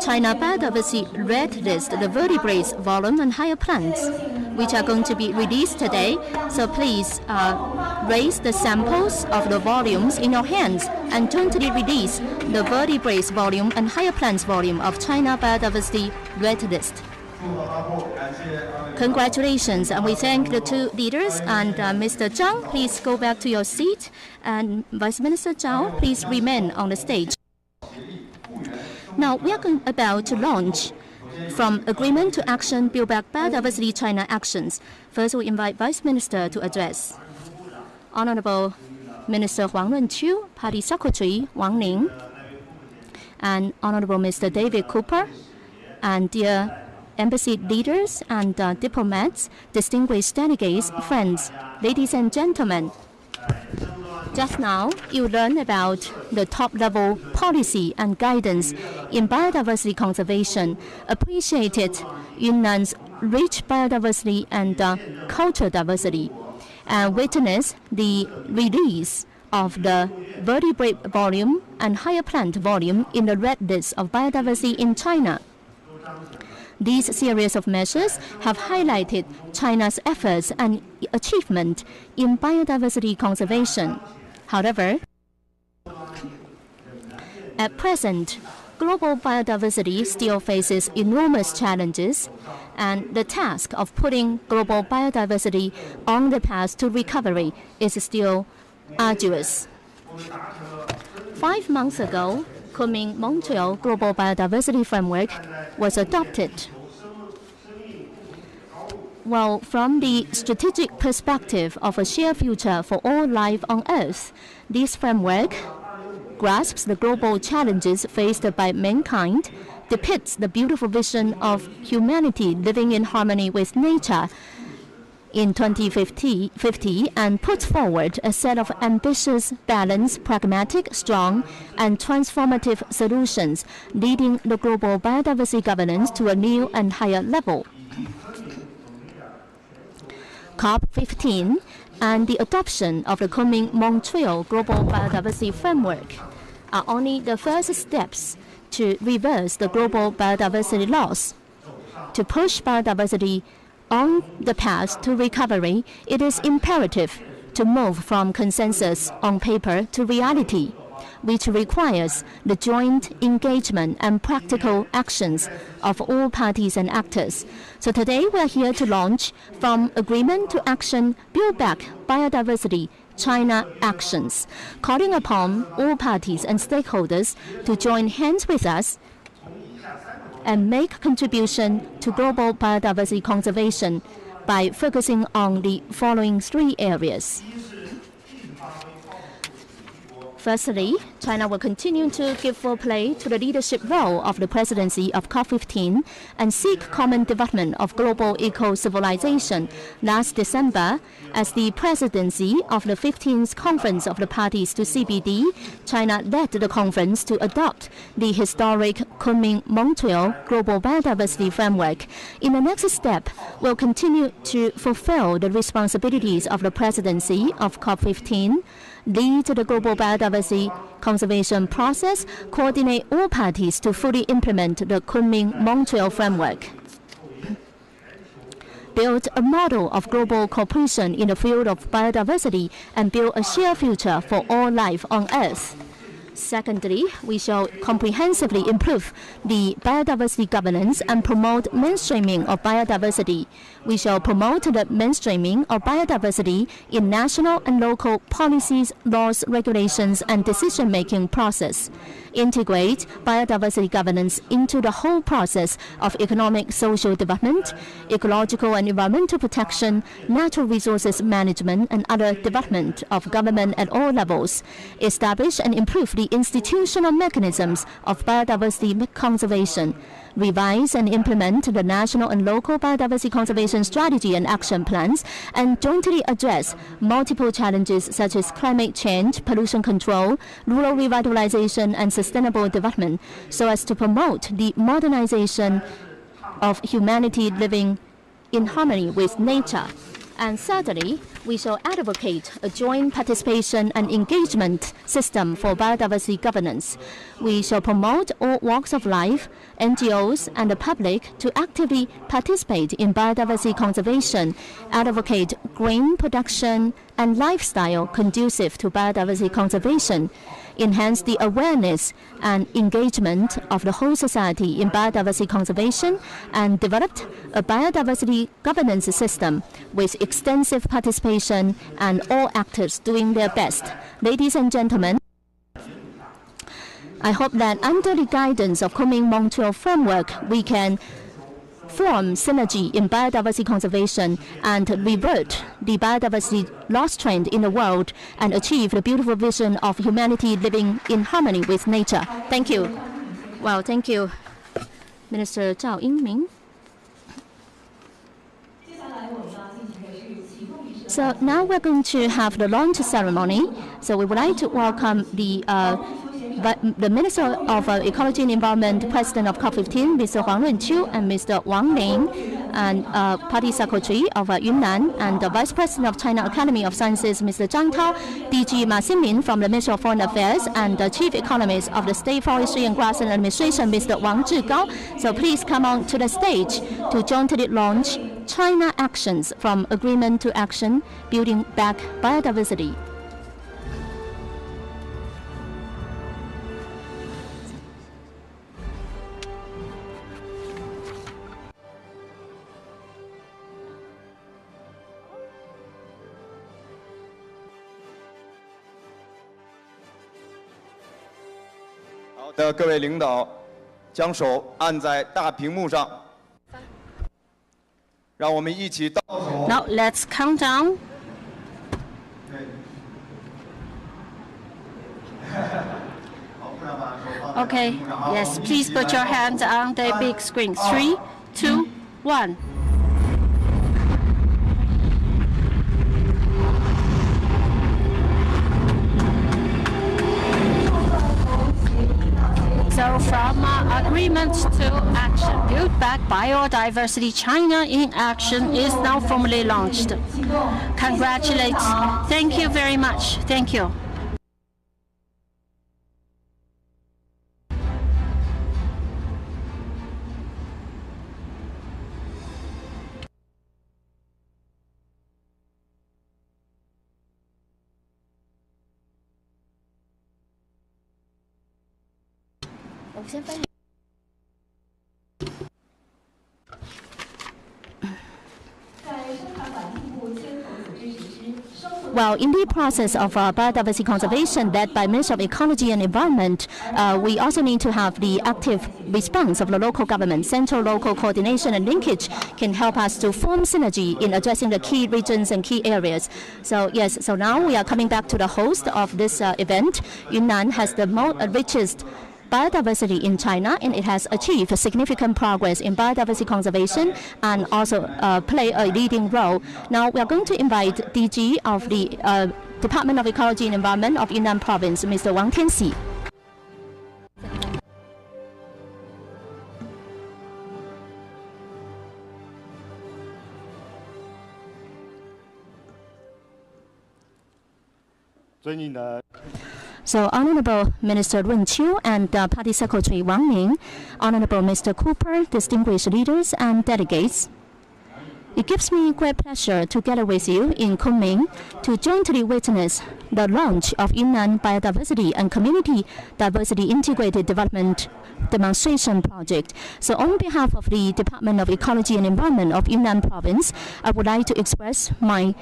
China Biodiversity Red List, the vertebrates volume and higher plants, which are going to be released today. So please raise the samples of the volumes in your hands and jointly release the vertebrates volume and higher plants volume of China Biodiversity Red List. Congratulations, and we thank the two leaders. And Mr. Zhang, please go back to your seat. And Vice Minister Zhao, please remain on the stage. Now, we are about to launch From Agreement to Action, Build Back Biodiversity China Actions. First, we invite Vice Minister to address. Honorable Minister Huang Lunqiu, Party Secretary Wang Ning, and Honorable Mr. David Cooper, and dear embassy leaders and diplomats, distinguished delegates, friends, ladies and gentlemen. Just now, you learned about the top-level policy and guidance in biodiversity conservation, appreciated Yunnan's rich biodiversity and cultural diversity, and witnessed the release of the vertebrate volume and higher plant volume in the Red List of biodiversity in China. These series of measures have highlighted China's efforts and achievement in biodiversity conservation. However, at present, global biodiversity still faces enormous challenges, and the task of putting global biodiversity on the path to recovery is still arduous. 5 months ago, Kunming Montreal Global Biodiversity Framework was adopted. Well, from the strategic perspective of a shared future for all life on Earth, this framework grasps the global challenges faced by mankind, depicts the beautiful vision of humanity living in harmony with nature in 2050, and puts forward a set of ambitious, balanced, pragmatic, strong, and transformative solutions, leading the global biodiversity governance to a new and higher level. COP15 and the adoption of the Kunming Montreal Global Biodiversity Framework are only the first steps to reverse the global biodiversity loss. To push biodiversity on the path to recovery, it is imperative to move from consensus on paper to reality, which requires the joint engagement and practical actions of all parties and actors. So today we are here to launch From Agreement to Action, Build Back Biodiversity, China Actions, calling upon all parties and stakeholders to join hands with us and make a contribution to global biodiversity conservation by focusing on the following 3 areas. Firstly, China will continue to give full play to the leadership role of the presidency of COP15 and seek common development of global eco-civilization. Last December, as the presidency of the 15th Conference of the Parties to CBD, China led the conference to adopt the historic Kunming Montreal Global Biodiversity Framework. In the next step, we'll continue to fulfill the responsibilities of the presidency of COP15, lead the global biodiversity conservation process, coordinate all parties to fully implement the Kunming Montreal Framework, build a model of global cooperation in the field of biodiversity, and build a shared future for all life on Earth. Secondly, we shall comprehensively improve the biodiversity governance and promote mainstreaming of biodiversity. We shall promote the mainstreaming of biodiversity in national and local policies, laws, regulations, and decision-making process. Integrate biodiversity governance into the whole process of economic, social development, ecological and environmental protection, natural resources management, and other development of government at all levels. Establish and improve the institutional mechanisms of biodiversity conservation. Revise and implement the national and local biodiversity conservation strategy and action plans, and jointly address multiple challenges such as climate change, pollution control, rural revitalization, and sustainable development, so as to promote the modernization of humanity living in harmony with nature. And thirdly, we shall advocate a joint participation and engagement system for biodiversity governance. We shall promote all walks of life, NGOs, and the public to actively participate in biodiversity conservation, advocate green production and lifestyle conducive to biodiversity conservation, enhance the awareness and engagement of the whole society in biodiversity conservation, and developed a biodiversity governance system with extensive participation and all actors doing their best. Ladies and gentlemen, I hope that under the guidance of Kunming Montreal Framework, we can form synergy in biodiversity conservation and revert the biodiversity loss trend in the world and achieve the beautiful vision of humanity living in harmony with nature. Thank you. Well, thank you, Minister Zhao Yingming. So now we're going to have the launch ceremony. So we would like to welcome the Minister of Ecology and Environment, President of COP15, Mr. Huang Runqiu, and Mr. Wang Ning, and Party Secretary of Yunnan, and the Vice President of China Academy of Sciences, Mr. Zhang Tao, DG Ma Xinmin from the Ministry of Foreign Affairs, and the Chief Economist of the State Forestry and Grassland Administration, Mr. Wang Zhigao. So please come on to the stage to jointly launch China Actions, From Agreement to Action, Building Back Biodiversity.好的，各位领导，将手按在大屏幕上，让我们一起倒数。Now let's count down. Okay, yes, please put your hands on the big screen. 3, 2, 1. So from agreement to action, Build Back Biodiversity China in Action is now formally launched. Congratulations. Thank you very much. Thank you. Well, in the process of biodiversity conservation led by Ministry of Ecology and Environment, we also need to have the active response of the local government. Central local coordination and linkage can help us to form synergy in addressing the key regions and key areas. So yes, so now we are coming back to the host of this event. Yunnan has the richest biodiversity in China, and it has achieved significant progress in biodiversity conservation and also play a leading role. Now we are going to invite DG of the Department of Ecology and Environment of Yunnan Province, Mr. Wang Tianxi. So, Honorable Minister Wen Qiu and Party Secretary Wang Ning, Honorable Mr. Cooper, distinguished leaders and delegates, it gives me great pleasure together with you in Kunming to jointly witness the launch of Yunnan Biodiversity and Community Diversity Integrated Development Demonstration Project. So on behalf of the Department of Ecology and Environment of Yunnan Province, I would like to express my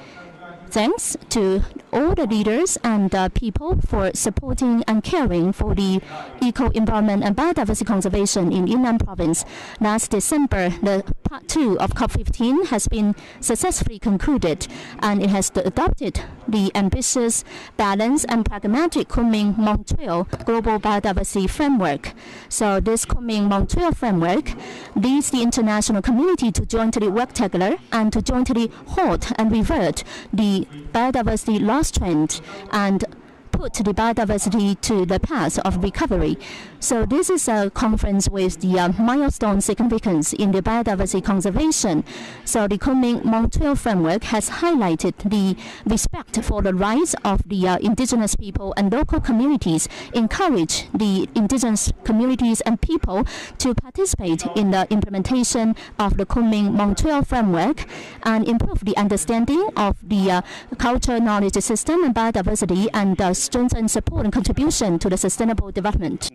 thanks to all the leaders and people for supporting and caring for the eco-environment and biodiversity conservation in Yunnan Province. Last December, the Part 2 of COP15 has been successfully concluded, and it has adopted the ambitious, balanced, and pragmatic Kunming Montreal Global Biodiversity Framework. So this Kunming Montreal Framework leads the international community to jointly work together and to jointly halt and revert the biodiversity loss trend and put the biodiversity to the path of recovery. So this is a conference with the milestone significance in the biodiversity conservation. So the Kunming Montreal Framework has highlighted the respect for the rights of the indigenous people and local communities, encourage the indigenous communities and people to participate in the implementation of the Kunming Montreal Framework and improve the understanding of the cultural knowledge system and biodiversity and strengthen support and contribution to the sustainable development.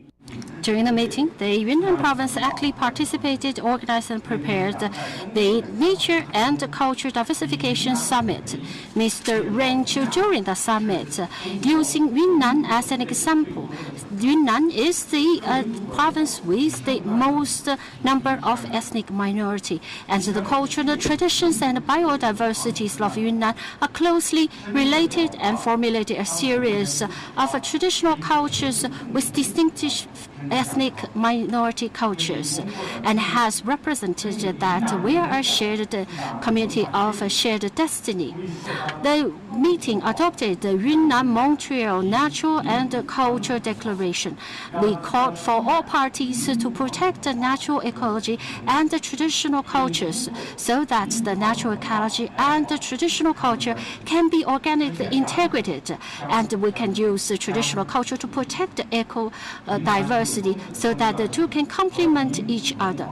During the meeting, the Yunnan Province actively participated, organized, and prepared the Nature and Culture Diversification Summit. Mr. Ren Qiu during the summit, using Yunnan as an example. Yunnan is the province with the most number of ethnic minority, and the cultural traditions and biodiversities of Yunnan are closely related, and formulated a series of traditional cultures with distinctive ethnic minority cultures, and has represented that we are a shared community of a shared destiny. The meeting adopted the Yunnan Montreal Natural and Cultural Declaration. We called for all parties to protect the natural ecology and the traditional cultures so that the natural ecology and the traditional culture can be organically integrated, and we can use the traditional culture to protect the eco-diversity so that the two can complement each other.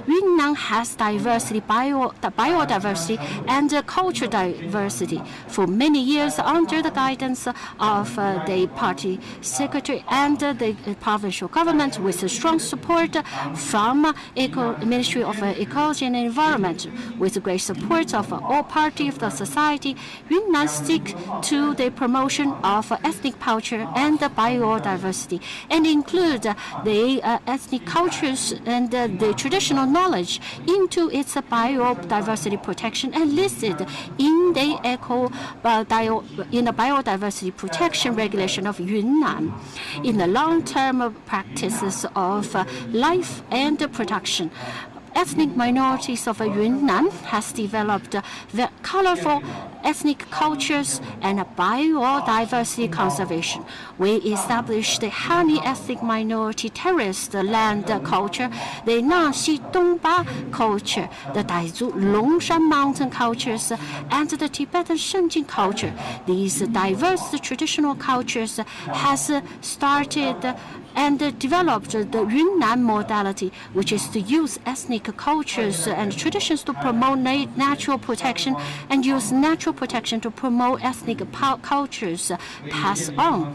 Yunnan has diversity, biodiversity, and cultural diversity. For many years, under the guidance of the party secretary and the provincial government, with strong support from Ministry of Ecology and Environment, with great support of all parties of the society, Yunnan stick to the promotion of ethnic culture and biodiversity, and include the ethnic cultures and the traditional knowledge into its biodiversity protection, and listed in the biodiversity protection regulation of Yunnan in the long-term practices of life and production. Ethnic minorities of Yunnan has developed the colorful ethnic cultures and biodiversity conservation. We established the Hani ethnic minority terraced land culture, the Nanxi Dongba culture, the Daizu Longshan mountain cultures, and the Tibetan Shenjing culture. These diverse traditional cultures has started and developed the Yunnan modality, which is to use ethnic cultures and traditions to promote natural protection and use natural protection to promote ethnic cultures pass on.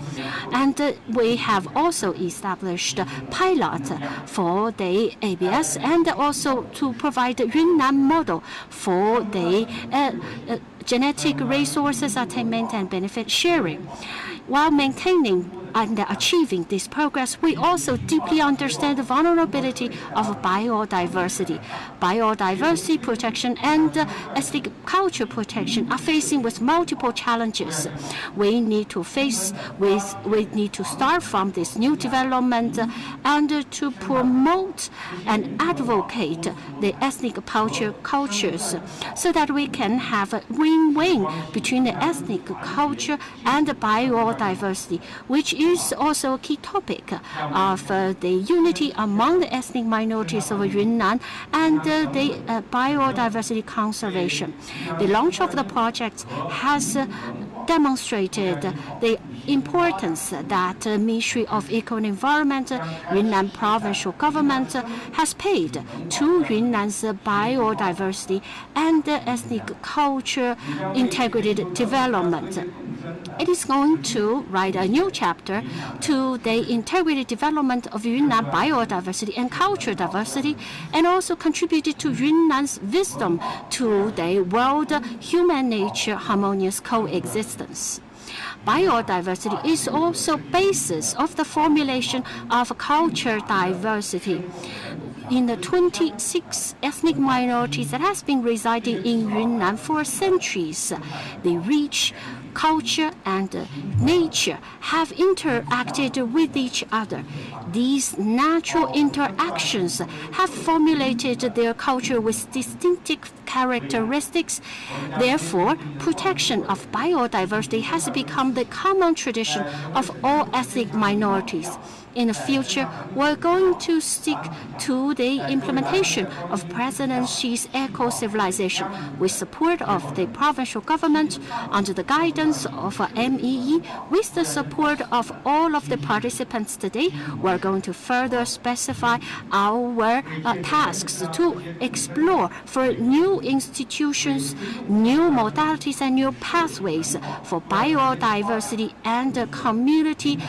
And we have also established pilot for the ABS and also to provide Yunnan model for the genetic resources attainment and benefit sharing. While maintaining and achieving this progress, we also deeply understand the vulnerability of biodiversity. Biodiversity protection and ethnic culture protection are facing with multiple challenges. We need to start from this new development and to promote and advocate the ethnic cultures so that we can have a win-win between the ethnic culture and the biodiversity, which is also a key topic of the unity among the ethnic minorities of Yunnan and the biodiversity conservation. The launch of the project has demonstrated the importance that Ministry of Eco and Environment, Yunnan provincial government has paid to Yunnan's biodiversity and ethnic culture integrated development. It is going to write a new chapter to the integrated development of Yunnan biodiversity and cultural diversity, and also contributed to Yunnan's wisdom to the world human-nature harmonious coexistence. Biodiversity is also basis of the formulation of culture diversity. In the 26 ethnic minorities that has been residing in Yunnan for centuries, the rich culture and nature have interacted with each other. These natural interactions have formulated their culture with distinctive characteristics. Therefore, protection of biodiversity has become the common tradition of all ethnic minorities. In the future, we're going to stick to the implementation of President Xi's eco-civilization with support of the provincial government under the guidance of MEE. With the support of all of the participants today, we're going to further specify our tasks to explore for new institutions, new modalities, and new pathways for biodiversity and community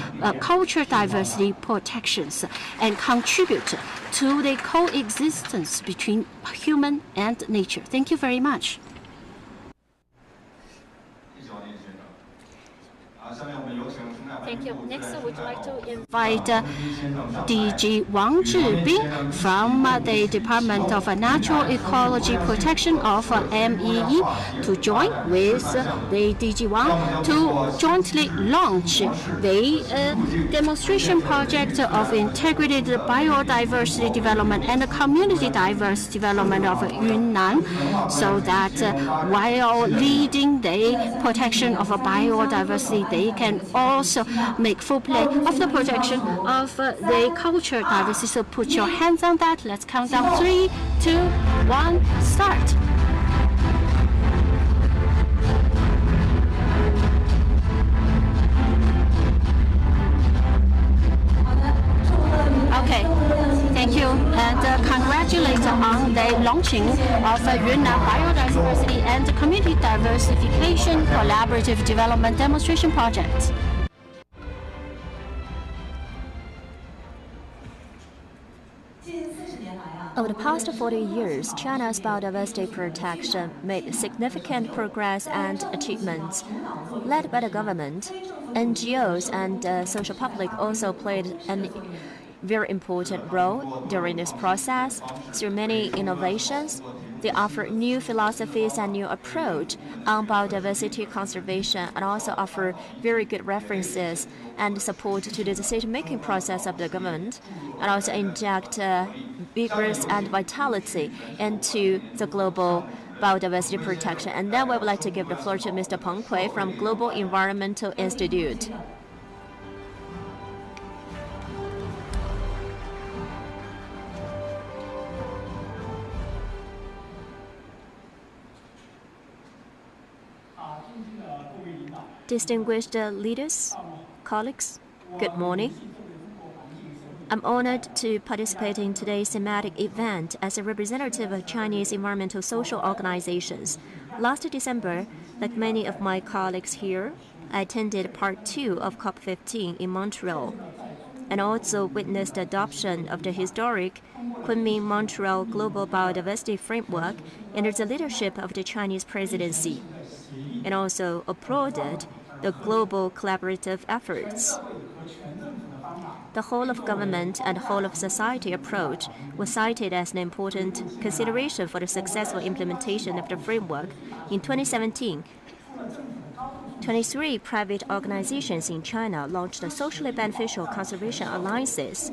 culture diversity protections, and contribute to the coexistence between human and nature. Thank you very much. Thank you. Next, I would like to invite DG Wang Zhibing from the Department of Natural Ecology Protection of MEE to join with the DG Wang to jointly launch the demonstration project of integrated biodiversity development and community diverse development of Yunnan, so that while leading the protection of biodiversity, they can also make full play of the protection of the culture diversity. So put your hands on that. Let's count down 3, 2, 1, start. Okay, thank you, and congratulations on the launching of Yunnan Biodiversity and Community Diversification Collaborative Development Demonstration Project. Over the past 40 years, China's biodiversity protection made significant progress and achievements. Led by the government, NGOs and social public also played a very important role during this process. Through many innovations, they offer new philosophies and new approach on biodiversity conservation, and also offer very good references and support to the decision-making process of the government, and also inject vigorous and vitality into the global biodiversity protection. And then we would like to give the floor to Mr. Peng Kui from Global Environmental Institute. Distinguished leaders, colleagues, good morning. I'm honored to participate in today's thematic event as a representative of Chinese environmental social organizations. Last December, like many of my colleagues here, I attended Part 2 of COP15 in Montreal and also witnessed the adoption of the historic Kunming Montreal Global Biodiversity Framework under the leadership of the Chinese Presidency, and also applauded the global collaborative efforts. The whole of government and whole of society approach was cited as an important consideration for the successful implementation of the framework. In 2017, 23 private organizations in China launched socially beneficial conservation alliances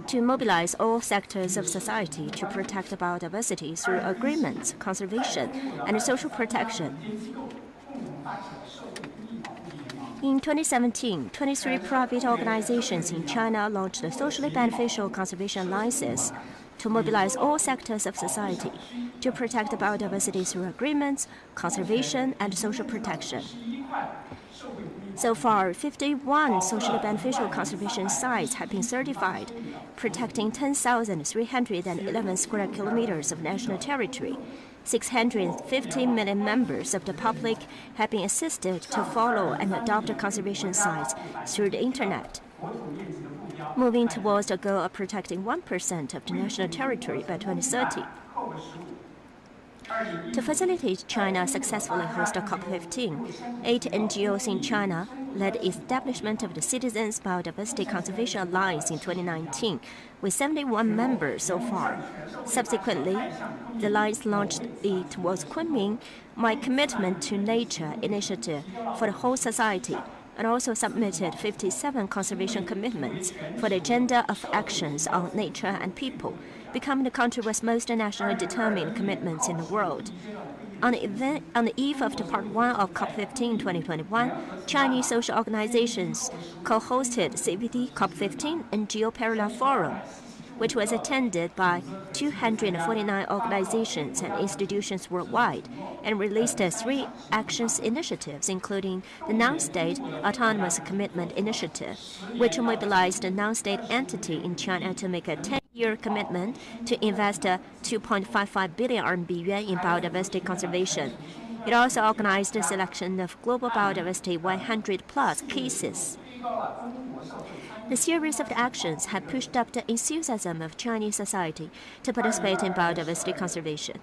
to mobilize all sectors of society to protect biodiversity through agreements, conservation, and social protection. In 2017, 23 private organizations in China launched socially beneficial conservation alliances to mobilize all sectors of society to protect biodiversity through agreements, conservation, and social protection. So far, 51 socially beneficial conservation sites have been certified, protecting 10,311 square kilometers of national territory. 650 million members of the public have been assisted to follow and adopt conservation sites through the internet, moving towards the goal of protecting 1% of the national territory by 2030. To facilitate China successfully host COP15, 8 NGOs in China led the establishment of the Citizens Biodiversity Conservation Alliance in 2019, with 71 members so far. Subsequently, the alliance launched the Towards Kunming, My Commitment to Nature initiative for the whole society, and also submitted 57 conservation commitments for the agenda of actions on nature and people, becoming the country with most nationally determined commitments in the world. On the eve of the Part 1 of COP15 2021, Chinese social organizations co-hosted CVD COP15 NGO Parallel Forum, which was attended by 249 organizations and institutions worldwide, and released 3 actions initiatives, including the Non-State Autonomous Commitment Initiative, which mobilized a non-state entity in China to make a 10-year commitment to invest 2.55 billion RMB yuan in biodiversity conservation. It also organized a selection of global biodiversity 100-plus cases. The series of actions have pushed up the enthusiasm of Chinese society to participate in biodiversity conservation.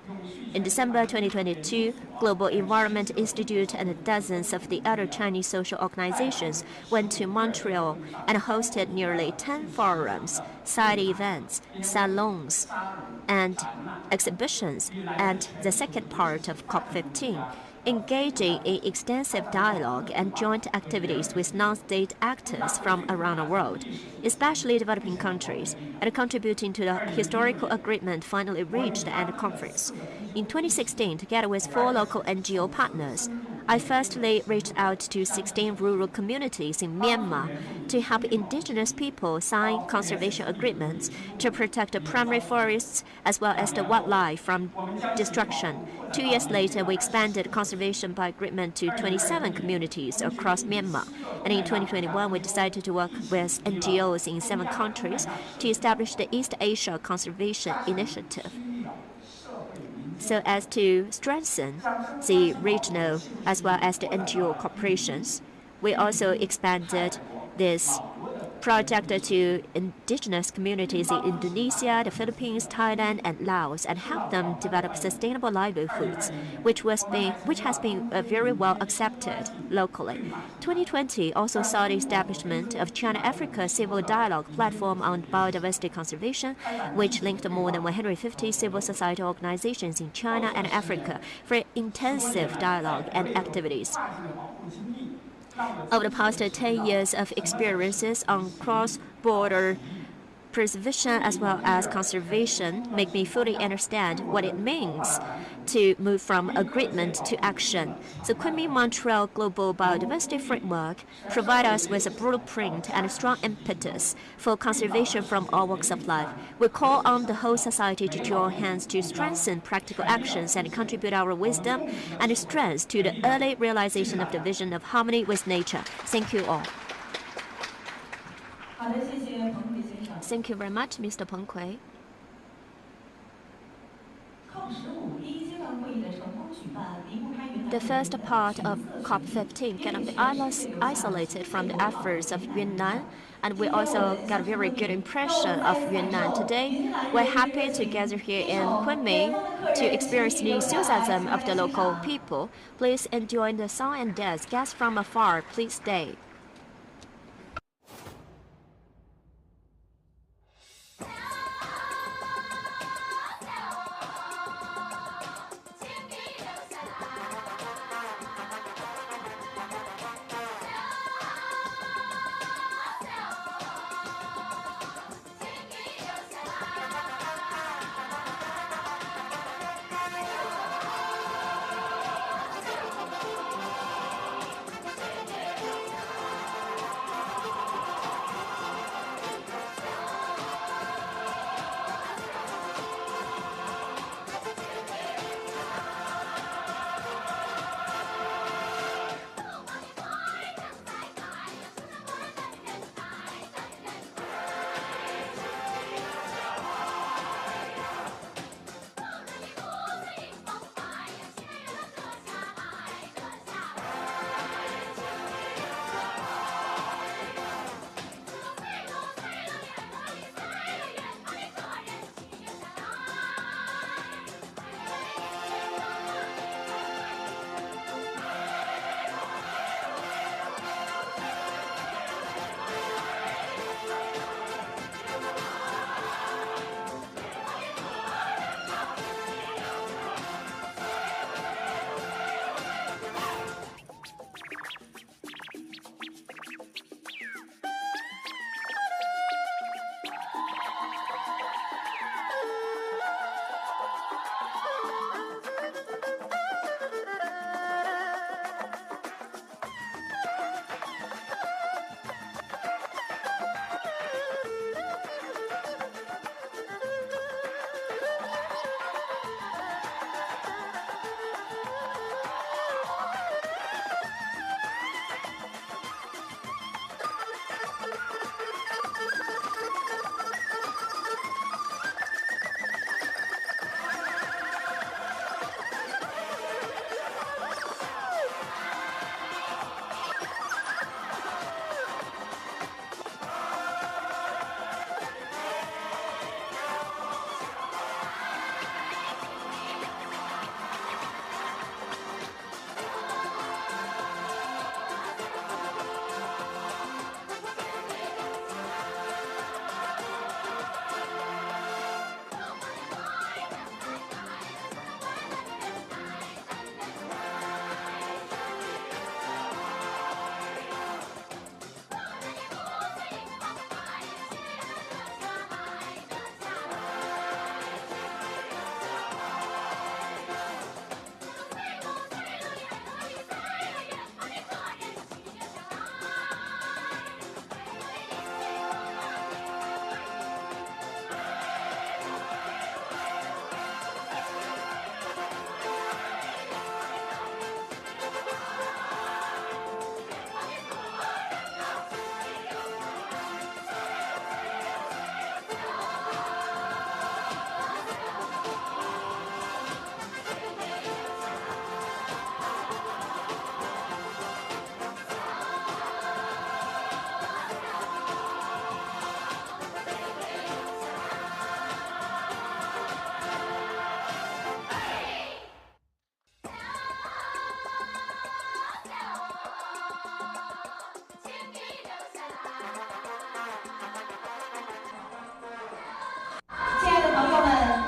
In December 2022, Global Environment Institute and dozens of the other Chinese social organizations went to Montreal and hosted nearly 10 forums, side events, salons, and exhibitions at the second part of COP15, engaging in extensive dialogue and joint activities with non-state actors from around the world, especially developing countries, and contributing to the historical agreement finally reached at the conference. In 2016, together with 4 local NGO partners, I firstly reached out to 16 rural communities in Myanmar to help indigenous people sign conservation agreements to protect the primary forests as well as the wildlife from destruction. 2 years later, we expanded conservation by agreement to 27 communities across Myanmar. And in 2021, we decided to work with NGOs in 7 countries to establish the East Asia Conservation Initiative, so as to strengthen the regional as well as the NGO corporations. We also expanded this project to indigenous communities in Indonesia, the Philippines, Thailand, and Laos, and help them develop sustainable livelihoods, which has been very well accepted locally. 2020 also saw the establishment of China-Africa Civil Dialogue Platform on Biodiversity Conservation, which linked more than 150 civil society organizations in China and Africa for intensive dialogue and activities. Over the past 10 years of experiences on cross-border preservation as well as conservation make me fully understand what it means to move from agreement to action. The Kunming Montreal Global Biodiversity Framework provides us with a blueprint and a strong impetus for conservation from all walks of life. We call on the whole society to join hands to strengthen practical actions and contribute our wisdom and strength to the early realization of the vision of harmony with nature. Thank you all. Thank you very much, Mr. Peng Kui. The first part of COP15 cannot be isolated from the efforts of Yunnan, and we also got a very good impression of Yunnan today. We're happy to gather here in Kunming to experience the enthusiasm of the local people. Please enjoy the song and dance. Guests from afar, please stay.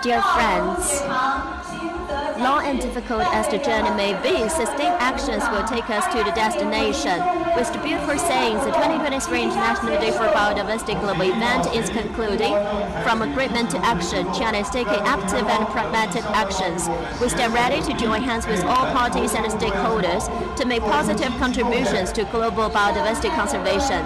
Dear friends, long and difficult as the journey may be, sustained actions will take us to the destination. With the beautiful sayings, the 2023 International Day for Biodiversity global event is concluding. From agreement to action, China is taking active and pragmatic actions. We stand ready to join hands with all parties and stakeholders to make positive contributions to global biodiversity conservation.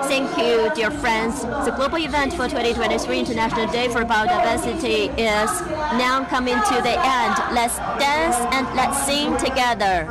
Thank you, dear friends. The global event for 2023 International Day for Biodiversity is now coming to the end. Let's dance and let's sing together.